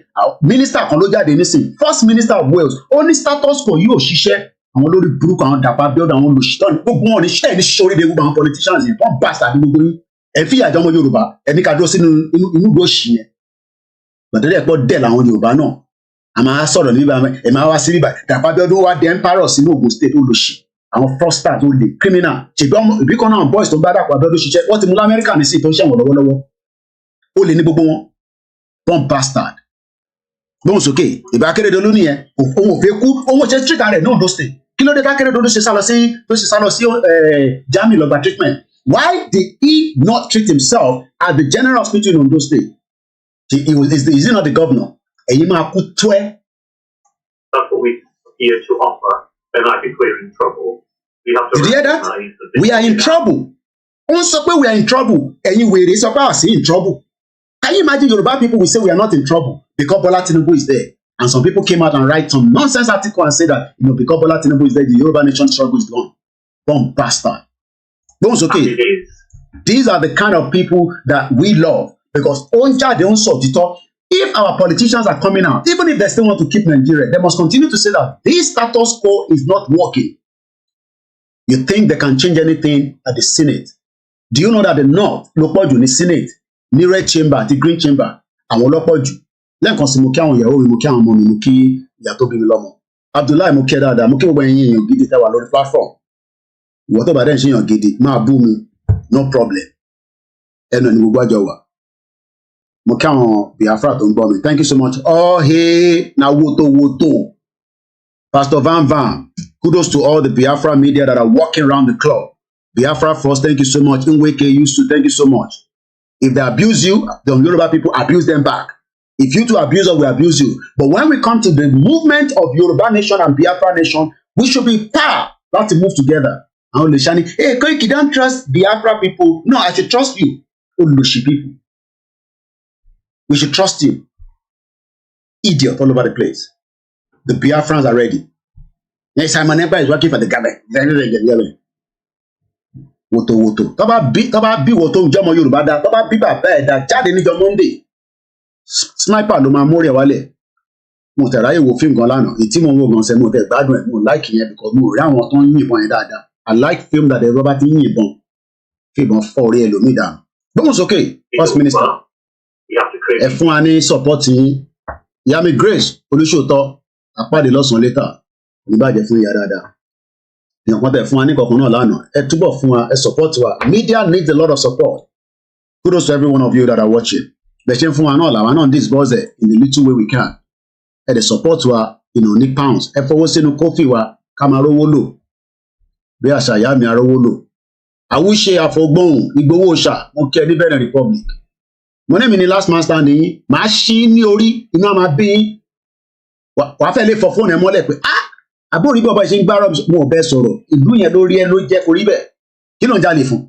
S4: Minister kan ló jáde nísìn. First minister of Wales. Ó ní status quo yóò ṣiṣẹ́. Àwọn olórí burúkú àwọn dàpá bíọ́dọ̀ àwọn olùṣítọ́ ní gbogbo wọn ní ṣẹ́ ní ṣoríire gbogbo àwọn politicians yẹn wọ́n bá sàbí gbogbo yín ẹ fi ìyàjọ́ ọmọ Yorùbá ẹni ká dúró sínú inú ìlú òṣì yẹn gbọ̀dọ̀dẹ̀ pọ̀ dẹ̀ làwọn Yorùbá náà a máa sọ̀rọ̀ níbà ẹ máa wá sí bíbà dàpá bíọ́dọ̀ wá dé emperor sínú Ògùn state olùṣì àwọn fraudster tó lè criminal ṣègbọ́n ìbí kan náà boys tó bá dàpọ̀ abẹ́ọ́dọ̀ ṣiṣẹ́ wọ́n ti mú lamẹ́ríkà ní sí tó ń ṣẹ̀wọ̀n lọ́wọ́lọ́wọ́ ó lè ní gbogbo wọn born bastard gbóhùn sókè ìbá Akérédolú nìyẹn òun ò fẹ́ kú òun ò ṣe street rẹ̀ ní Ondo state kí ló dé Akérédolú ṣe sálọ sí Germany lọ gba treatment why did he not treat himself at the general hospital in Ondo state is he not the governor ẹ̀yin máa kú tó ẹ́.
S19: That's what we're here to offer, and I think we're in trouble. We have to.
S4: Did you hear that? We are in trouble. Wọ́n sọ pé we are in trouble ẹ̀yin wèrè sọ pé à sí in trouble. Can you imagine Yoruba people will say we are not in trouble because Bola Tinubu is there? And some people came out and write some nonsense article and say that, because Bola Tinubu is there, the Yoruba nation struggle is gone. Bomb bastard. Those okay. These are the kind of people that we love because if our politicians are coming out, even if they still want to keep Nigeria, they must continue to say that this status quo is not working. You think they can change anything at the Senate? Do you know that the North, Lopoju, the Senate, ní red chamber, the green chamber, àwọn Lopoju? Lẹ́ẹ̀kan sí mo kí àwọn ìyàwó mi mo kí àwọn ọmọ mi mo kí ìyá tó bí mi lọ́mọ Abdullahi mo kí ẹ dáadáa mo kí gbogbo ẹ̀yin èèyàn gidi tẹ́ wà lórí platform ìwọ tó bá dẹ̀ ń ṣe èèyàn gidi máa bú mi no problem ẹnu ẹni gbogbo àjọ wà mo kí àwọn Biafra tó ń gbọ́ mi thank you so much na woto Pastor Van kudos to all the Biafra media that are walking around the club Biafra first thank you so much Nweke Yusu thank you so much if they abuse you the Yoruba people abuse them back. If you two abuse us, we abuse you. But when we come to the movement of Yoruba nation and Biafra nation, we should be proud not to move together. And Oleshani, hey, Koiki, don't trust Biafra people. No, I should trust you. Olushi people. We should trust you. Idiot all over the place. The Biafrans are ready. Yes, Simon Emperor is working for the government. Woto. Tọ́ba bí woto jọmọ Yorùbá dá. Tọ́ba bí bàbá ẹ̀ dá jáde níjọ́ Monday. Sniper ló máa mórí ẹ wálẹ̀ mo tẹ̀ ráyè wo fíìmù gan lánàá ètí mo ń wo gan sẹ́ mo tẹ̀ gbádùn ẹ̀ mo like yẹn because mo rí àwọn tó ń yìnbọn yẹn dáadáa I like film that ẹ̀rọ bá ti ń yìnbọn fíìmù fọ́ orí ẹlòmíì dànù gbóhùn sókè first minister ẹ fún wa ní support yín Yami Grace Olúṣòótọ́ àpàdé lọ́sàn-án later oníbàjẹ́ fún ìyá dáadáa èèyàn kan tẹ̀ fún wa ní kankan náà lánàá ẹ túbọ̀ fún wa ẹ support wa media needs a lot of support kudos to every one of you that are watching. Bẹ̀ṣẹ̀ fún wa náà làwa náà disburse in the little way we can. Ẹ dẹ̀ support wa ní pounds. Ẹ fọwọ́ sínú kófì wa ká máa rówó lò. Bí àṣà ìyá mi arówó lò. Àwùṣe àfọgbọ́hùn Ìgbòho ṣà mo kí ẹ ní Benin Republic. Mo ní mi ní last man standing yín. Màá ṣí ní orí inú àmà bí yín. Wàá fẹ́ lè fọ fóònù ẹ mọ́lẹ̀ pé àbórí bí ọba ṣe ń gbárò mo ò bẹ sọ̀rọ̀ ìlú yẹn lórí ẹ ló jẹ́ kó rí bẹ́ẹ̀ kí ló ń jalè fún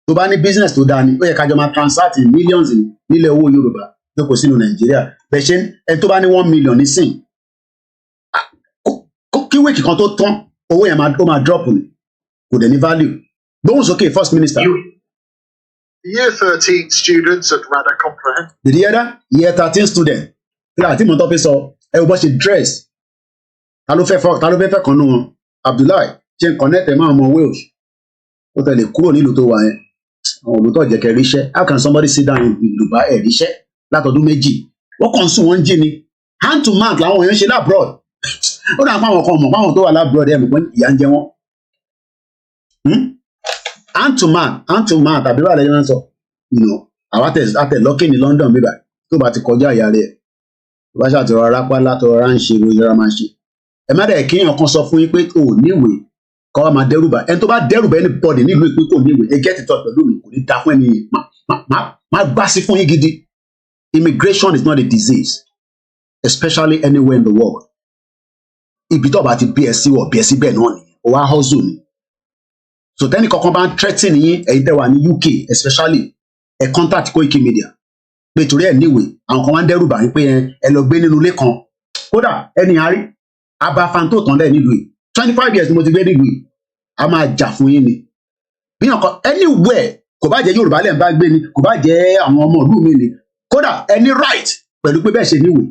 S4: tó bá ní business tó dáa ni ó yẹ kájọ máa transact in millions nílẹ̀ owó Yorùbá jókòó sínú Nàìjíríà bẹ́ẹ̀ ṣe ẹni tó bá ní 1 million nísìn kí wíìkì kan tó tán owó yẹn ó máa drop ni kò dẹ̀ ní value gbóhùn sókè first minister.
S18: Year 13 students at Rada Comprehend.
S4: Did you hear that? Year 13 student. Kílá tí mo tọ́ fi sọ ẹ ò bọ́ ṣe dress ta ló fẹ́ kan nú wọn Abdullahi ṣe ń connect ẹ̀ máa mọ Welsh ó tẹ̀lé kúrò nílùú tó wà yẹn àwọn olùtọ́ jẹ́ kẹ́ ríṣẹ́ how can somebody sit down in Dubai ẹ̀ ríṣẹ́ látọdún méjì wọ́n kàn sùn wọ́n ń jí ni hand to mouth làwọn èèyàn ṣe lábroad ó dà pa àwọn kan mọ̀ páwọn tó wà lábroad ẹ̀ mọ̀ pé ìyà ń jẹ wọ́n hand to mouth àbí wà lẹ́yìn náà sọ àwọn àtẹ lọ́kì ní London bíbá tó bá ti kọjá ìyá rẹ̀ tó bá ṣàtọ̀rọ̀ rápá látọ̀rọ̀ ń ṣe ìrora máa ṣe ẹ má dẹ̀ kéèyàn kan sọ fún yín pé o níwèé kọ́ wa máa dẹ́rùbà ẹni tó bá dẹ́rùbà anybody nílùú ìpín kò níwèé ẹ get it up pẹ̀lú mi kò ní da fún ẹni yìí má gbá sí fún yín gidi immigration is not a disease especially anywhere in the world ibi tó bá ti bí ẹ sí wọ̀ bí ẹ sí bẹ́ẹ̀ náà nìyẹn o wá hustle ni so tẹ́nì kankan bá ń threaten yín ẹ̀yin tẹ́ wà ní UK especially ẹ contact koikimedia pé torí ẹ̀ níwèé àwọn kan wá ń dẹ́rùbà yín pé ẹ lọ gbé nínú ilé kan kódà ẹni àárí abafan tó tán lẹ nílùú yìí 25 years ni mo ti gbé nílùú yìí a máa jà fún yín ni bí yàn kan anywhere kò bá jẹ́ Yorùbá lẹ́yìn bá gbé ni kò bá jẹ́ àwọn ọmọ ìlú mi ni kódà any right pẹ̀lú pé bẹ́ẹ̀ ṣe níwèé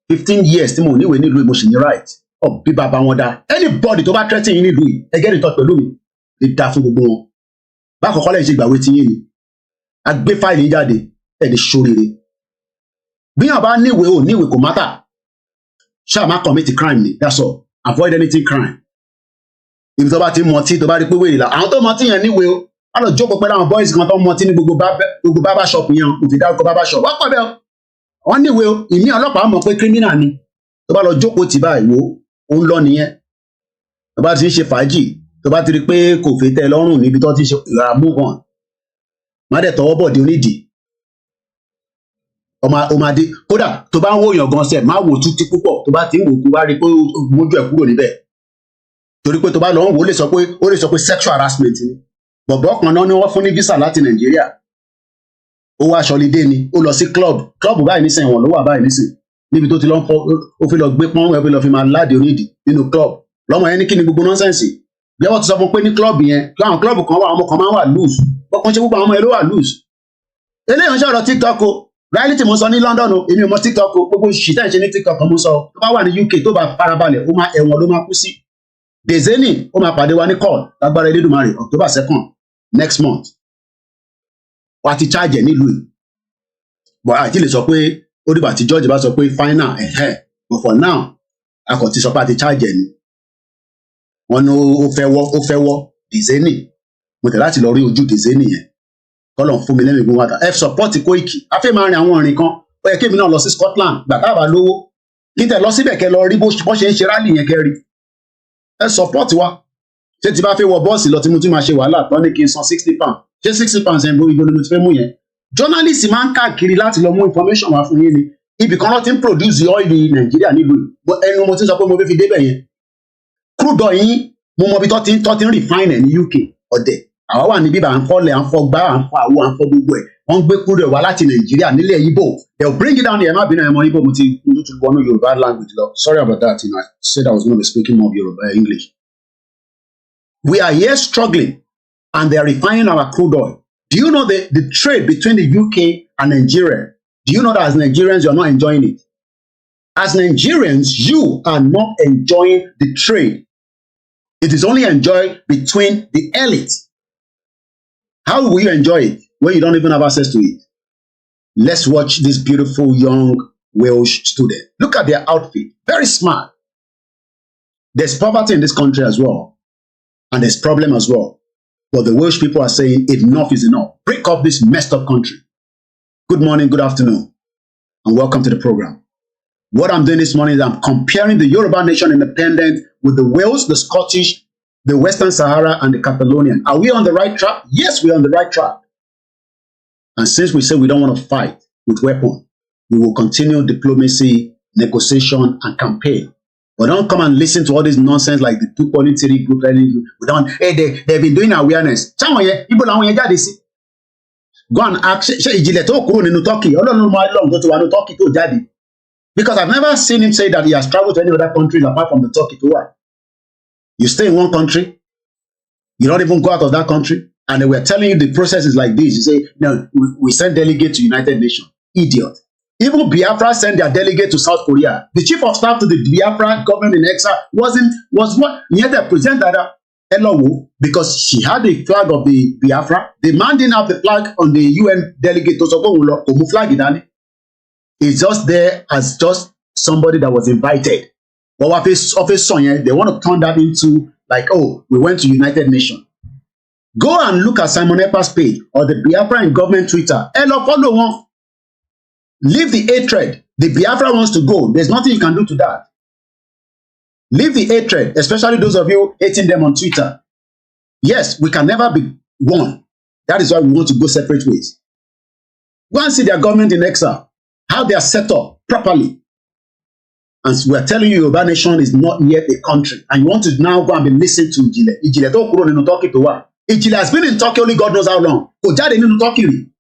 S4: 15 years tí mo níwèé nílùú yìí mo sì ní right ọ bí bàbá wọn dá anybody tó bá threaten yín nílùú yìí ẹ get in touch pẹ̀lú mi lè dá fún gbogbo wọn bá àkọ́kọ́ lẹ́yìn ṣe gbàwé tí yín ni a gbé fáìlì jáde ẹ̀ lè ṣoríire bí yàn bá níwèé ò níwèé kò mátà ṣáà má commit crime ni that's all avoid anything crime ibi tó bá ti mọtí tó bá rí pé wèrè la àwọn tó mọtí yẹn níwèé o wọn lọ jókòó pẹ̀lú àwọn boys kan tó mọtí ní gbogbo barber shop yẹn kò fi dárúkọ barber shop wọn pọ̀ bẹ́ẹ̀ wọn níwèé o ìmí ọlọ́pàá mọ̀ pé criminal ni tó bá lọ jókòó tì báyìí wo ó ń lọ nìyẹn tó bá ti ń ṣe fàájì tó bá ti rí pé kò fi tẹ́ lọ́rùn níbi tó ti ṣe ìrà move on má dẹ̀ tọwọ́ bọ̀ dé onídìí ọmọdé kódà tó bá ń wò yàn gan sẹ má wò tútí púpọ̀ tó bá ti ń wò kó wá rí pé mójú ẹ̀ kúrò níbẹ̀ torí pé tó bá lọ ń wò ó lè sọ pé sexual harassment ni bọ̀bọ̀ kan náà ni wọ́n fún ní visa láti Nàìjíríà ó wá aṣọlidé ni ó lọ sí club báyìí nísìnyí wọn ló wà báyìí nísìnyí níbi tó ti lọ ń fọ ó fi lọ gbé pọ́n ẹ fi lọ fi máa láde onídìí nínú club lọ́mọ yẹn ní kí ni gbogbo nọ́nsẹ̀nsì bí wọ́n ti sọ fún pé ní club yẹn láwọn club kan wà ọmọ kan máa ń wà loose bọ́kàn ṣe gbogbo àwọn ọmọ yẹn ló wà loose eléyìí ń ṣọ̀rọ̀ TikTok o reality mo sọ ní London o èmi ò mọ TikTok o gbogbo ṣìtá ìṣe ní TikTok mo sọ tó bá wà ní UK tó bá farabalẹ̀ ó máa ẹ̀wọ̀n ló máa kú sí dezeni ó máa pàdé wa ní court lágbára Elédùmarè October 2nd next month wà á ti charge ẹ̀ nílùú yìí bọ̀ àti lè sọ pé ó dìgbà tí George bá sọ pé final but for now a kò ti sọ pé a ti charge ẹ̀ ni wọn ní ó fẹ́ wọ́ dezeni mo tẹ̀ láti lọ rí ojú dezeni yẹn kọ́lọ̀ fún mi lẹ́nu ìgbóhùn wáta f support Koiki afẹ́ máa rin àwọn ìrìn kan ó yẹ kémi náà lọ sí Scotland gbàtà bá lówó kí tẹ̀ lọ síbẹ̀ kẹ́ lọ rí bó ṣe ń ṣe rálì yẹn kẹ́ rí ẹ support wa ṣé ti bá fẹ́ wọ bọ́ọ̀sì lọ tí mo tún máa ṣe wàhálà tán ní kí n san £60 ṣé £60 yẹn ibo ni mo ti fẹ́ mú yẹn journalist máa ń káàkiri láti lọ mú information wá fún yín ni ibì kan lọ ti ń produce oil Nàìjíríà nílùú ẹnu mo ti sọ pé mo fẹ́ fi débẹ̀ yẹn crude oil yín mo mọ ibi tó ti ń refine ẹ̀ ní UK ọ̀dẹ̀ àwa wà ní bíbá à ń fọ́lẹ̀ à ń fọ́ gbá à ń fọ́ àwo à ń fọ́ gbogbo ẹ̀ wọ́n ń gbé kúrò wá láti Nàìjíríà nílẹ̀ Igbo they will bring it down here ẹ má bínú ẹ mọ Igbo mo ti wọnú Yorùbá language lọ sorry about that I said I was going to be speaking more of Yoruba English. We are here struggling and they are refining our crude oil. Do you know the trade between the UK and Nigeria? Do you know that as Nigerians you are not enjoying it? As Nigerians you are not enjoying the trade. It is only enjoyed between the elite. How will you enjoy it when you don't even have access to it? Let's watch this beautiful young Welsh student. Look at their outfit. Very smart. There's poverty in this country as well. And there's problem as well. But the Welsh people are saying enough is enough. Break up this messed up country. Good morning, good afternoon, and welcome to the program. What I'm doing this morning is I'm comparing the Yoruba nation independence with the Welsh, the Scottish, the Western Sahara, and the Catalonia. Are we on the right track? Yes, we're on the right track. And since we say we don't want to fight with weapons, we will continue diplomacy, negotiation, and campaign. But don't come and listen to all this nonsense like the 2.3 group. We don't. Hey, they've been doing awareness. Someone here, people are going to go and ask. Turkey. Turkey to daddy. Because I've never seen him say that he has traveled to any other country apart from the Turkey to what? You stay in one country, you don't even go out of that country, and they were telling you the process is like this. You say, no, we send delegate to United Nations. Idiot. Even Biafra sent their delegate to South Korea. The chief of staff to the Biafra government in exile was what? Yet they present that Elowo, because she had the flag of the Biafra. The man didn't have the flag on the UN delegate to Sokomulo, flag it. It's just there as just somebody that was invited. But office they want to turn that into like, oh, we went to United Nations. Go and look at Simon Ekpa's page or the Biafra and government Twitter. Hello, follow one. Leave the hatred. The Biafra wants to go. There's nothing you can do to that. Leave the hatred, especially those of you hating them on Twitter. Yes, we can never be one. That is why we want to go separate ways. Go and see their government in exile, how they are set up properly. And we're telling you, Yoruba nation is not yet a country. And you want to now go and be listening to Ijile. Ijile to kuro nínú Turkey to what? Ijile has been in Turkey only God knows how long. Kò jáde nínú Turkey rí.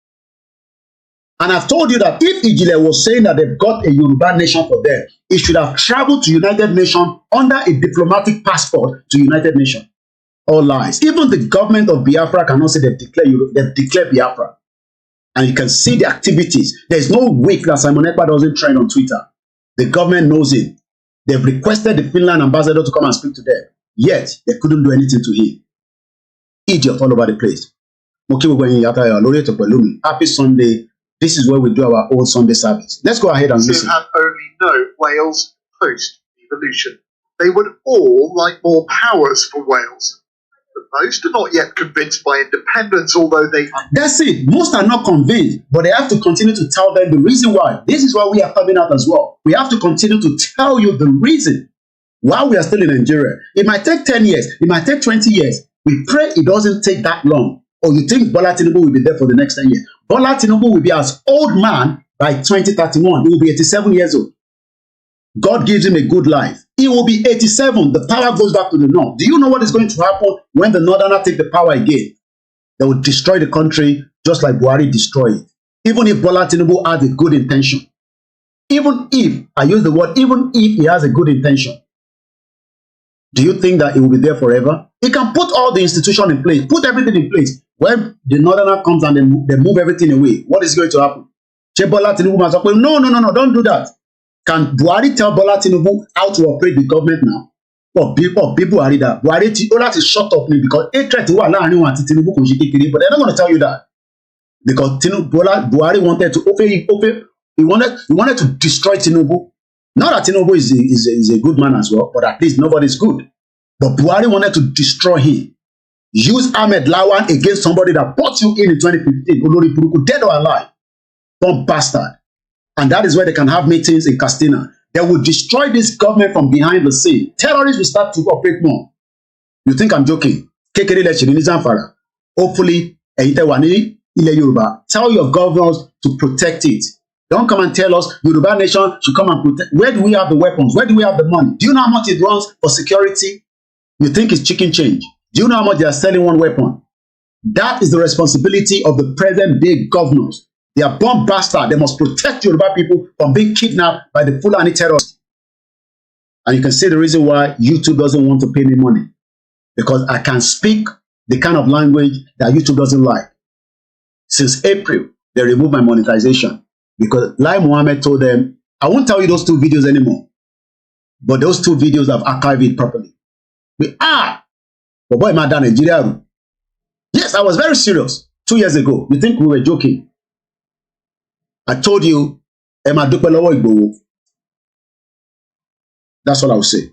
S4: And I've told you that if Ijile was saying that they've got a Yoruba nation for them, it should have traveled to United Nations under a diplomatic passport to United Nations. All lies. Even the government of Biafra cannot say they've declared Biafra. And you can see the activities. There's no week that Simon Ekpa doesn't trend on Twitter. The government knows him. They've requested the Finland ambassador to come and speak to them. Yet, they couldn't do anything to him. Idiot all over the place. Happy Sunday. This is where we do our own Sunday service. Let's go ahead and listen.
S18: And only know Wales post-evolution. They would all like more powers for Wales. But most are not yet convinced by independence, although they...
S4: That's it. Most are not convinced, but they have to continue to tell them the reason why. This is why we are coming out as well. We have to continue to tell you the reason why we are still in Nigeria. It might take 10 years. It might take 20 years. We pray it doesn't take that long. Or you think Bola Tinubu will be there for the next 10 years. Bola Tinubu will be as old man by 2031. He will be 87 years old. God gives him a good life. He will be 87. The power goes back to the north. Do you know what is going to happen when the northerners take the power again? They will destroy the country just like Buhari destroyed it. Even if Bola Tinubu has a good intention. Even if, I use the word, even if he has a good intention. Do you think that he will be there forever? He can put all the institutions in place, put everything in place. When the northerner comes and they move everything away, what is going to happen? Bola Tinubu must say, no, don't do that. Can Buhari tell Bola Tinubu how to operate the government now? Or people Buhari that Buhari is shut up because hatred to Tinubu, but they're not going to tell you that. Because Buhari wanted to he wanted to destroy Tinubu. Not that Tinubu is a good man as well, but at least nobody's good. But Buhari wanted to destroy him. Use Ahmed Lawan against somebody that brought you in 2015, Olori Puruku, dead or alive. Don't bastard. And that is where they can have meetings in Castina. They will destroy this government from behind the scene. Terrorists will start to operate more. You think I'm joking? Hopefully, tell your governors to protect it. Don't come and tell us Yoruba nation should come and protect. Where do we have the weapons? Where do we have the money? Do you know how much it runs for security? You think it's chicken change. Do you know how much they are selling one weapon? That is the responsibility of the present day governors. They are bomb bastard. They must protect Yoruba people from being kidnapped by the Fulani terrorists. And you can see the reason why YouTube doesn't want to pay me money. Because I can speak the kind of language that YouTube doesn't like. Since April, they removed my monetization. Because Lai Mohammed told them, I won't tell you those 2 videos anymore. But those 2 videos have archived it properly. But boy, man, Nigeria. Yes, I was very serious 2 years ago. You think we were joking? I told you, Emma Dupelowo Igboho. That's what I would say.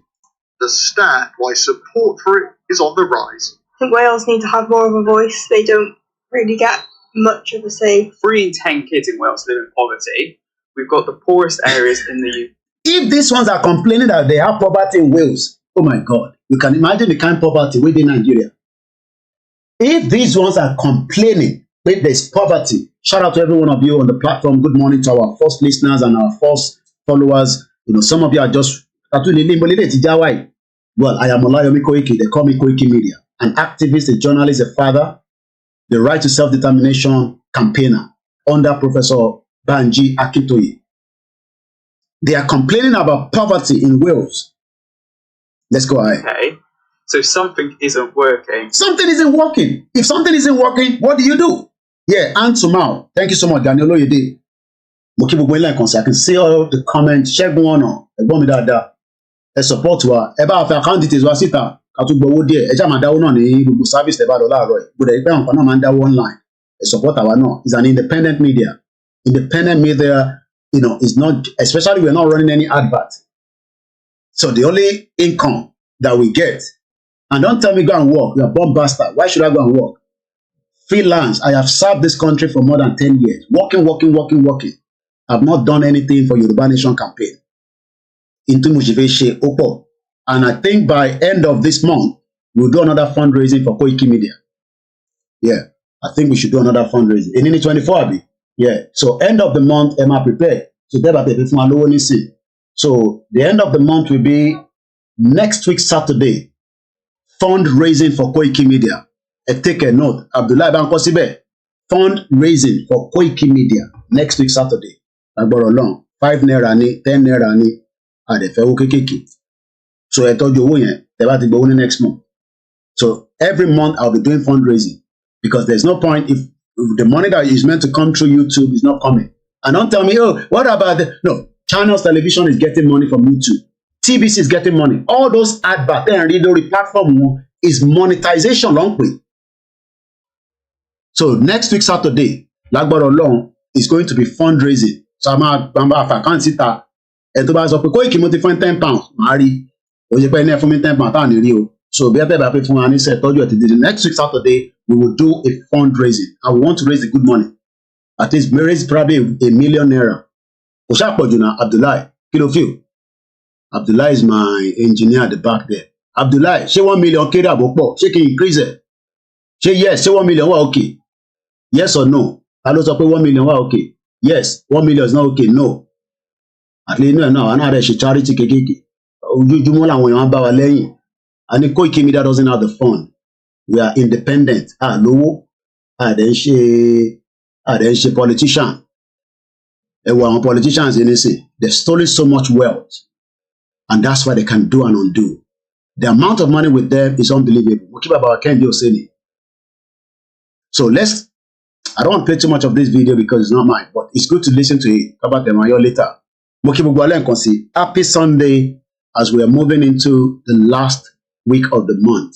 S18: Understand why support for it is on the rise.
S17: I think Wales need to have more of a voice. They don't really get much of a say. 3 in 10 kids in Wales live in poverty. We've got the poorest areas in the UK.
S4: If these ones are complaining that they have poverty in Wales, oh my God, you can imagine the kind of poverty within Nigeria. If these ones are complaining that there's poverty, shout out to every one of you on the platform. Good morning to our first listeners and our first followers. You know, some of you are just Well, I am Olayomi Koiki. They call me Koikimedia. An activist, a journalist, a father, the right to self-determination campaigner under Professor Banji Akintoye. They are complaining about poverty in Wales. Let's go ahead.
S17: Okay, so something isn't working.
S4: Something isn't working. If something isn't working, what do you do? Yeah, hand to mouth. Thank you so much, Daniel Oyede. I can see all the comments. Check one on. A support wa. Eba afi account details wa sita. Katu gbowo die. Eja ma dawo na ni gbogbo service te ba lo laaro e. But e pe nkan na ma dawo online. A supporter wa no is an independent media. Independent media, is not, especially we're not running any advert. So the only income that we get, and don't tell me go and work. You're a bomb bastard. Why should I go and work? Freelance. I have served this country for more than 10 years. Working. I've not done anything for Yoruba Nation campaign. Into motivation, Opo. And I think by end of this month, we'll do another fundraising for koikimedia. Yeah, I think we should do another fundraising. In 24, Abi. Yeah. So end of the month, Emma prepare. So the end of the month will be next week Saturday. Fundraising for koikimedia. Take a note. Abdullah Bankosibe. Fundraising for koikimedia next week Saturday. Agboro long. 5 naira ni, 10 naira ni. Adefe kekeke. So I told you next month. So every month I'll be doing fundraising because there's no point if the money that is meant to come through YouTube is not coming. And don't tell me, oh, what about no, Channels Television is getting money from YouTube. TBC is getting money. All those adverts and the platform is monetization long way. So next week Saturday, Lagbaro Long is going to be fundraising. So I'm I can't sit there. And to buy up a quick motivate £10. Mari, or you pay for me £10. So be a better for an said told you the next week Saturday we will do a fundraising. And we want to raise the good money. At least we raise probably £1 million naira. Oshapojuna Abdullah, kilo few. Abdullah is my engineer at the back there. Abdullah, she 1 million kere abopo. She can increase it. She yes, she 1 million wa okay. Yes or no? I don't say 1 million wa okay. Yes, 1 million is not okay. No. At least no, another she charity kekeke. Ojúmọ́ làwọn èèyàn bá wa lẹ́yìn. And the koikimedia doesn't have the fund. We are independent. Lówó. Then she politician. Politicians in this, they've stolen so much wealth. And that's why they can do and undo. The amount of money with them is unbelievable. We'll keep about Kendi Oseni. So I don't want to play too much of this video because it's not mine, but it's good to listen to it. About them later. Happy Sunday as we are moving into the last week of the month.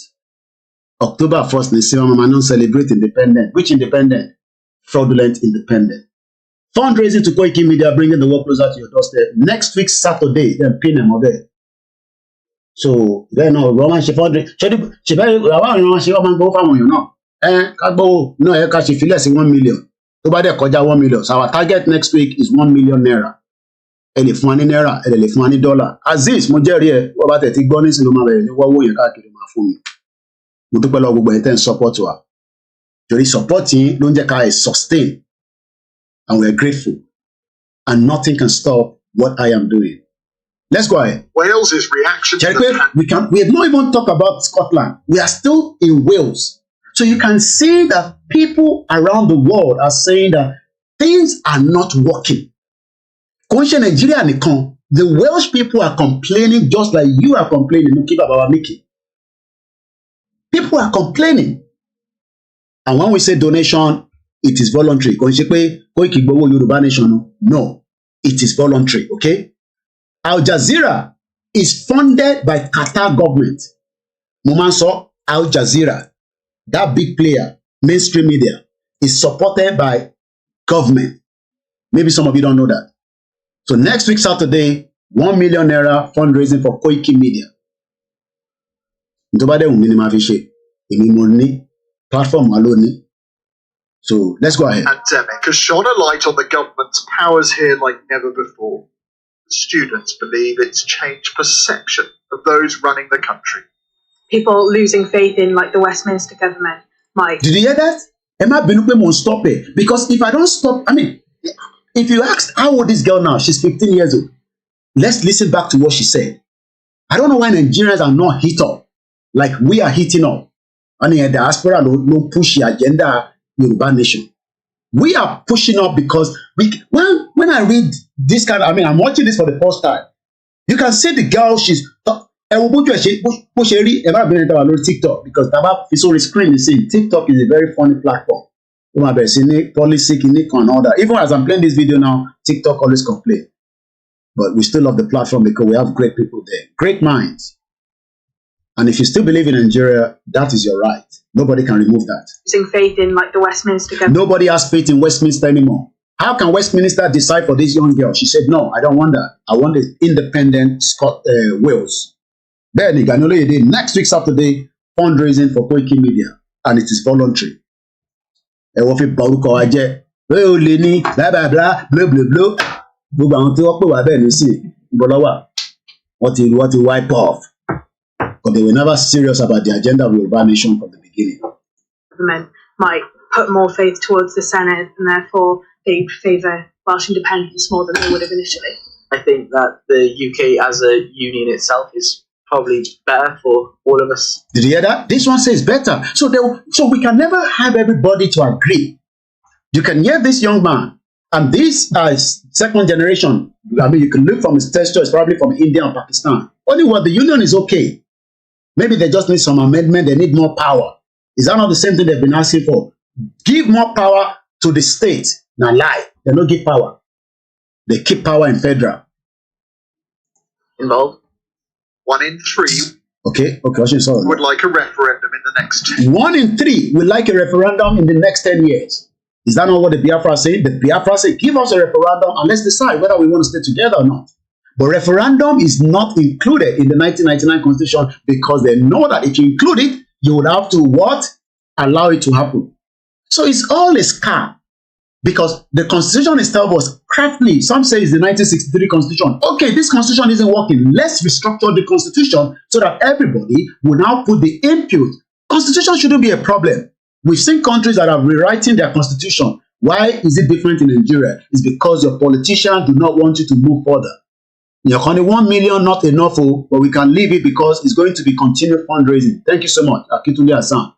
S4: October 1st, Nisima don't celebrate independent. Which independent? Fraudulent independent. Fundraising to koikimedia, bringing the work closer to your doorstep. Next week, Saturday, then pin them over there. So, then no, Roman, she fundraising. She go for you know. No, she feel less 1 million. Nobody koja 1 million. So our target next week is 1 million naira. Elefani naira, elefani dollar. Aziz, mo jẹ́rìí ẹ, wọ́n bá tẹ̀tí gbọ́ nísìnyí ló máa bẹ̀rẹ̀ ní wọ́wọ́ yẹn káàkiri máa fún mi. Mo dúpẹ́ lọ́wọ́ gbogbo ẹ̀ tẹ́ ń support wa. Torí support yín ló ń jẹ́ ká sustain. And we are grateful. And nothing can stop what I am doing. Let's go ahead.
S18: Wales's reaction to the
S4: we have not even talked about Scotland. We are still in Wales. So you can see that people around the world are saying that things are not working. Nigeria, the Welsh people are complaining just like you are complaining. People are complaining. And when we say donation, it is voluntary. No, it is voluntary, okay? Al Jazeera is funded by Qatar government. Mumanso, Al Jazeera, that big player, mainstream media, is supported by government. Maybe some of you don't know that. So next week, Saturday, 1 million naira fundraising for koikimedia. Platform alone. So let's go ahead.
S18: Pandemic has shone a light on the government's powers here like never before. The students believe it's changed perception of those running the country.
S17: People losing faith in the Westminster government. Mike.
S4: Did you hear that? Emma Benupe won't stop it. Because if I don't stop, if you ask how old this girl now, she's 15 years old. Let's listen back to what she said. I don't know why Nigerians are not hit up like we are hitting up. And the diaspora no push the agenda Yoruba nation. We are pushing up because when I read this kind of, I mean, I'm watching this for the first time. You can see the girl, she's TikTok because it's on the screen. You see, TikTok is a very funny platform. Policy and all that. Even as I'm playing this video now, TikTok always complain. But we still love the platform because we have great people there, great minds. And if you still believe in Nigeria, that is your right. Nobody can remove that.
S17: Losing faith in like the Westminster government.
S4: Nobody has faith in Westminster anymore. How can Westminster decide for this young girl? She said, no, I don't want that. I want an independent Wales. Then next week Saturday, fundraising for koikimedia, and it is voluntary. Blah blah blah blah. What he wipe off. But they were never serious about the agenda of the Yoruba nation from the beginning.
S17: Government might put more faith towards the Senate and therefore they'd favour Welsh independence more than they would have initially.
S20: I think that the UK as a union itself is probably better for all of us.
S4: Did you hear that? This one says better. So we can never have everybody to agree. You can hear this young man, and this is second generation. I mean, you can look from his texture, it's probably from India and Pakistan. Only what the union is okay. Maybe they just need some amendment, they need more power. Is that not the same thing they've been asking for? Give more power to the state. Now lie. They don't give power. They keep power in federal.
S20: Involved?
S18: 1 in 3
S4: would
S18: like a referendum in the next 10 years.
S4: 1 in 3 would like a referendum in the next 10 years. Is that not what the Biafra say? The Biafra say, give us a referendum and let's decide whether we want to stay together or not. But referendum is not included in the 1999 Constitution because they know that if you include it, you would have to what? Allow it to happen. So it's all a scam because the Constitution itself was craftily. Some say it's the 1963 Constitution. Okay, this Constitution isn't working. Let's restructure the Constitution so that everybody will now put the input. Constitution shouldn't be a problem. We've seen countries that are rewriting their Constitution. Why is it different in Nigeria? It's because your politicians do not want you to move further. You're only 1 million, not enough, but we can leave it because it's going to be continued fundraising. Thank you so much. Akitunde Hassan.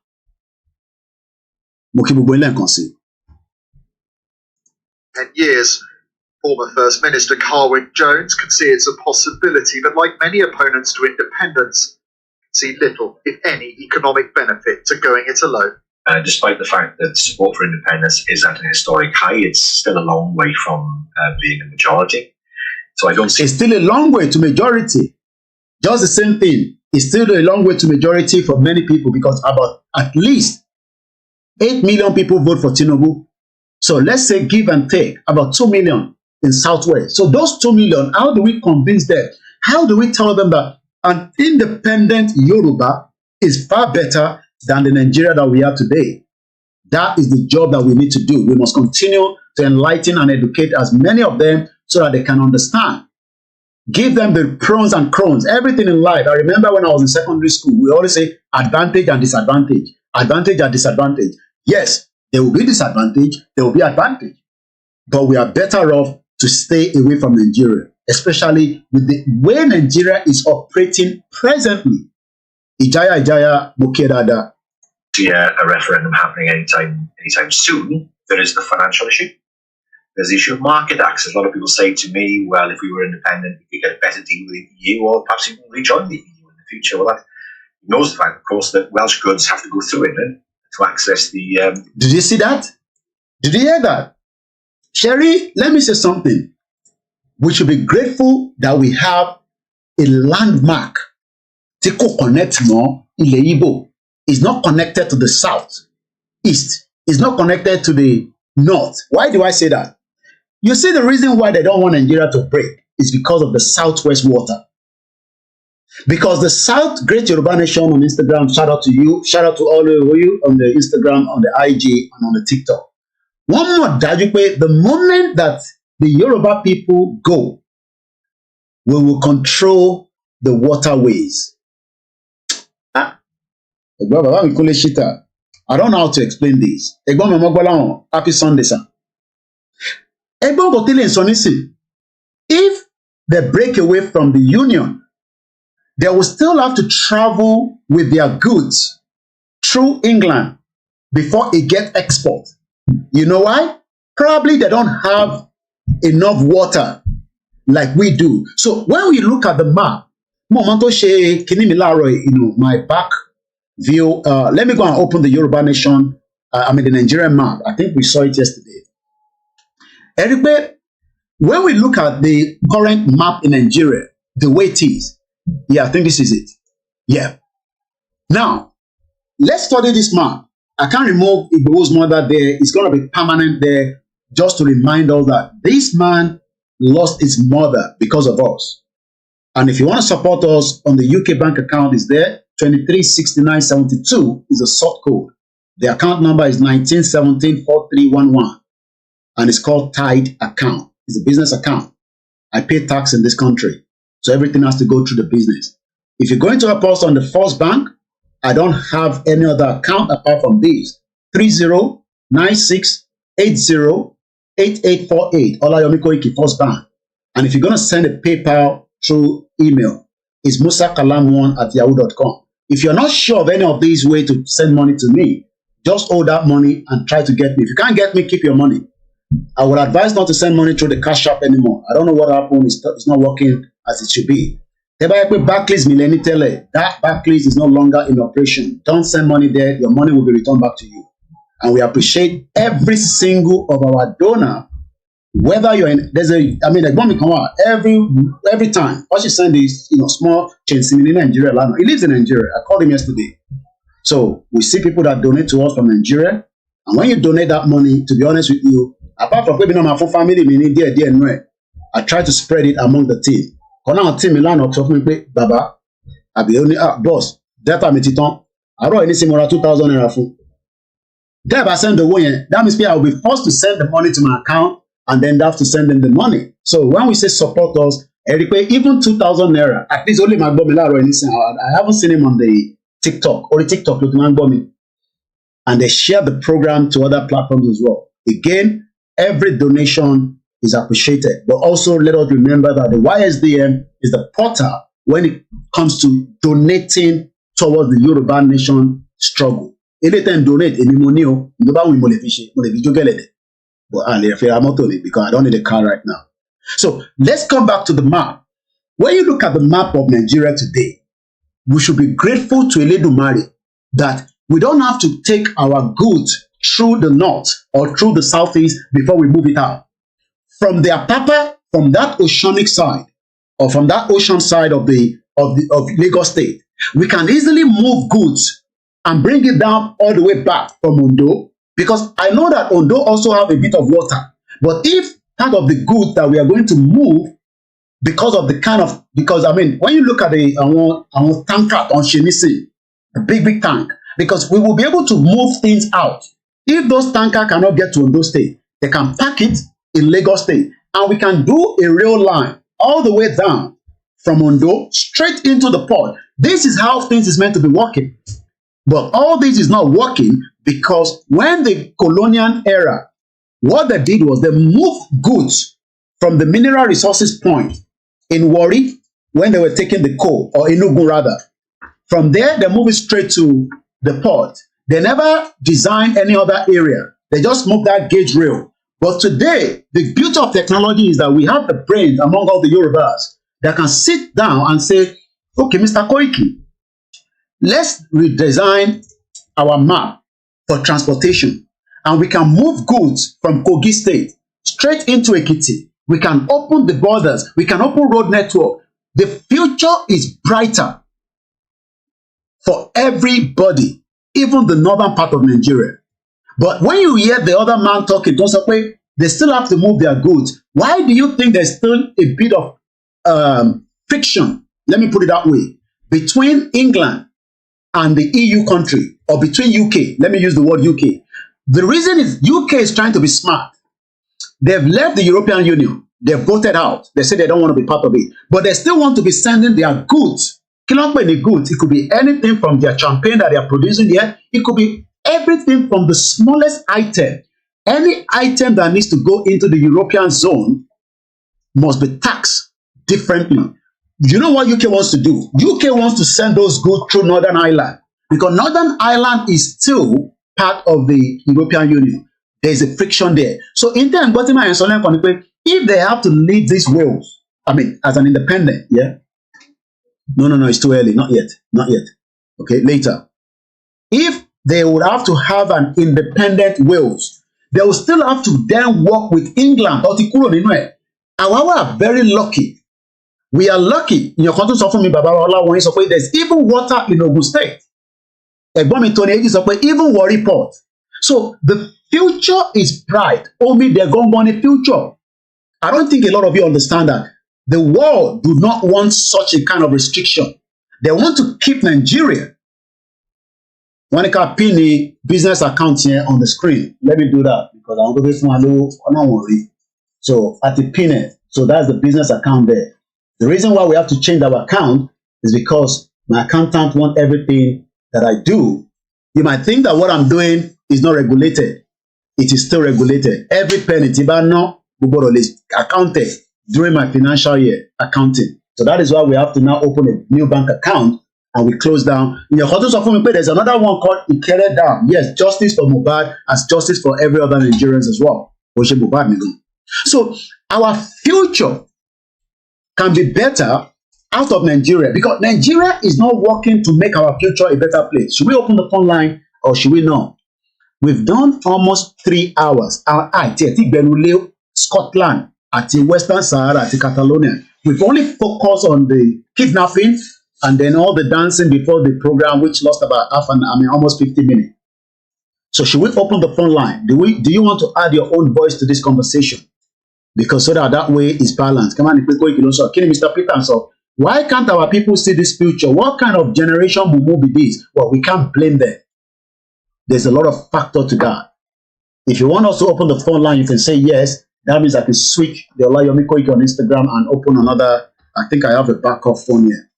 S18: In years, former First Minister Carwyn Jones can see it's a possibility, but like many opponents to independence, can see little, if any, economic benefit to going it alone.
S21: Despite the fact that support for independence is at an historic high, it's still a long way from being a majority. So I don't see...
S4: It's still a long way to majority. Just the same thing. It's still a long way to majority for many people because about at least 8 million people vote for Tinubu. So let's say give and take about 2 million in Southwest. So those 2 million, how do we convince them? How do we tell them that an independent Yoruba is far better than the Nigeria that we have today? That is the job that we need to do. We must continue to enlighten and educate as many of them so that they can understand. Give them the pros and cons, everything in life. I remember when I was in secondary school, we always say advantage and disadvantage. Advantage and disadvantage. Yes, there will be disadvantage, there will be advantage. But we are better off to stay away from Nigeria, especially with the way Nigeria is operating presently. Ijaya Mukedada.
S21: Yeah, a referendum happening anytime soon. There is the financial issue. There's the issue of market access. A lot of people say to me, well, if we were independent, we could get a better deal with the EU or perhaps even rejoin the EU in the future. Well, that knows the fact, of course, that Welsh goods have to go through England to access the...
S4: Did you see that? Did you hear that? Sherry, let me say something. We should be grateful that we have a landmark. Tiko connect more, Ile Igbo is not connected to the south, east. It's not connected to the north. Why do I say that? You see, the reason why they don't want Nigeria to break is because of the southwest water. Because the South Great Yoruba Nation on Instagram, shout out to you, shout out to all of you on the Instagram, on the IG, and on the TikTok. One more Dajupe, the moment that the Yoruba people go, we will control the waterways. I don't know how to explain this. Happy Sunday, sir. If they break away from the union, they will still have to travel with their goods through England before it gets export. You know why? Probably they don't have enough water like we do. So when we look at the map, my back view, let me go and open the Yoruba nation, the Nigerian map. I think we saw it yesterday. Everybody, when we look at the current map in Nigeria, the way it is, yeah, I think this is it. Yeah. Now, let's study this map. I can't remove Igbo's mother there. It's going to be permanent there just to remind us that this man lost his mother because of us. And if you want to support us on the UK bank account, is there. 236972 is a sort code. The account number is 19174311. And it's called Tide account. It's a business account. I pay tax in this country. So everything has to go through the business. If you're going to help us on the First Bank, I don't have any other account apart from this. 3096808848. Olayomi Koiki First Bank. And if you're going to send a PayPal through email, it's musakalam1@yahoo.com. If you're not sure of any of these ways to send money to me, just hold that money and try to get me. If you can't get me, keep your money. I would advise not to send money through the Cash App anymore. I don't know what happened. It's not working as it should be. That Barclays is no longer in operation. Don't send money there. Your money will be returned back to you. And we appreciate every single of our donor, whether you're in, every time. All she send is, small change in Nigeria. He lives in Nigeria. I called him yesterday. So we see people that donate to us from Nigeria. And when you donate that money, to be honest with you, apart from putting on my full family, I try to spread it among the team. Now team Milan of Baba, I be only boss. Data metiton. I wrote anything more 2,000 naira full. Then I send the way. That means I will be forced to send the money to my account, and then they have to send them the money. So when we say support us, even 2,000 naira, at least only my Bomila or anything. I haven't seen him on the TikTok or the TikTok with my Bommy. And they share the program to other platforms as well. Again, every donation is appreciated. But also let us remember that the YSDM is the portal when it comes to donating towards the Yoruba nation struggle. Anytime donate, any money, but because I don't need a car right now. So let's come back to the map. When you look at the map of Nigeria today, we should be grateful to Eledumare that we don't have to take our goods through the north or through the southeast before we move it out. From the Apapa, from that oceanic side, or from that ocean side of Lagos State, we can easily move goods and bring it down all the way back from Ondo, because I know that Ondo also have a bit of water. But if part of the goods that we are going to move, because when you look at the tanker on Shenisi, a big tank, because we will be able to move things out. If those tankers cannot get to Ondo State, they can pack it in Lagos State, and we can do a rail line all the way down from Ondo straight into the port. This is how things is meant to be working. But all this is not working because when the colonial era, what they did was they moved goods from the mineral resources point in Warri when they were taking the coal, or Enugu rather. From there, they moved it straight to the port. They never designed any other area. They just moved that gauge rail. But today, the beauty of technology is that we have the brains among all the Yorubas that can sit down and say, okay, Mr. Koiki, let's redesign our map for transportation. And we can move goods from Kogi State straight into Ekiti. We can open the borders. We can open road network. The future is brighter for everybody, even the northern part of Nigeria. But when you hear the other man talking, they still have to move their goods. Why do you think there's still a bit of friction, let me put it that way, between England and the EU country, or between UK? Let me use the word UK. The reason is UK is trying to be smart. They've left the European Union. They've voted out. They say they don't want to be part of it. But they still want to be sending their goods. Goods. It could be anything from their champagne that they are producing here. It could be everything from the smallest item. Any item that needs to go into the European zone must be taxed differently. You know what UK wants to do? UK wants to send those goods through Northern Ireland because Northern Ireland is still part of the European Union. There's a friction there. So in terms of if they have to leave these Wales, I mean, as an independent, yeah? No, it's too early. Not yet. Okay, later. If they would have to have an independent Wales, they will still have to then work with England. And we are very lucky. We are lucky. In your country, there's even water in Ogun State. Even Warri Port. So the future is bright. Only they're going on the future. I don't think a lot of you understand that. The world do not want such a kind of restriction. They want to keep Nigeria. When I can pin the business account here on the screen, let me do that because I want to be from So at the pin it. So that's the business account there. The reason why we have to change our account is because my accountant wants everything that I do. You might think that what I'm doing is not regulated. It is still regulated. Every penny, Tibano, is accounted during my financial year accounting. So that is why we have to now open a new bank account and we close down. In your hotel, there's another one called Ikere Dam. Yes, justice for Mohbad as justice for every other Nigerians as well. So our future can be better out of Nigeria because Nigeria is not working to make our future a better place. Should we open the phone line or should we not? We've done almost 3 hours. Scotland, at the Western Sahara, at the Catalonia. We've only focused on the kidnapping and then all the dancing before the program, which lost about almost 50 minutes. So should we open the phone line? Do you want to add your own voice to this conversation? Because so that way is balanced. Come on, Mr. Peter, so why can't our people see this future? What kind of generation will be this? Well, we can't blame them. There's a lot of factor to that. If you want us to open the phone line, you can say yes. That means I can switch the Olayomi Koiki on Instagram and open another. I think I have a backup phone here.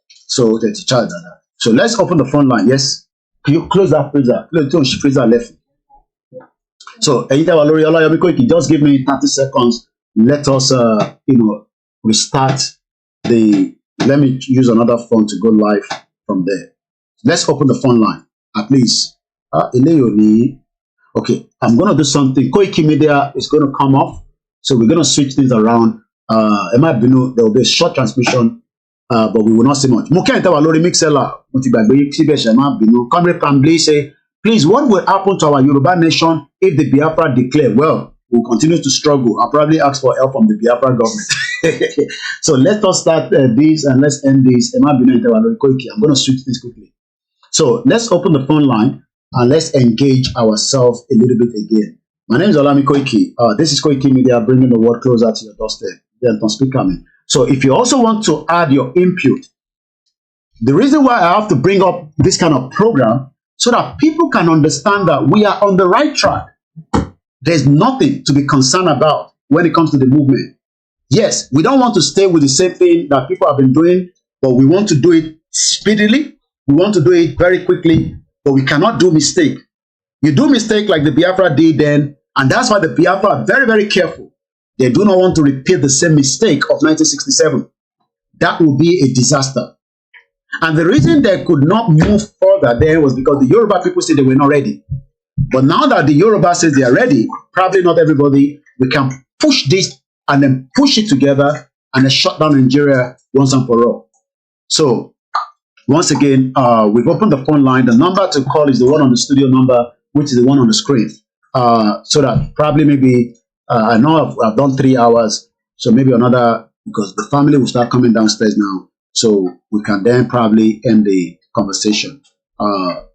S4: So that's a child. So let's open the phone line. Yes. Can you close that freezer? Close the freezer left. So Olayomi Koiki, just give me 30 seconds. Let us restart the. Let me use another phone to go live from there. Let's open the phone line. At least. Okay, I'm going to do something. Koikimedia is going to come off. So we're going to switch things around. There will be a short transmission, but we will not see much. Please, what will happen to our Yoruba nation if the Biafra declare? Well, we'll continue to struggle. I'll probably ask for help from the Biafra government. So let us start this and let's end this. I'm going to switch this quickly. So let's open the phone line. And let's engage ourselves a little bit again. My name is Olami Koiki. This is Koikimedia, bringing the world closer to your doorstep. So if you also want to add your input, the reason why I have to bring up this kind of program, so that people can understand that we are on the right track. There's nothing to be concerned about when it comes to the movement. Yes, we don't want to stay with the same thing that people have been doing, but we want to do it speedily. We want to do it very quickly. But we cannot do mistake. You do mistake like the Biafra did then, and that's why the Biafra are very, very careful. They do not want to repeat the same mistake of 1967. That will be a disaster. And the reason they could not move further there was because the Yoruba people said they were not ready. But now that the Yoruba says they are ready, probably not everybody, we can push this and then push it together and then shut down Nigeria once and for all. So, once again, we've opened the phone line. The number to call is the one on the studio number, which is the one on the screen. So that probably maybe, I know I've done 3 hours, so maybe another, because the family will start coming downstairs now. So we can then probably end the conversation.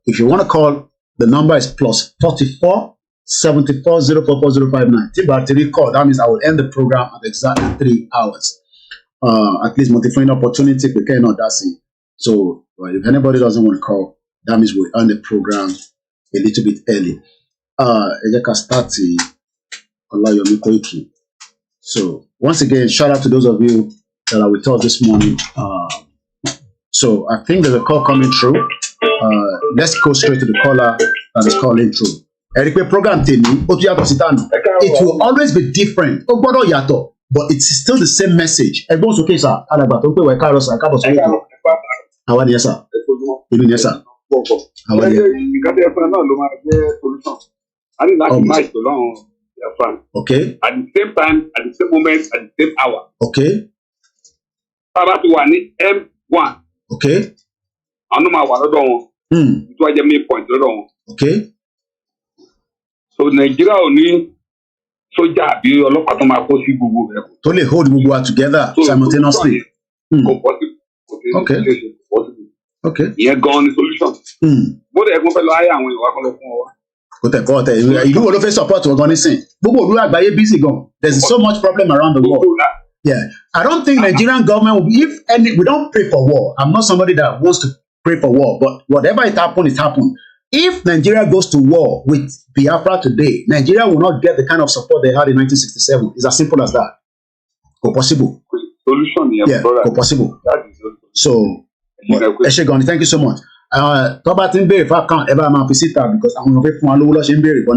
S4: If you want to call, the number is +44 74 044 059. Call. That means I will end the program at exactly 3 hours. At least multi-phone opportunity, we cannot that's it. So if anybody doesn't want to call, that means we'll end the program a little bit early. So once again, shout out to those of you that are with us this morning. So I think there's a call coming through. Let's go straight to the caller that is calling through. It will always be different. but it's still the same message. Everyone's okay, sir. Alaba, don't pay Karo, sir. Kabo, sir. How are you, sir? Even yes, sir. How are you? Okay.
S5: At the same time, at the same moment, at the same hour.
S4: Okay.
S5: M1.
S4: Okay. Okay.
S5: So Nigeria only soldier be ọlọ́pàá tó máa kó sí gbogbo rẹ̀.
S4: To lè hold gbogbo wa together simultaneously. Okay. Okay.
S5: Ìyẹn gan ni solution. Bó dẹ̀ kún fẹ́ lọ ayé àwọn ìwà kan lọ fún ọ wá.
S4: Kò tẹ̀ kọ́ ọ̀tẹ̀ ìlú wo ló fẹ́ support ọ̀gán nísìn? Gbogbo òdúrà àgbáyé busy gan. There's so much problem around the world. Yeah. I don't think Nigerian government will, we don't pray for war. I'm not somebody that wants to pray for war, but whatever it happened. If Nigeria goes to war with Biafra today, Nigeria will not get the kind of support they had in 1967. It's as simple as that. Go possible.
S5: Solution,
S4: yeah, go possible. So, thank you so much. But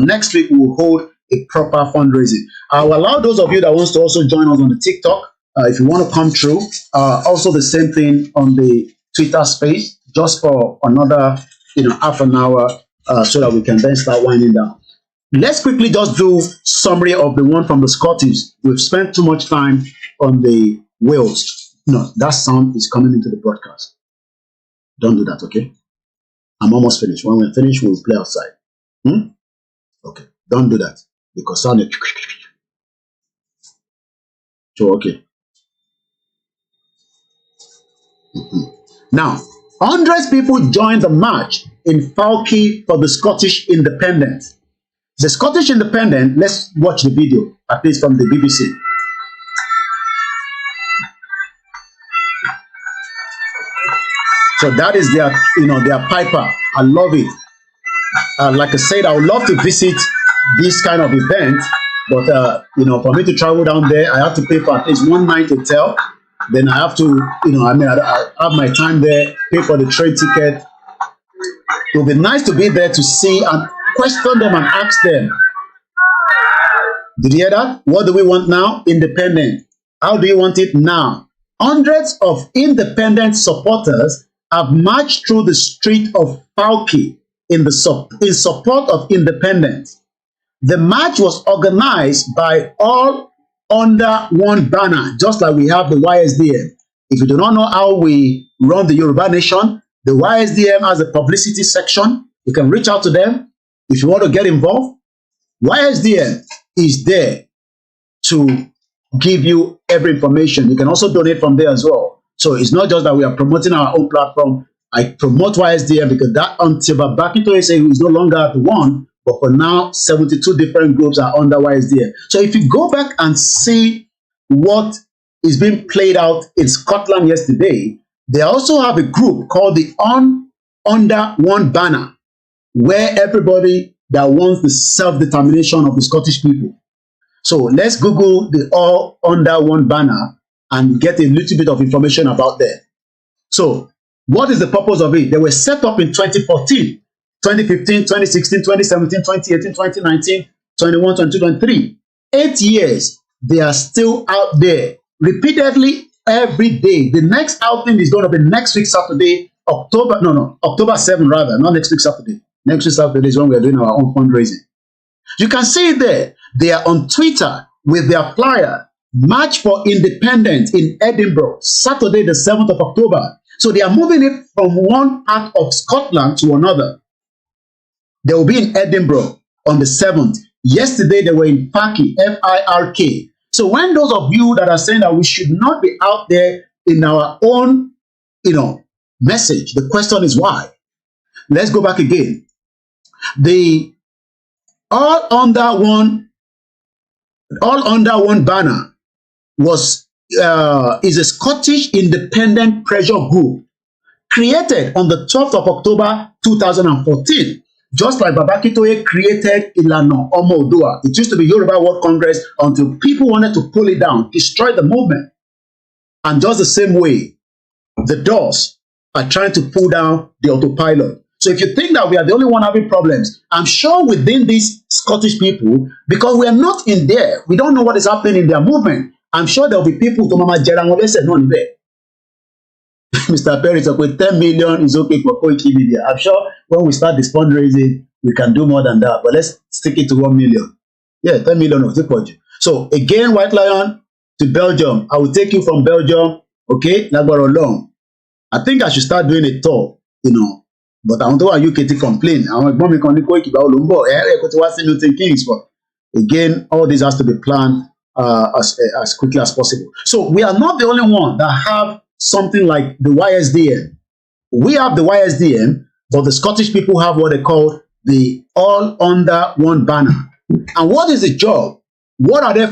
S4: next week we will hold a proper fundraising. I will allow those of you that wants to also join us on the TikTok. If you want to come through, also the same thing on the Twitter space, just for another half an hour, so that we can then start winding down. Let's quickly just do summary of the one from the Scottish. We've spent too much time on the Wales. No, that sound is coming into the broadcast. Don't do that, okay? I'm almost finished. When we're finished, we'll play outside. Okay, don't do that because sound. So okay. Now, hundreds of people joined the march in Falkirk for the Scottish independence. The Scottish independence, let's watch the video, at least from the BBC. So that is their, their piper. I love it. Like I said, I would love to visit this kind of event, but for me to travel down there, I have to pay for at least 1 night hotel. Then I have to, I have my time there, pay for the train ticket. It would be nice to be there to see and question them and ask them. Did you hear that? What do we want now? Independent. How do you want it now? Hundreds of independent supporters have marched through the street of Falkirk in support of independence. The march was organized by all under one banner, just like we have the YSDM. If you do not know how we run the Yoruba nation, the YSDM has a publicity section. You can reach out to them if you want to get involved. YSDM is there to give you every information. You can also donate from there as well. So it's not just that we are promoting our own platform. I promote YSDM because that until Babakito is no longer at the one, but for now, 72 different groups are under YSDM. So if you go back and see what is being played out in Scotland yesterday, they also have a group called the Under One Banner, where everybody that wants the self-determination of the Scottish people. So let's Google the All Under One Banner and get a little bit of information about them. So what is the purpose of it? They were set up in 2014. 2015, 2016, 2017, 2018, 2019, 21, 22, 23. 8 years, they are still out there repeatedly every day. The next outing is going to be next week Saturday, October 7 rather, not next week Saturday. Next week Saturday is when we are doing our own fundraising. You can see it there. They are on Twitter with their flyer, March for Independence in Edinburgh, Saturday the 7th of October. So they are moving it from one part of Scotland to another. They will be in Edinburgh on the 7th. Yesterday, they were in Falkirk, F-I-R-K. So when those of you that are saying that we should not be out there in our own, message, the question is why? Let's go back again. The All Under One Banner is a Scottish independent pressure group created on the 12th of October 2014. Just like Babakitoye created Ilana Omo Odua. It used to be Yoruba World Congress until people wanted to pull it down, destroy the movement. And just the same way, the doors are trying to pull down the autopilot. So if you think that we are the only one having problems, I'm sure within these Scottish people, because we are not in there, we don't know what is happening in their movement. I'm sure there will be people to Mama Jera listen on there. Mr. Perry said, 10 million is okay for koikimedia. I'm sure when we start this fundraising, we can do more than that. But let's stick it to 1 million. Yeah, 10 million of the project. So again, White Lion to Belgium. I will take you from Belgium. Okay, Nagbaro long. I think I should start doing a tour, you know. But I don't want UK to complain. I want to Kings, but again, all this has to be planned as quickly as possible. So we are not the only one that have something like the YSDM. We have the YSDM, but the Scottish people have what they call the all under one banner. And what is the job? What are they?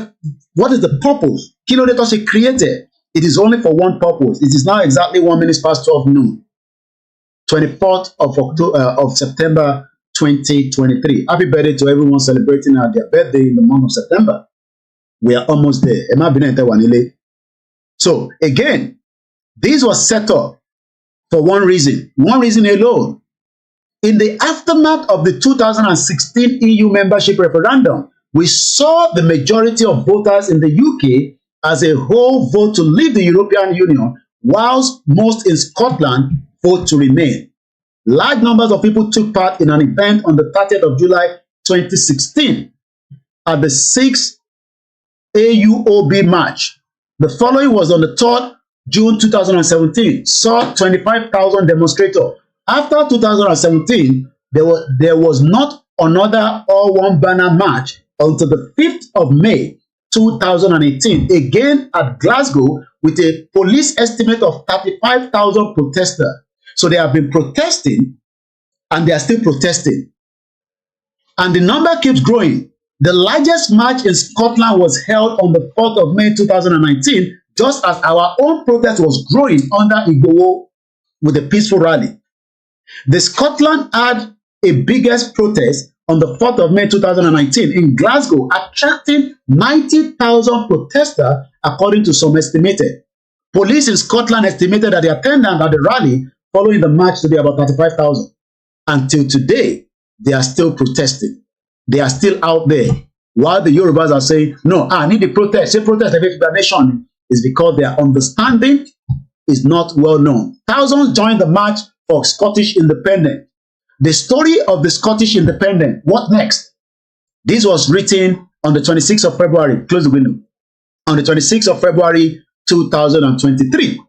S4: What is the purpose? Kilo Letoshe created. It is only for one purpose. It is now exactly 1 minute past 12 noon, 24th of September 2023. Happy birthday to everyone celebrating their birthday in the month of September. We are almost there. So again, this was set up for one reason alone. In the aftermath of the 2016 EU membership referendum, we saw the majority of voters in the UK as a whole vote to leave the European Union, whilst most in Scotland vote to remain. Large numbers of people took part in an event on the 30th of July 2016 at the 6th AUOB march. The following was on the 3rd June 2017, saw 25,000 demonstrators. After 2017, there was not another all-one banner march until the 5th of May 2018, again at Glasgow, with a police estimate of 35,000 protesters. So they have been protesting, and they are still protesting. And the number keeps growing. The largest march in Scotland was held on the 4th of May 2019, just as our own protest was growing under Igboho with a peaceful rally. The Scotland had a biggest protest on the 4th of May 2019 in Glasgow, attracting 90,000 protesters, according to some estimated. Police in Scotland estimated that the attendance at the rally following the march to be about 35,000. Until today, they are still protesting. They are still out there. While the Yorubas are saying, no, I need the protest. Say protest against the nation, is because their understanding is not well known. Thousands joined the march for Scottish independence. The story of the Scottish independence. What next? This was written on the 26th of February. Close the window. On the 26th of February 2023.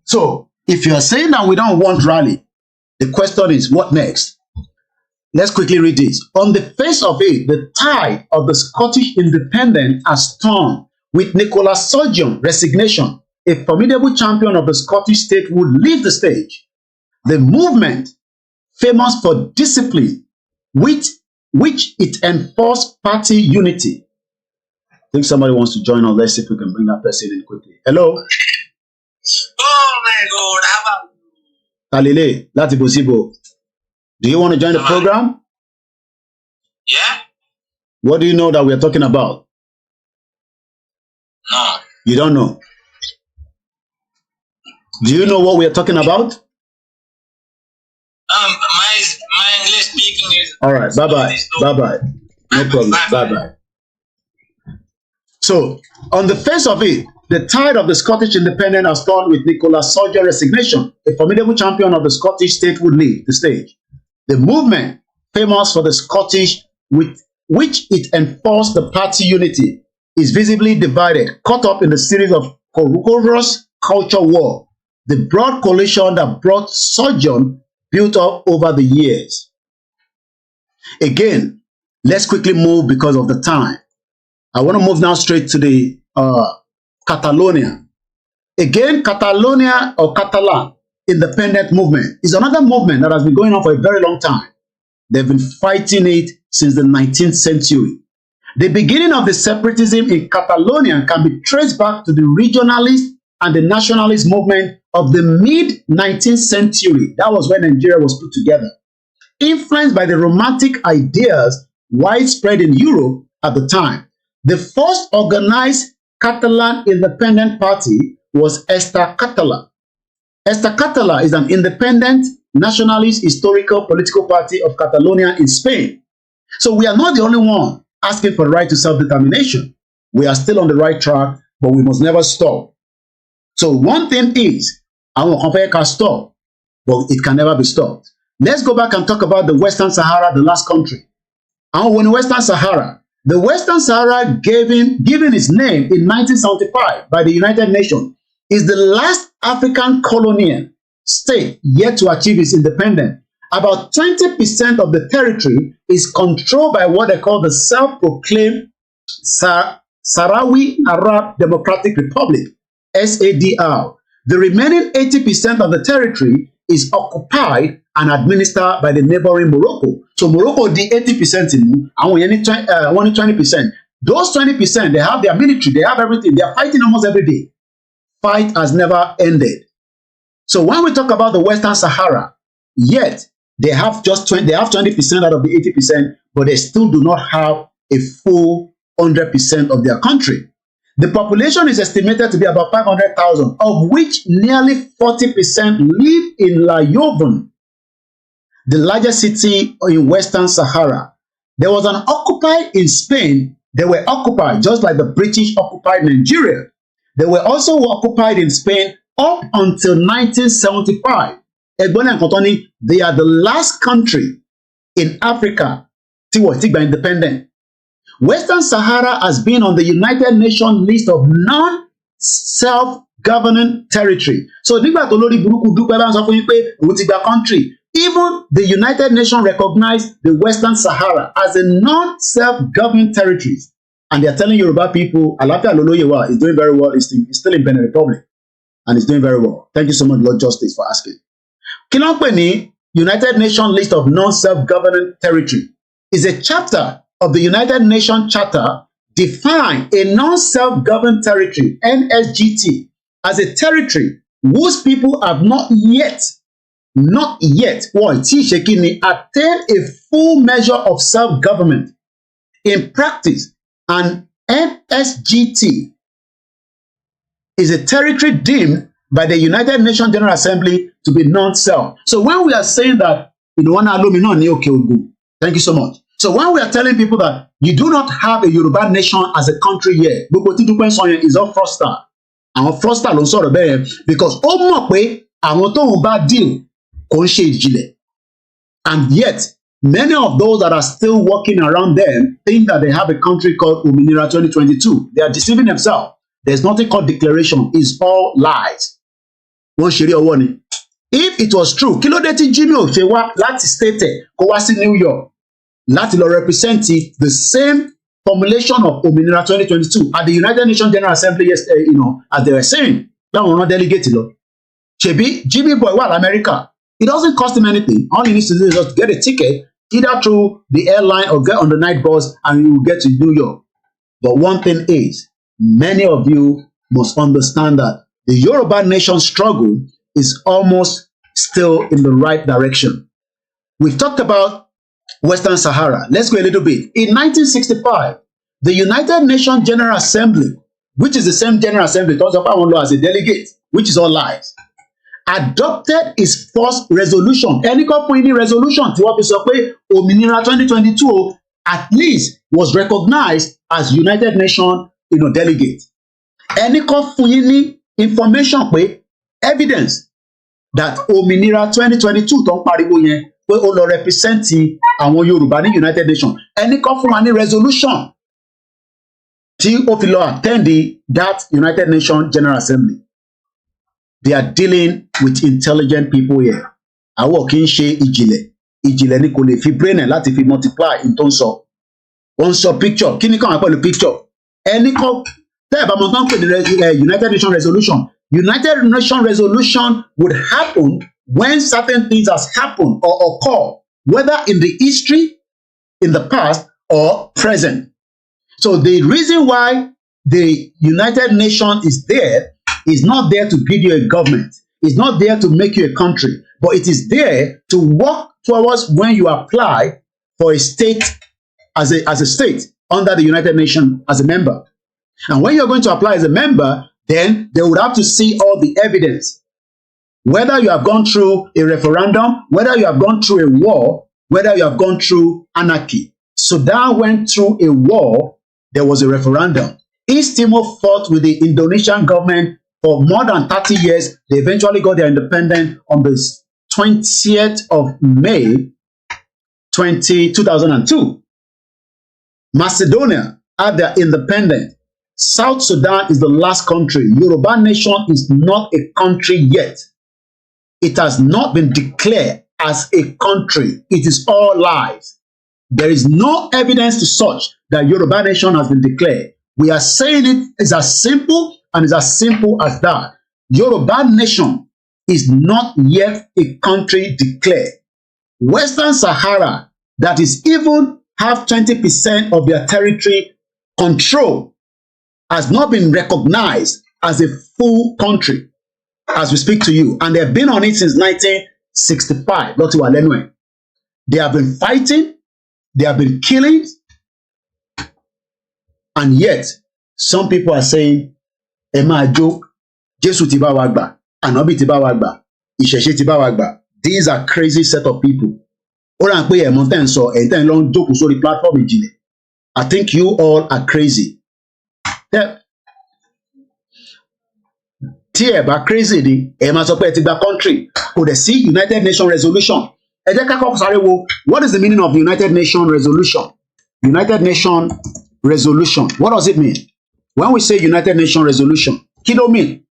S4: So, if you are saying that we don't want rally, the question is, what next? Let's quickly read this. On the face of it, the tide of the Scottish independence has turned, with Nicola Sturgeon's resignation. A formidable champion of the Scottish state would leave the stage. The movement, famous for discipline, which it enforced party unity. I think somebody wants to join us. Let's see if we can bring that person in quickly. Hello?
S3: Oh my God, how about
S4: Talile, Lati Bosibo. Do you want to join the program?
S3: Yeah?
S4: What do you know that we are talking about?
S3: No.
S4: You don't know? Do you know what we are talking about?
S3: My English speaking is...
S4: All right, bye-bye. Bye-bye. No problem. Bye-bye. So, on the face of it, the tide of the Scottish independence has turned with Nicola Sturgeon's resignation. A formidable champion of the Scottish state would leave the stage. The movement, famous for the Scottish, with which it enforced the party unity, is visibly divided, caught up in the series of corrosive culture war. The broad coalition that brought Sturgeon built up over the years. Again, let's quickly move because of the time. I want to move now straight to the Catalonia. Again, Catalonia or Catalan independent movement is another movement that has been going on for a very long time. They've been fighting it since the 19th century. The beginning of the separatism in Catalonia can be traced back to the regionalist and the nationalist movement of the mid-19th century. That was when Nigeria was put together. Influenced by the romantic ideas widespread in Europe at the time. The first organized Catalan independent party was Esta Catala. Esta Catala is an independent, nationalist, historical, political party of Catalonia in Spain. So we are not the only one asking for the right to self-determination. We are still on the right track, but we must never stop. So one thing is, our company can stop, but it can never be stopped. Let's go back and talk about the Western Sahara, the last country. And when Western Sahara, the Western Sahara given its name in 1975 by the United Nations, is the last African colonial state yet to achieve its independence. About 20% of the territory is controlled by what they call the self-proclaimed Sahrawi Arab Democratic Republic, SADR. The remaining 80% of the territory is occupied and administered by the neighboring Morocco. So Morocco, the 80% in only 20%. Those 20%, they have their military, they have everything. They are fighting almost every day. Fight has never ended. So when we talk about the Western Sahara, yet they have 20% out of the 80%, but they still do not have a full 100% of their country. The population is estimated to be about 500,000, of which nearly 40% live in La Yovan, the largest city in Western Sahara. There was an occupier in Spain. They were occupied, just like the British occupied Nigeria. They were also occupied in Spain up until 1975. Egbon and Catalonia, they are the last country in Africa to be independent. Western Sahara has been on the United Nations list of non-self-governing territory. So, nígbà tó lórí burúkú dúpẹ́ bá ń sọ fún yín pé òun ti gba country, even the United Nations recognized the Western Sahara as a non-self-governing territory. And they are telling Yoruba people, Alafia Loloyewa is doing very well, it's still in Benin Republic, and it's doing very well. Thank you so much, Lord Justice, for asking. Kí ló ń pè ní United Nations list of non-self-governing territory is a chapter of the United Nations Charter define a non-self-governed territory, NSGT, as a territory whose people have not yet, attain a full measure of self-government. In practice, an NSGT is a territory deemed by the United Nations General Assembly to be non-self. So when we are saying that, thank you so much. So when we are telling people that you do not have a Yoruba nation as a country yet, is all fraudster. Àwọn fraudster ló ń sọ̀rọ̀ bẹ́ẹ̀ because ó mọ̀ pé àwọn tóun bá deal kò ń ṣe ìjìnlẹ̀. And yet, many of those that are still walking around them think that they have a country called Òmìnira 2022. They are deceiving themselves. There's nothing called declaration. It's all lies. Wọ́n ṣeré ọwọ́ ni. If it was true, kí ló dé tí Jimmy ò ṣe wá láti state kó wá sí New York láti lọ represent the same formulation of Òmìnira 2022 at the United Nations General Assembly yesterday, as they were saying, láwọn ọ̀nà delegate lọ. Ṣebí Jimmy boy wà l'America. It doesn't cost him anything. All he needs to do is just get a ticket, either through the airline or get on the night bus, and you will get to New York. But one thing is, many of you must understand that the Yoruba nation struggle is almost still in the right direction. We've talked about Western Sahara. Let's go a little bit. In 1965, the United Nations General Assembly, which is the same General Assembly that talks as a delegate, which is all lies, adopted its first resolution. Any company resolution tí wọ́n fi sọ pé Òmìnira 2022 at least was recognized as United Nations delegate. Any company information pé evidence that Òmìnira 2022 tó ń pariwo yẹn pé ó lọ represent àwọn Yorùbá ní United Nations. Ẹni kan fún wa ní resolution tí ó fi lọ attend that United Nations General Assembly. They are dealing with intelligent people here. Àwọn kì í ṣe ìjìnlẹ̀. Ìjìnlẹ̀ ni kò lè fi brain ẹ̀ láti fi multiply in tó ń sọ. Ó ń sọ picture. Kí ni kàn wá pẹ̀lú picture? Ẹni kan tẹ́ ẹ̀ bá mọ̀ tán pè ní United Nations resolution. United Nations resolution would happen when certain things has happened or occur, whether in the history, in the past, or present. So the reason why the United Nations is there is not there to give you a government. It's not there to make you a country, but it is there to work towards when you apply for a state as a state under the United Nations as a member. And when you're going to apply as a member, then they would have to see all the evidence. Whether you have gone through a referendum, whether you have gone through a war, whether you have gone through anarchy. Sudan went through a war, there was a referendum. East Timor fought with the Indonesian government for more than 30 years. They eventually got their independence on the 20th of May 2002. Macedonia had their independence. South Sudan is the last country. Yoruba nation is not a country yet. It has not been declared as a country. It is all lies. There is no evidence to such that Yoruba nation has been declared. We are saying it is as simple and is as simple as that. Yoruba nation is not yet a country declared. Western Sahara, that is even have 20% of their territory control, has not been recognized as a full country as we speak to you. And they've been on it since 1965. They have been fighting, they have been killing, and yet some people are saying, Emma joke, Jesu ti bá wa gbà, Ànábì ti bá wa gbà, Ìṣẹ̀ṣe ti bá wa gbà. These are crazy set of people. I think you all are crazy. Tí ẹ bá crazy ni, ẹ máa sọ pé ẹ ti gba country. Kò dẹ̀ sí United Nations resolution. Ẹ jẹ́ ká kọ́kọ́ sáré wo, what is the meaning of United Nations resolution? United Nations resolution. What does it mean? When we say United Nations resolution, kí ló mean?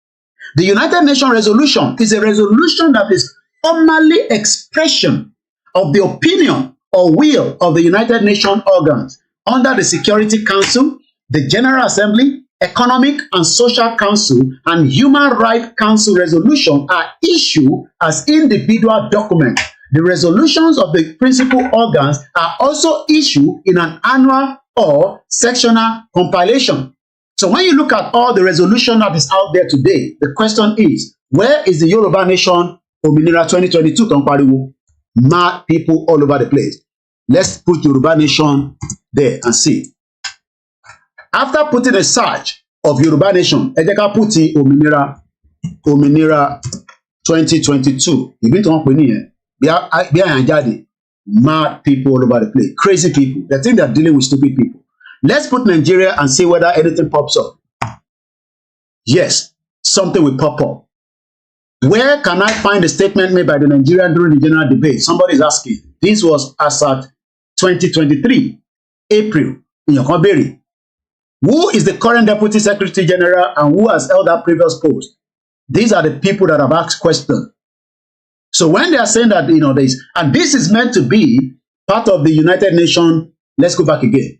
S4: The United Nations resolution is a resolution that is formally expression of the opinion or will of the United Nations organs under the Security Council, the General Assembly, Economic and Social Council, and Human Rights Council resolution are issued as individual documents. The resolutions of the principal organs are also issued in an annual or sectional compilation. So when you look at all the resolution that is out there today, the question is, where is the Yoruba Nation Òmìnira 2022 tó ń pariwo? Mad people all over the place. Let's put Yoruba Nation there and see. After putting a search of Yoruba Nation, ẹ jẹ́ ká put Òmìnira 2022. Ìbí tí wọ́n pè nìyẹn. Bí àyàn jáde. Mad people all over the place. Crazy people. They think they're dealing with stupid people. Let's put Nigeria and see whether anything pops up. Yes, something will pop up. Where can I find a statement made by the Nigerian during the general debate? Somebody is asking. This was as at 2023, April, in Yokonberi. Who is the current Deputy Secretary General and who has held that previous post? These are the people that have asked questions. So when they are saying that, this, and this is meant to be part of the United Nations, let's go back again.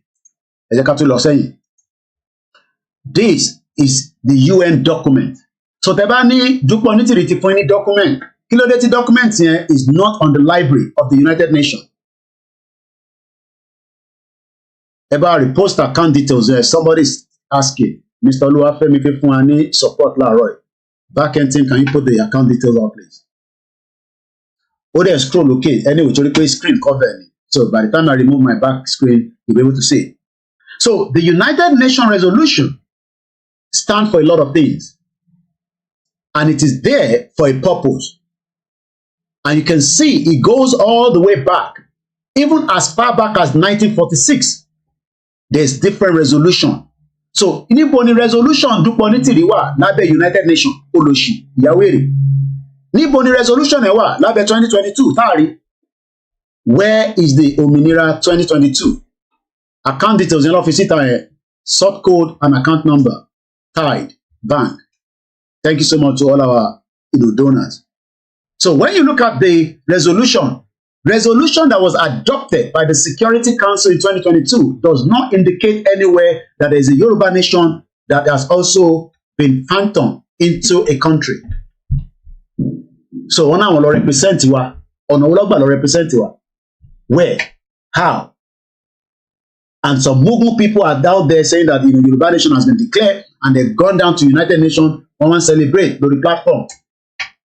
S4: This is the UN document. So Tebani Duponiti Tifoni document. Kilodeti document here is not on the library of the United Nations. About repost account details there. Somebody's asking, Mr. Oluwafemi Fefuni support Laroy. Backend team, can you put the account details out, please? Oh, there scroll okay. Anyway, you screen cover me. So by the time I remove my back screen, you'll be able to see. So the United Nations resolution stands for a lot of things. And it is there for a purpose. And you can see it goes all the way back. Even as far back as 1946, there's different resolution. So, níbo resolution dúpọ̀ ní tìrìwà lábẹ́ United Nations olóṣì ìyàwó níbo resolution ẹ̀ wà lábẹ́ 2022 táàrí. Where is the Òmìnira 2022? Account details in office ẹ̀ sort code and account number, Tide Bank. Thank you so much to all our donors. So when you look at the resolution that was adopted by the Security Council in 2022 does not indicate anywhere that there is a Yoruba nation that has also been phantom into a country. So ọ̀nà àwọn lọ represent wa, ọ̀nà olọ́gbà lọ represent wa. Where? How? And some Mughal people are down there saying that the Yoruba nation has been declared and they've gone down to United Nations and celebrate the platform.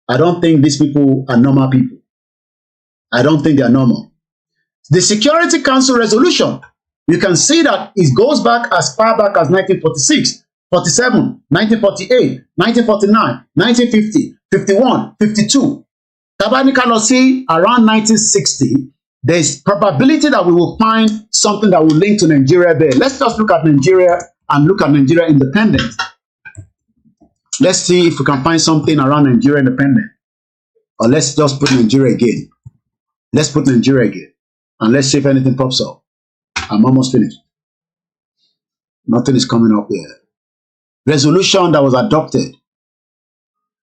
S4: I don't think these people are normal people. I don't think they are normal. The Security Council resolution, you can see that it goes back as far back as 1946, 47, 1948, 1949, 1950, 51, 52. Tabanika lọ sí around 1960, there's probability that we will find something that will link to Nigeria there. Let's just look at Nigeria and look at Nigeria independence. Let's see if we can find something around Nigeria independence. Or let's just put Nigeria again. Let's put Nigeria again. And let's see if anything pops up. I'm almost finished. Nothing is coming up here. Resolution that was adopted.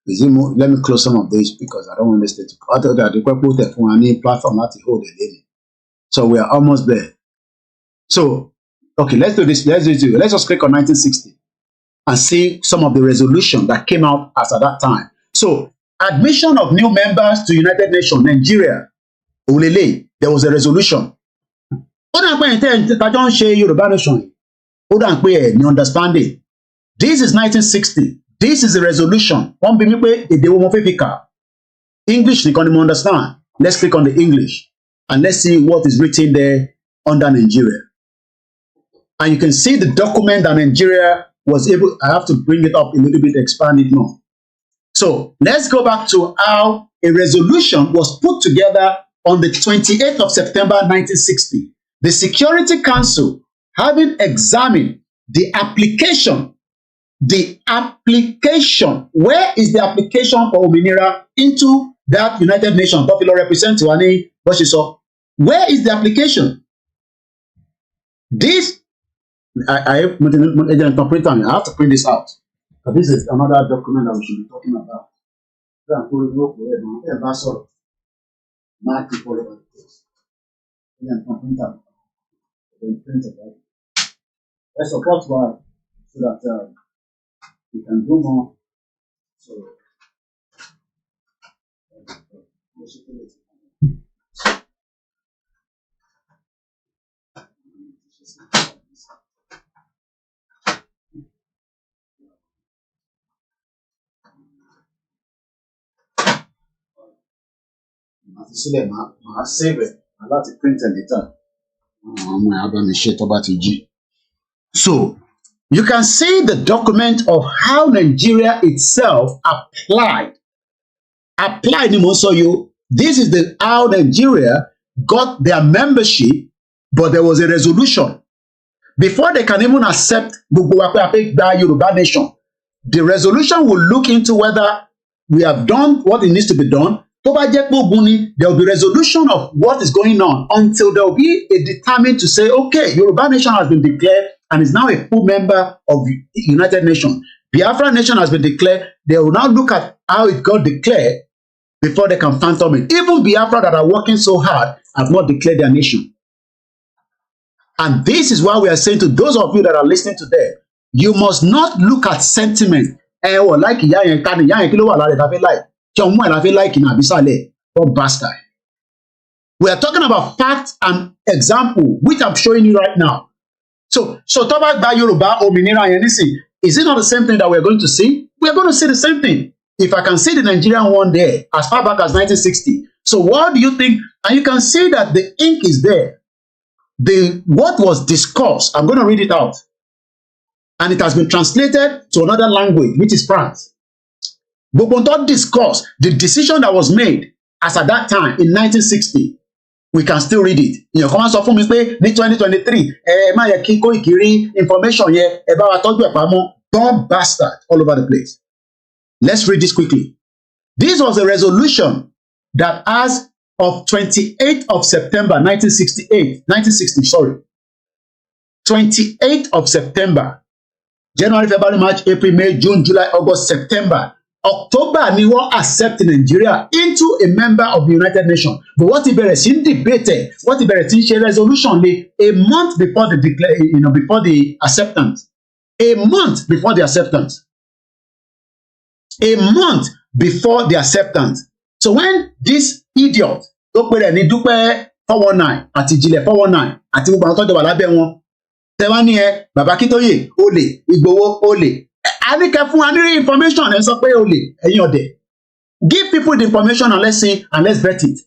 S4: Is it more, let me close some of these because I don't want this to other than the platform not to hold it. So we are almost there. So okay, let's do this. Let's just click on 1960 and see some of the resolution that came out as at that time. So admission of new members to United Nations, Nigeria, Ulele, there was a resolution. Yoruba nation. You understand it? This is 1960. This is a resolution. English, you can understand. Let's click on the English and let's see what is written there under Nigeria. And you can see the document that Nigeria was able. I have to bring it up a little bit, expand it more. So let's go back to how a resolution was put together on the 28th of September 1960. The Security Council, having examined the application, where is the application for Ominira into that United Nations Popular Representative? Where is the application? This, I have to print this out. But this is another document that we should be talking about. Let's support one so that we can do more. So, I'll save it. I'll have to print it later. So you can see the document of how Nigeria itself applied. This is how Nigeria got their membership, but there was a resolution. Before they can even accept the Yoruba nation, the resolution will look into whether we have done what it needs to be done. There will be resolution of what is going on until there will be a determined to say, okay, Yoruba nation has been declared and is now a full member of the United Nations. Biafra nation has been declared. They will now look at how it got declared before they can phantom it. Even Biafra that are working so hard have not declared their nation. And this is why we are saying to those of you that are listening to them, you must not look at sentiment. Like bastard. We are talking about facts and example, which I'm showing you right now. So talk about Yoruba Ominira Yenisi. Is it not the same thing that we're going to see? We're going to see the same thing. If I can see the Nigerian one there as far back as 1960. So what do you think? And you can see that the ink is there. What was discussed, I'm going to read it out. And it has been translated to another language, which is France. But we don't discuss the decision that was made as at that time in 1960. We can still read it. You know, come on, so for me, in 2023, information here about don't bastard all over the place. Let's read this quickly. This was a resolution that as of 28th of September 28th of September, January, February, March, April, May, June, July, August, September, October, ni wọ́n accept Nigeria into a member of the United Nations. But what he bẹ̀rẹ̀ sí debate, what he bẹ̀rẹ̀ sí ṣe resolution lé a month before the before the acceptance. A month before the acceptance. A month before the acceptance. So when this idiot tó pè rẹ̀ ní Dúpẹ́ 419 àti Ìjìnlẹ̀ 419 àti gbogbo àwọn tó jọ wà lábẹ́ wọn tẹ́wá ní Bàbá Akíntóyè olè Ìgbòho olè àníkẹ́ fún wa ní information ẹ̀ sọ pé olè ẹ̀yin ọ̀dẹ̀ give people the information and let's see and let's vet it.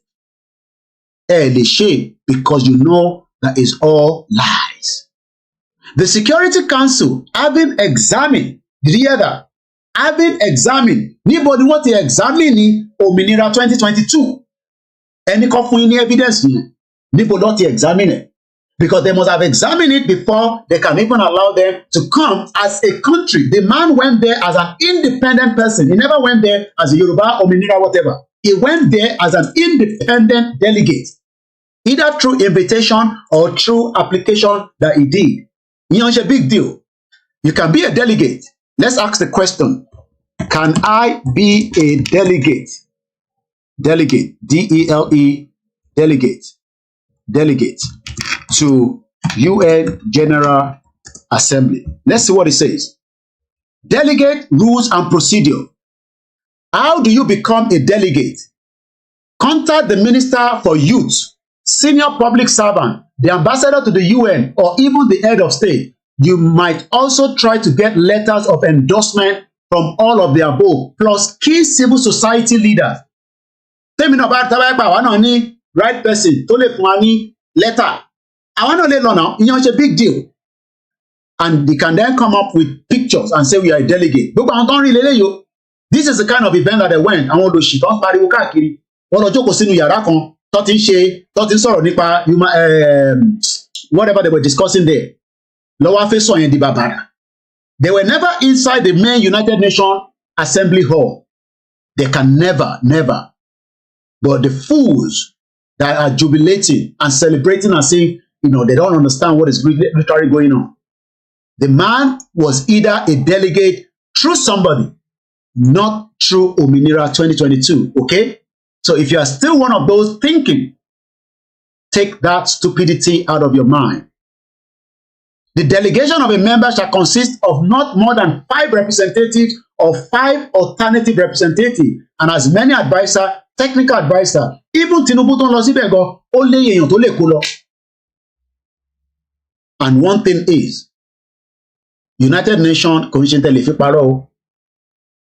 S4: Lè ṣe because you know that is all lies. The Security Council having examined, did you hear that? Having examined, níbo ni wọ́n ti examine ní Òmìnira 2022. Ẹni kan fún yín ní evidence yẹn. Níbo ló ti examine it? Because they must have examined it before they can even allow them to come as a country. The man went there as an independent person. He never went there as a Yoruba or Minira, whatever. He went there as an independent delegate, either through invitation or through application that he did. It's a big deal. You can be a delegate. Let's ask the question. Can I be a delegate? Delegate, D-E-L-E, delegate. Delegate to UN General Assembly. Let's see what it says. Delegate rules and procedure. How do you become a delegate? Contact the Minister for Youth, senior public servant, the ambassador to the UN, or even the head of state. You might also try to get letters of endorsement from all of the above, plus key civil society leaders. Tell me about the right person to lè fún wa ní letter. I want to lay low now. It's a big deal. And they can then come up with pictures and say we are a delegate. This is the kind of event that they went. Àwọn olóṣì tó ń pariwo káàkiri. Wọ́n lọ jókòó sínú yàrá kan tó ti ń sọ̀rọ̀ nípa whatever they were discussing there. Lọ́wọ́ fẹ́ sọ yẹn di bàbàrà. They were never inside the main United Nations Assembly Hall. They can never. But the fools that are jubilating and celebrating and saying, they don't understand what is literally going on. The man was either a delegate through somebody, not through Ominira 2022, okay? So if you are still one of those thinking, take that stupidity out of your mind. The delegation of a member shall consist of not more than 5 representatives or 5 alternative representatives and as many advisors, technical advisor. Even Tinubu tó ń lọ síbẹ̀ gan, ó lé èèyàn tó lè kó lọ. And one thing is, United Nations kò ń ṣe tẹ̀lé fi parọ́ o.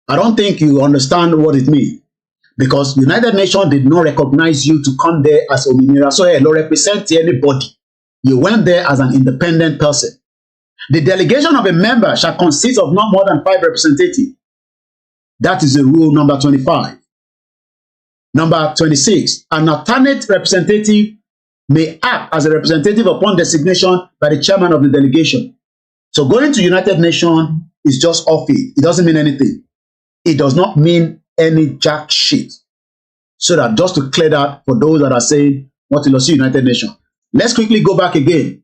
S4: I don't think you understand what it means. Because United Nations did not recognize you to come there as Ominira. So hey, no represent anybody. You went there as an independent person. The delegation of a member shall consist of not more than 5 representatives. That is the rule number 25. Number 26, an alternate representative may act as a representative upon designation by the chairman of the delegation. So going to United Nations is just off it. It doesn't mean anything. It does not mean any jack shit. So that just to clear that for those that are saying what will see United Nations. Let's quickly go back again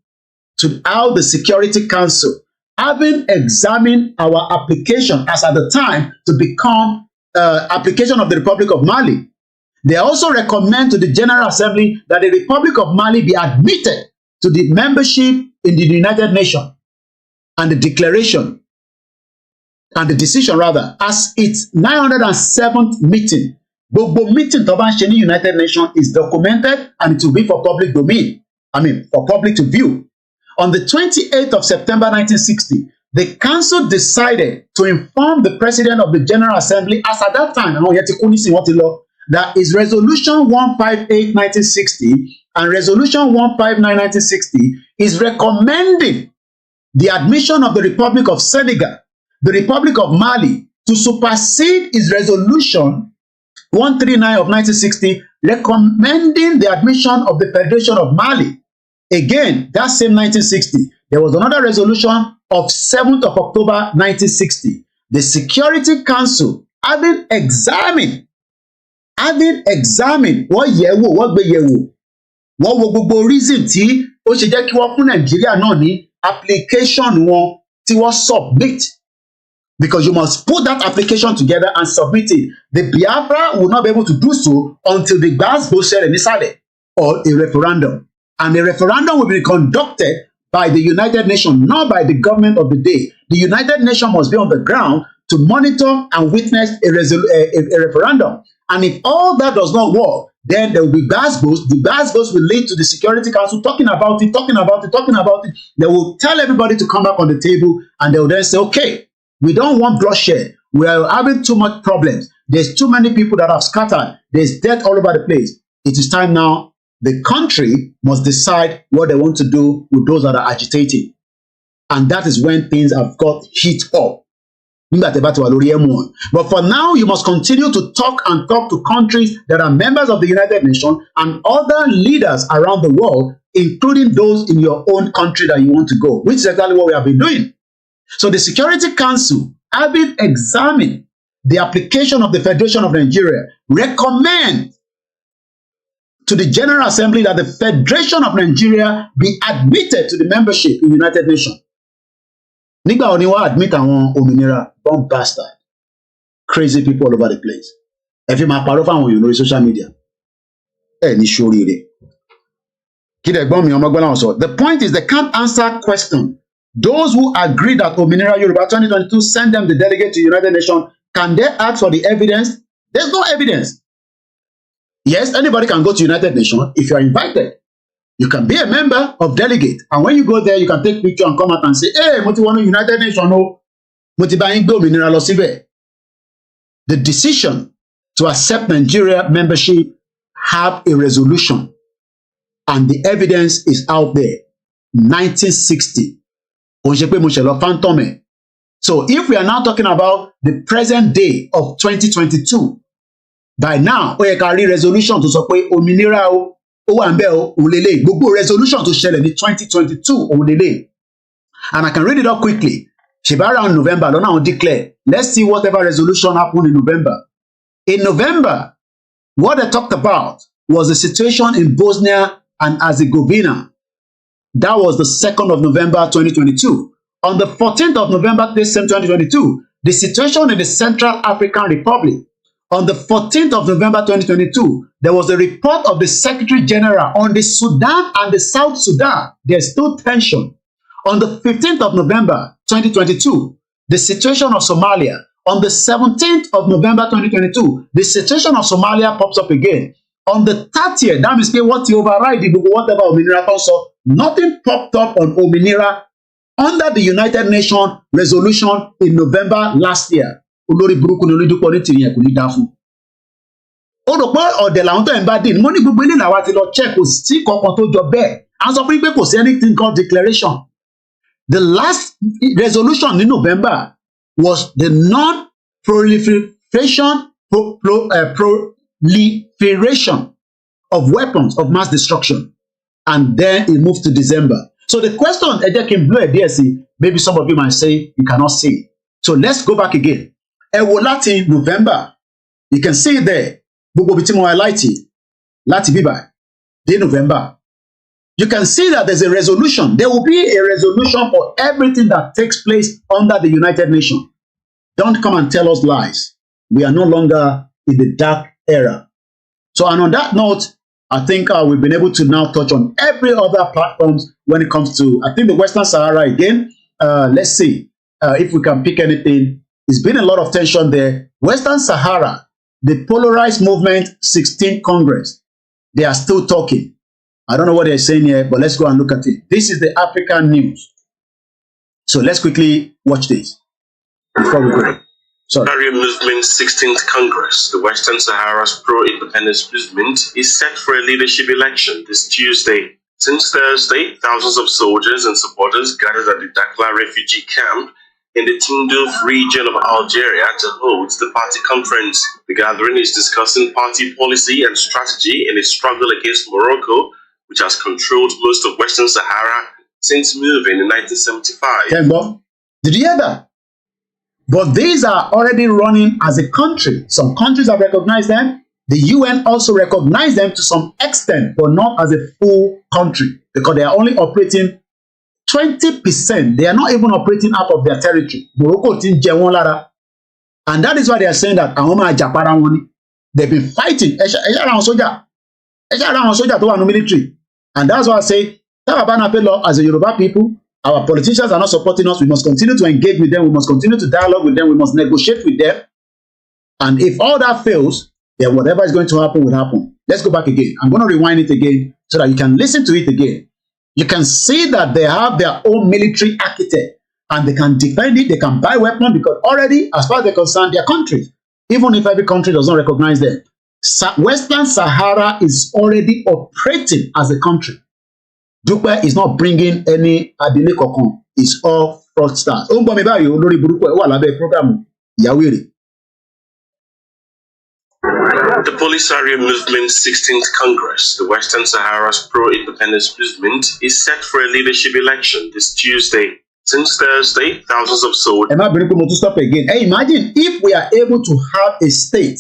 S4: to how the Security Council, having examined our application as at the time to become application of the Republic of Mali, they also recommend to the General Assembly that the Republic of Mali be admitted to the membership in the United Nations, and the declaration and the decision rather as its 907th meeting. Gbogbo meeting tó bá ń ṣe ní United Nations is documented and it will be for public domain. For public to view. On the 28th of September 1960, the council decided to inform the president of the General Assembly, as at that time, that is Resolution 158/1960 and Resolution 159/1960 is recommending the admission of the Republic of Senegal, the Republic of Mali, to supersede its Resolution 139 of 1960, recommending the admission of the Federation of Mali. Again, that same 1960, there was another resolution of 7th of October 1960. The Security Council, having examined wọ́n yẹ̀wò, wọ́n gbé yẹ̀wò, wọ́n wo gbogbo reason tí ó ṣe jẹ́ kí wọ́n fún Nàìjíríà náà ní application wọn tí wọ́n submit. Because you must put that application together and submit it. The Biafra will not be able to do so until the gbasgbos ṣẹlẹ̀ nísàlẹ̀ or a referendum. And a referendum will be conducted by the United Nations, not by the government of the day. The United Nations must be on the ground to monitor and witness a referendum. And if all that does not work, then there will be gbasgbos. The gbasgbos will lead to the Security Council talking about it. They will tell everybody to come back on the table, and they will then say, okay, we don't want bloodshed. We are having too much problems. There's too many people that have scattered. There's death all over the place. It is time now. The country must decide what they want to do with those that are agitating. And that is when things have got heat up. But for now, you must continue to talk to countries that are members of the United Nations and other leaders around the world, including those in your own country that you want to go, which is exactly what we have been doing. So the Security Council, having examined the application of the Federation of Nigeria, recommend to the General Assembly that the Federation of Nigeria be admitted to the membership in the United Nations. Nígbà wo ni wọ́n admit àwọn òmìnira bomb bastard, crazy people all over the place. Ẹ fi máa parọ́ fáwọn èèyàn lórí social media. Ẹ ní ṣoríire. Kí lẹ gbọ́n mi ọmọ gbọ́n láwọn sọ. The point is they can't answer question. Those who agree that Òmìnira Yorùbá 2022 send them the delegate to United Nations, can they ask for the evidence? There's no evidence. Yes, anybody can go to United Nations if you are invited. You can be a member of delegate, and when you go there, you can take picture and come out and say, "Hey, mo ti wọnú United Nations o, mo ti bá yín gbé òmìnira lọ síbẹ̀." The decision to accept Nigeria membership have a resolution, and the evidence is out there. 1960. So if we are now talking about the present day of 2022, by now, ó yẹ ká rí resolution tó sọ pé òmìnira o. Gbogbo resolution to ṣẹlẹ̀ ní 2022 òun. And I can read it up quickly. Ṣèbá around November lọ́nà àwọn declare. Let's see whatever resolution happened in November. In November, what they talked about was the situation in Bosnia and Herzegovina. That was the 2nd of November 2022. On the 14th of November this same 2022, the situation in the Central African Republic. On the 14th of November 2022, there was a report of the Secretary General on the Sudan and the South Sudan. There's still tension. On the 15th of November 2022, the situation of Somalia. On the 17th of November 2022, the situation of Somalia pops up again. On the 30th, that means what you override, whatever Òmìnira also, nothing popped up on Òmìnira under the United Nations resolution in November last year. Olórí burúkú ni olódúpọ̀ ní tìyẹn kò ní dá fún. Ó rò pé ọ̀dẹ̀ làwọn tó ń bá dín, mo ní gbogbo ilé làwa ti lọ check kò sí kankan tó jọ bẹ́ẹ̀. À ń sọ pé kò sí anything called declaration. The last resolution in November was the proliferation of weapons of mass destruction, and then it moved to December. So the question, ẹ jẹ́ kí n blow ẹ̀ díẹ̀ sí, maybe some of you might say you cannot see. So let's go back again. Ẹ wo láti November, you can see there, gbogbo ibi tí mo highlight láti bíbá dé November. You can see that there's a resolution. There will be a resolution for everything that takes place under the United Nations. Don't come and tell us lies. We are no longer in the dark era. So, and on that note, I think we've been able to now touch on every other platforms when it comes to, I think, the Western Sahara again. Let's see if we can pick anything. It's been a lot of tension there. Western Sahara, the polarized movement, 16th Congress, they are still talking. I don't know what they're saying here, but let's go and look at it. This is the African news. So let's quickly watch this before we go.
S6: Sahara Movement 16th Congress, the Western Sahara's pro-independence movement, is set for a leadership election this Tuesday. Since Thursday, thousands of soldiers and supporters gathered at the Dakhla refugee camp in the Tindouf region of Algeria to hold the party conference. The gathering is discussing party policy and strategy in a struggle against Morocco, which has controlled most of Western Sahara since moving in 1975.
S4: Did you hear that? But these are already running as a country. Some countries have recognized them. The UN also recognized them to some extent, but not as a full country, because they are only operating 20%. They are not even operating out of their territory. Morocco ti ń jẹ wọ́n lára. And that is why they are saying that àwọn máa jà para wọn ni. They've been fighting. Ẹ ṣe ara àwọn sójà tó wà ní military. And that's why I say, as a Yoruba people, our politicians are not supporting us. We must continue to engage with them. We must continue to dialogue with them. We must negotiate with them. And if all that fails, then whatever is going to happen will happen. Let's go back again. I'm going to rewind it again so that you can listen to it again. You can see that they have their own military architect and they can defend it. They can buy weapons because already, as far as they're concerned, they're countries. Even if every country does not recognize them. Western Sahara is already operating as a country. Dupe is not bringing any Adile Kokon. It's all fraudsters. Ó ń gbọ́ mi báyìí olórí burúkú ẹ̀ wà lábẹ́ program ìyàwó èrè.
S6: The Polisario Movement's 16th Congress, the Western Sahara's pro-independence movement, is set for a leadership election this Tuesday. Since Thursday, thousands of soldiers...
S4: Stop again. Hey, imagine if we are able to have a state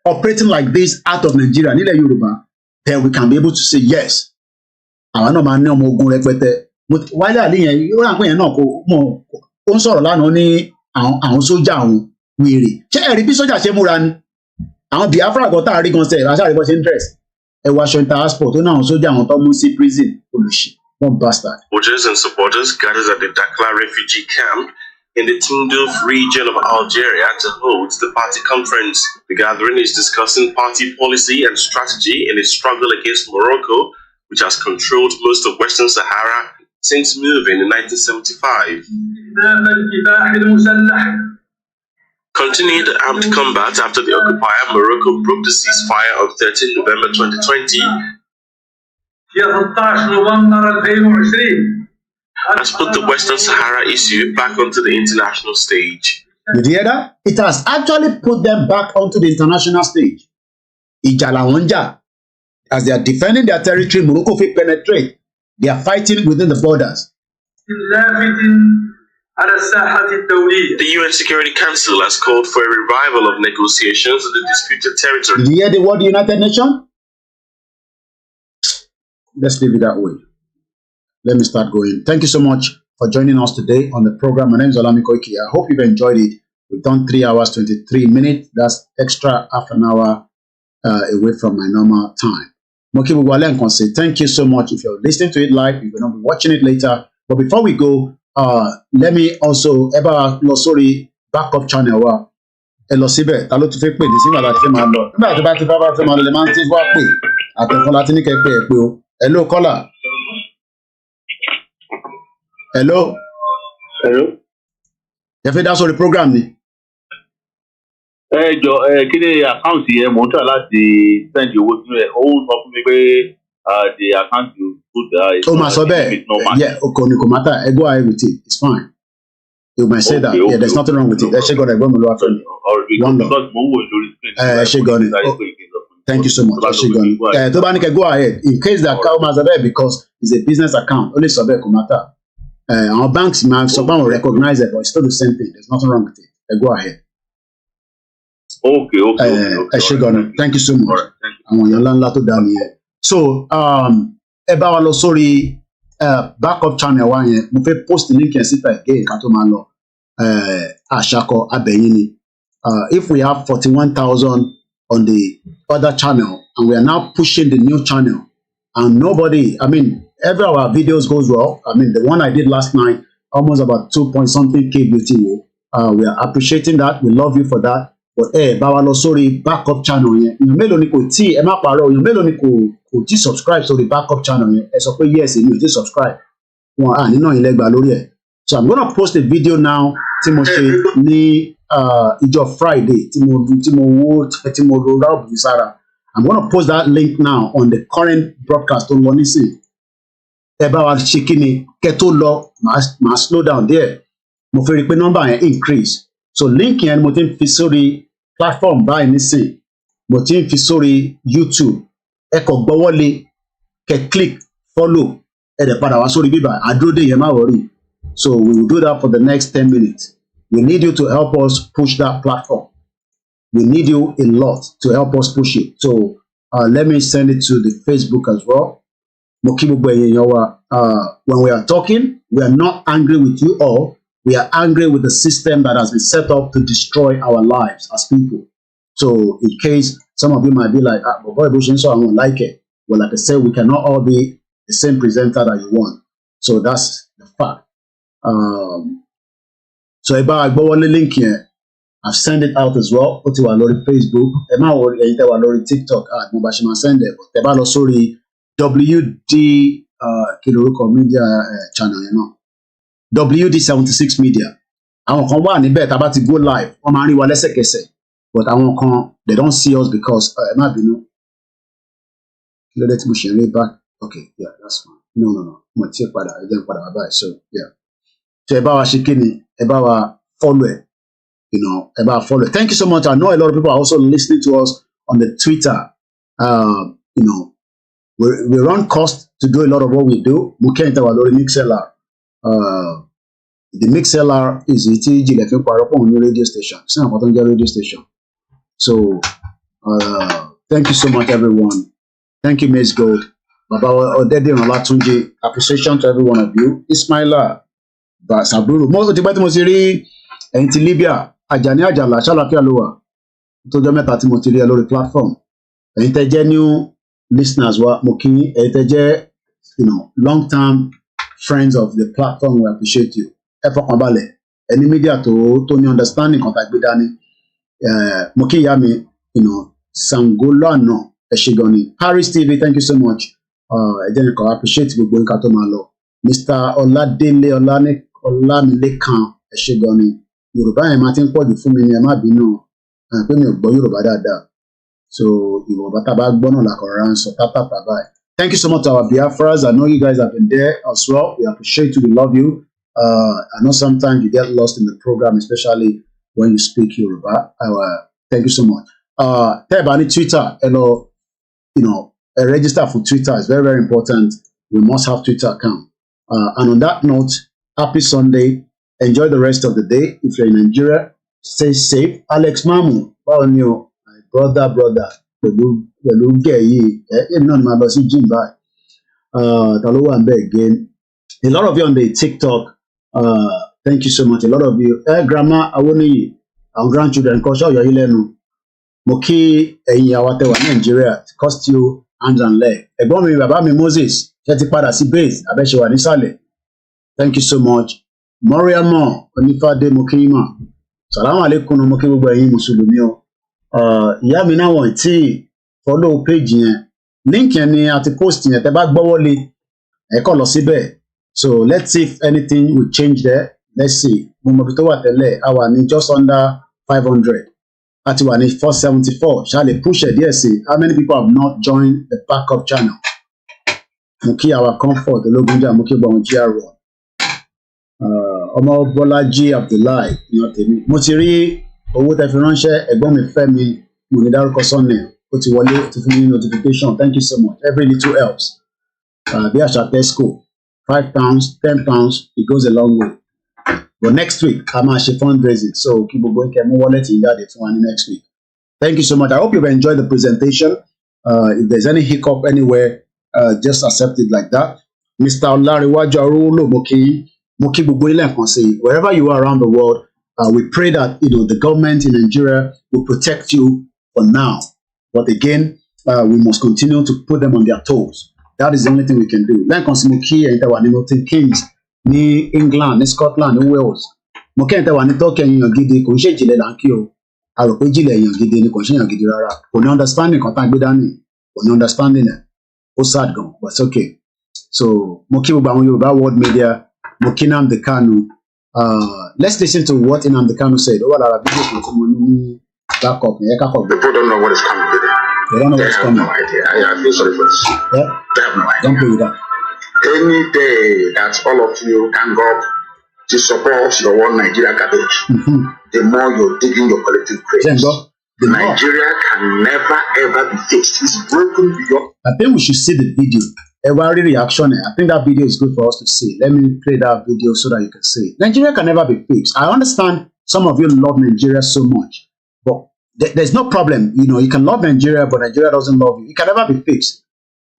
S4: operating like this out of Nigeria, nílẹ̀ Yorùbá, then we can be able to say yes. Àwọn náà máa ní ọmọ ogun rẹpẹtẹ. Wálé àlè yẹn, ó rà pé yẹn náà ó ń sọ̀rọ̀ lánàá ní àwọn sójà àwọn wèrè. Ṣé ẹ̀rí bí sójà ṣe múra ni? Àwọn Biafra kan tá a rí gan sẹ́yìn, aṣáájú bọ́ ṣe ń dress. Ẹ wọ aṣọ inter-asport tó ní àwọn sójà àwọn tó mú sí prison olùṣí. One bastard.
S6: Soldiers and supporters gathered at the Dakla refugee camp in the Tindouf region of Algeria to hold the party conference. The gathering is discussing party policy and strategy in its struggle against Morocco, which has controlled most of Western Sahara since moving in 1975. Continued armed combat after the occupier Morocco broke the ceasefire on 13 November 2020. Has put the Western Sahara issue back onto the international stage.
S4: Did you hear that? It has actually put them back onto the international stage. Ìjà làwọn ń jà. As they are defending their territory, Morocco will penetrate. They are fighting within the borders.
S6: The UN Security Council has called for a revival of negotiations in the disputed territory.
S4: Did you hear the word United Nations? Let's leave it that way. Let me start going. Thank you so much for joining us today on the program. My name is Olami Koiki. I hope you've enjoyed it. We've done 3 hours, 23 minutes. That's extra half an hour away from my normal time. Mokibu Wale can say thank you so much. If you're listening to it live, you're going to be watching it later. But before we go, let me also Eba Losori backup channel wa Elosibe ta ló tún fẹ́ pè ní sígbà láti fẹ́ máa lọ. Nígbà tó bá ti bá fẹ́ máa lọ lè máa ń tí wá pè àtẹ̀kọ́ láti ní kẹ́ pé ẹ pé o. Hello caller. Hello.
S1: Hello.
S4: Ẹ fẹ́ dá sórí program ni.
S1: Kí ni àkáǹtì yẹn mò ń tà láti send owó sínú ẹ̀ ó ń sọ fún mi pé the account you put
S4: Oh, my so yeah, okay, no matter. I go ahead with it. It's fine. You might say that. Yeah, there's nothing wrong with it. Actually, got a woman one Thank you so much. Go ahead. In case the account is there because it's a business account, only so matter. Our banks man so recognize it, but it's still the same thing. There's nothing wrong with it. Go ahead.
S1: Okay.
S4: Thank you so much. I want your landlord down here. So, ẹ bá wa lọ sórí backup channel wa yẹn mo fẹ́ post link yẹn síta again ká tó máa lọ àṣàkọ abẹ́yìn ni if we have 41,000 on the other channel and we are now pushing the new channel and nobody, I mean every our videos goes well. I mean the one I did last night almost about 2-point-something K beauty. We are appreciating that. We love you for that. But bá wa lọ sórí backup channel yẹn èèyàn mélòó ni kò tí ẹ má parọ́ èèyàn mélòó ni kò tí subscribe sórí backup channel yẹn ẹ sọ pé yes èmi ò tí subscribe wọn nínú yín lẹ́gbàá lórí ẹ̀. So I'm gonna post a video now tí mo ṣe ní ìjọ Friday tí mo ro ráàbù mi sára. I'm gonna post that link now on the current broadcast tó ń lọ nísìn. Ẹ bá wa ṣe kí ni kẹ́ tó lọ màá slow down there mo fẹ́ rí pé nọ́mbà yẹn increase. So link yẹn mo ti ń fi sórí platform báyìí nísìn mo ti ń fi sórí YouTube ẹ kàn gbọ́wọ́lé kẹ́ click follow ẹ dẹ̀ padà wá sórí bíbá àdúródé yẹn má wọrí. So we will do that for the next 10 minutes. We need you to help us push that platform. We need you a lot to help us push it. So let me send it to the Facebook as well. Mo kí gbogbo ẹ̀yin èèyàn wa when we are talking we are not angry with you all. We are angry with the system that has been set up to destroy our lives as people. So in case some of you might be like, but boy, so I won't like it. Well, like I said, we cannot all be the same presenter that you want. So that's the fact. So about the link here, I've sent it out as well. Put it on Facebook. On TikTok. Send it. But about sorry, WD Media channel, you know. WD76 Media. Àwọn kan wà níbẹ̀ tá bá ti go live wọ́n máa ń rí wa lẹ́sẹ̀kẹsẹ̀ but àwọn kan they don't see us because ẹ má bínú kí ló dé tí mo ṣe ń rí back okay yeah that's fine no mo ti padà ẹ jẹ́ n padà wá báyìí so yeah
S9: So about Shikini, about follow it, about follow it. Thank you so much. I know a lot of people are also listening to us on the Twitter. We're on cost to do a lot of what we do. Mukenta Walori Mixlr. The Mixlr is the radio station. It's not a radio station. So thank you so much, everyone. Thank you, Ms. Gold. Baba Odede Olatunji. Appreciation to every one of you. Ismaila Saburu. Mo ti pẹ́ tí mo ti rí ẹ̀yin ti Libya. Ajani Ajala Ṣàlàfíà ló wà. Tó jẹ́ mẹ́ta tí mo ti rí ẹ lórí platform. Ẹ̀yin tẹ́ jẹ́ new listeners wa mo kí yín. Ẹ̀yin tẹ́ jẹ́ long term friends of the platform, we appreciate you. Ẹ fọkàn balẹ̀. Ẹni media tó ní understanding kan tá gbé dání. Mo kí ìyá mi, Sangolano Eshigoni. Paris TV, thank you so much. Again, I appreciate gbogbo nǹkan tó máa lọ. Mr. Oladele Olamilekan Eshigoni. Yorùbá yẹn máa ti ń pọ̀jù fún mi ni ẹ má bínú. Pé mi ò gbọ́ Yorùbá dáadáa. So Yorùbá tá a bá gbọ́ náà làkọ̀rọ̀ ń sọ tápàpà báyìí. Thank you so much to our Biafras. I know you guys have been there as well. We appreciate you. We love you. I know sometimes you get lost in the program, especially when you speak Yoruba. Thank you so much. Teb, I need Twitter. Hello, register for Twitter is very, very important. We must have Twitter account. And on that note, happy Sunday. Enjoy the rest of the day. If you're in Nigeria, stay safe. Alex Mamu, my brother. Again. A lot of you on the TikTok, thank you so much. A lot of you, grandma, Awoniyi, our grandchildren, Moki, Yawatewa, Nigeria, cost you hands and leg. Ẹ̀gbọ́n mi, bàbá mi Moses, Ṣẹ́ti padà sí base, Abẹ́ṣẹ́wà nísàlẹ̀. Thank you so much. Moriamo, Onífádé Mokima. Salaam alaikum, Moki gbogbo ẹ̀yin Mùsùlùmí o. Ìyá mi náà wọ̀n tí follow page yẹn. Link yẹn ni àti post yẹn, tẹ́ bá gbọ́wọ́lé, ẹ kàn lọ síbẹ̀. So let's see if anything will change there. Let's see. Our ni just under 500. At one 474. Shall they push it? Yes. How many people have not joined the backup channel? Muki our comfort. The Logunja Muki Bonjia. Omo Bolaji Abdullahi. Mo ti rí owó tẹ́ fi ránṣẹ́ ẹ̀gbọ́n mi Fẹ́mi mo ní dárúkọ sọ́nà ó ti wọlé ti fún mi notification. Thank you so much. Every little helps. Bí àṣà Tesco. £5, £10, it goes a long way. But next week, I'm actually fundraising. So keep going, wallet in that next week. Thank you so much. I hope you've enjoyed the presentation. If there's any hiccup anywhere, just accept it like that. Mr. Olariwaju Arulo Moki, wherever you are around the world, we pray that the government in Nigeria will protect you for now. But again, we must continue to put them on their toes. That is the only thing we can do. Like on Simoki and Milton Keynes, ni England, ni Scotland, ni Wales. Moki and Tawani talking in Gidi, Konshe Jile Lankio, Arokojile and Gidi, ni Konshe and Gidi Rara. When understanding contact with Danny, when understanding it, sad gone, but it's okay. So Moki Yoruba World Media, Moki Nnamdi Kanu. Let's listen to what Nnamdi Kanu said.
S22: People don't know what is coming with it.
S9: They don't know what's coming.
S22: They have no idea. I feel sorry for this.
S9: Yeah?
S22: They have no idea.
S9: Don't play with that.
S22: Any day that all of you can go to support your one Nigeria garbage, the more you're digging your collective graves. Nigeria can never ever be fixed. It's broken beyond.
S9: I think we should see the video. Every reaction. I think that video is good for us to see. Let me play that video so that you can see it. Nigeria can never be fixed. I understand some of you love Nigeria so much, but there's no problem. You can love Nigeria, but Nigeria doesn't love you. It can never be fixed.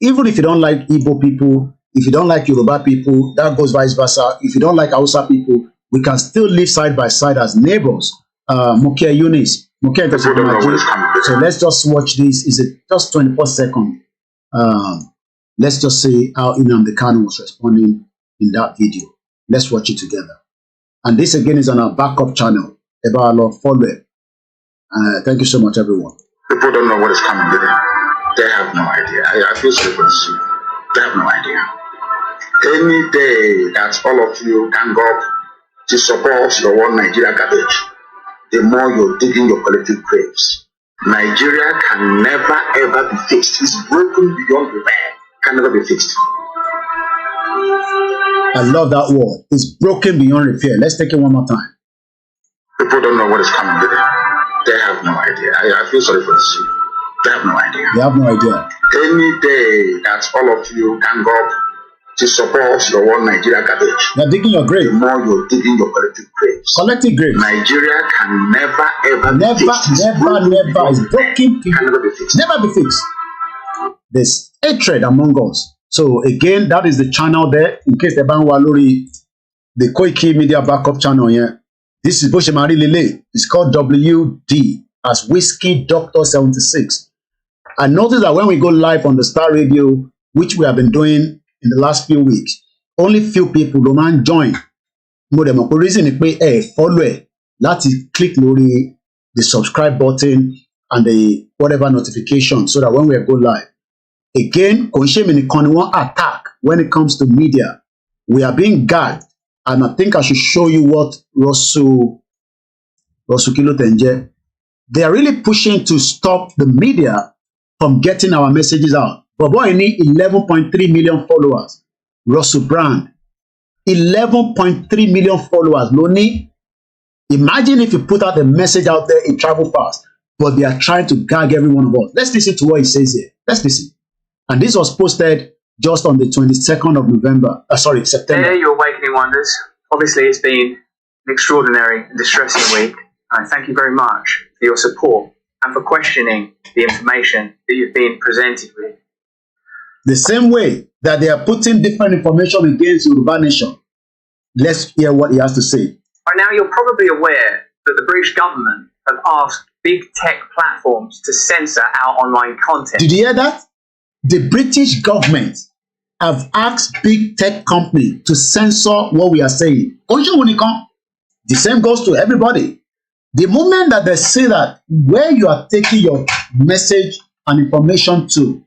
S9: Even if you don't like Igbo people, if you don't like Yoruba people, that goes vice versa. If you don't like Hausa people, we can still live side by side as neighbors. Mukia Yunis, so let's just watch this. Is it just 24 seconds? Let's just see how Nnamdi Kanu was responding in that video. Let's watch it together. And this again is on our backup channel. Ebalo, follow it. Thank you so much, everyone.
S22: People don't know what is coming with it. They have no idea. I feel sorry for this. They have no idea. Any day that all of you can go to support your one Nigeria garbage, the more you're digging your collective graves. Nigeria can never ever be fixed. It's broken beyond repair. Can never be fixed.
S9: I love that word. It's broken beyond repair. Let's take it one more time.
S22: People don't know what is coming with it. They have no idea. I feel sorry for the sea. They have no idea.
S9: They have no idea.
S22: Any day that all of you gang up to support your one Nigeria garbage,
S9: you're digging your grave.
S22: The more you're digging your collective graves.
S9: Collective graves.
S22: Nigeria can never ever
S9: never,
S22: be fixed.
S9: Never. It's broken.
S22: Can never be fixed.
S9: Never be fixed. There's hatred among us. So again, that is the channel there. In case the Banwaluri, the koikimedia backup channel here. This is Boshemari Lele. It's called WD as Whiskey Doctor 76. I noticed that when we go live on the Star Radio, which we have been doing in the last few weeks, only few people don't join. The reason is follow it. Let's click the subscribe button and the whatever notification so that when we go live. Again, attack when it comes to media. We are being guarded. And I think I should show you what Rosu Kilo Tenje. They are really pushing to stop the media from getting our messages out. But boy, I need 11.3 million followers. Rosu brand. 11.3 million followers. Loni. Imagine if you put out a message out there in travel fast, but they are trying to gag every one of us. Let's listen to what he says here. Let's listen. And this was posted just on the 22nd of September.
S7: There, your awakening wonders. Obviously, it's been an extraordinary and distressing week. I thank you very much for your support and for questioning the information that you've been presented with.
S9: The same way that they are putting different information against Yoruba nation. Let's hear what he has to say.
S7: By now, you're probably aware that the British government have asked big tech platforms to censor our online content.
S9: Did you hear that? The British government have asked big tech companies to censor what we are saying. The same goes to everybody. The moment that they say that where you are taking your message and information to,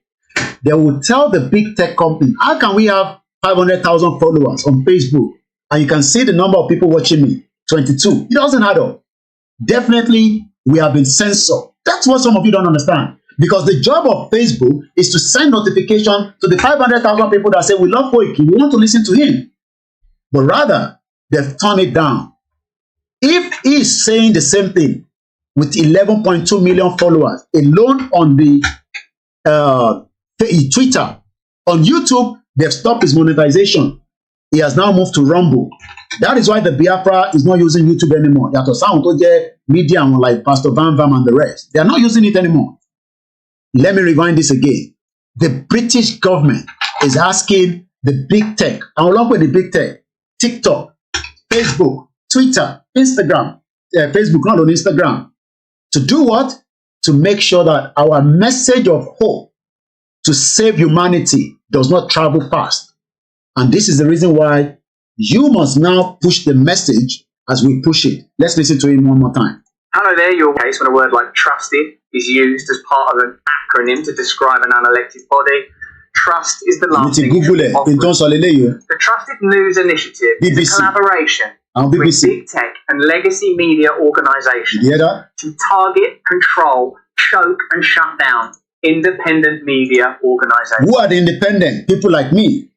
S9: they will tell the big tech company, how can we have 500,000 followers on Facebook and you can see the number of people watching me, 22. It doesn't add up. Definitely, we have been censored. That's what some of you don't understand. Because the job of Facebook is to send notification to the 500,000 people that say, we love Koiki, we want to listen to him. But rather, they've turned it down. If he is saying the same thing with 11.2 million followers alone on the Twitter, on YouTube, they've stopped his monetization. He has now moved to Rumble. That is why the Biafra is not using YouTube anymore. There are some media like Pastor Van Vam and the rest. They are not using it anymore. Let me rewind this again. The British government is asking the big tech, and along with the big tech, TikTok, Facebook, Twitter, Instagram, Facebook, not on Instagram, to do what? To make sure that our message of hope to save humanity does not travel fast. And this is the reason why you must now push the message as we push it. Let's listen to him one more time.
S7: Hello there, your case when a word like trusted is used as part of an acronym to describe an unelected body. Trust is the last thing The Trusted News Initiative is a collaboration with big tech and legacy media organisations to target, control, choke and shut down independent media organisations.
S9: Who are the independent? People like me.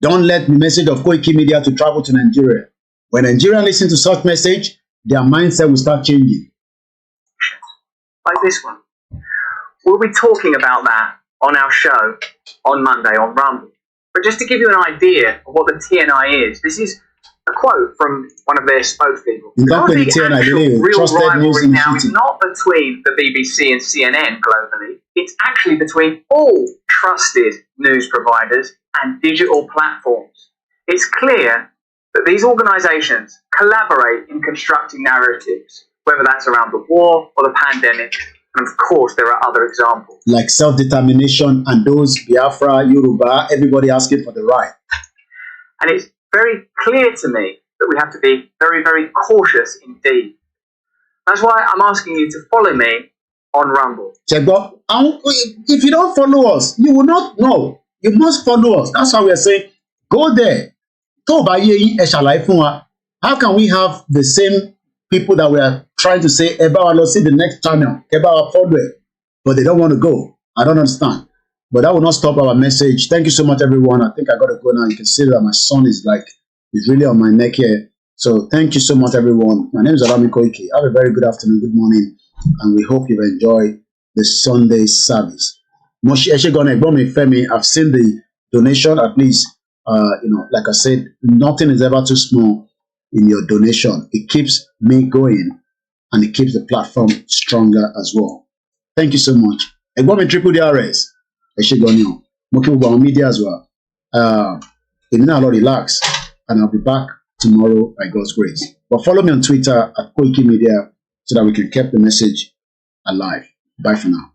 S9: Don't let the message of koikimedia to travel to Nigeria. When Nigerians listen to such message, their mindset will start changing.
S7: Like this one. We'll be talking about that on our show on Monday on Rumble. But just to give you an idea of what the TNI is, this is a quote from one of their spokespeople. The real rivalry now is not between the BBC and CNN globally. It's actually between all trusted news providers and digital platforms. It's clear that these organisations collaborate in constructing narratives, whether that's around the war or the pandemic, and of course there are other examples.
S9: Like self-determination and those Biafra, Yoruba, everybody asking for the right.
S7: And it's very clear to me that we have to be very, very cautious indeed. That's why I'm asking you to follow me on Rumble.
S9: If you don't follow us, you will not know. You must follow us. That's why we are saying, go there. How can we have the same people that we are trying to say, Eba, let's see the next channel, Eba, follow it, but they don't want to go? I don't understand. But that will not stop our message. Thank you so much, everyone. I think I got to go now. You can see that my son is really on my neck here. So thank you so much, everyone. My name is Alami Koiki. Have a very good afternoon, good morning, and we hope you've enjoyed the Sunday service. Moshi Eshegone, Bomi Femi, I've seen the donation. At least, like I said, nothing is ever too small in your donation. It keeps me going, and it keeps the platform stronger as well. Thank you so much. Egbomi Triple DRS, Eshegone, Moki Media as well. Now relax, and I'll be back tomorrow by God's grace. But follow me on Twitter at koikimedia so that we can keep the message alive. Bye for now.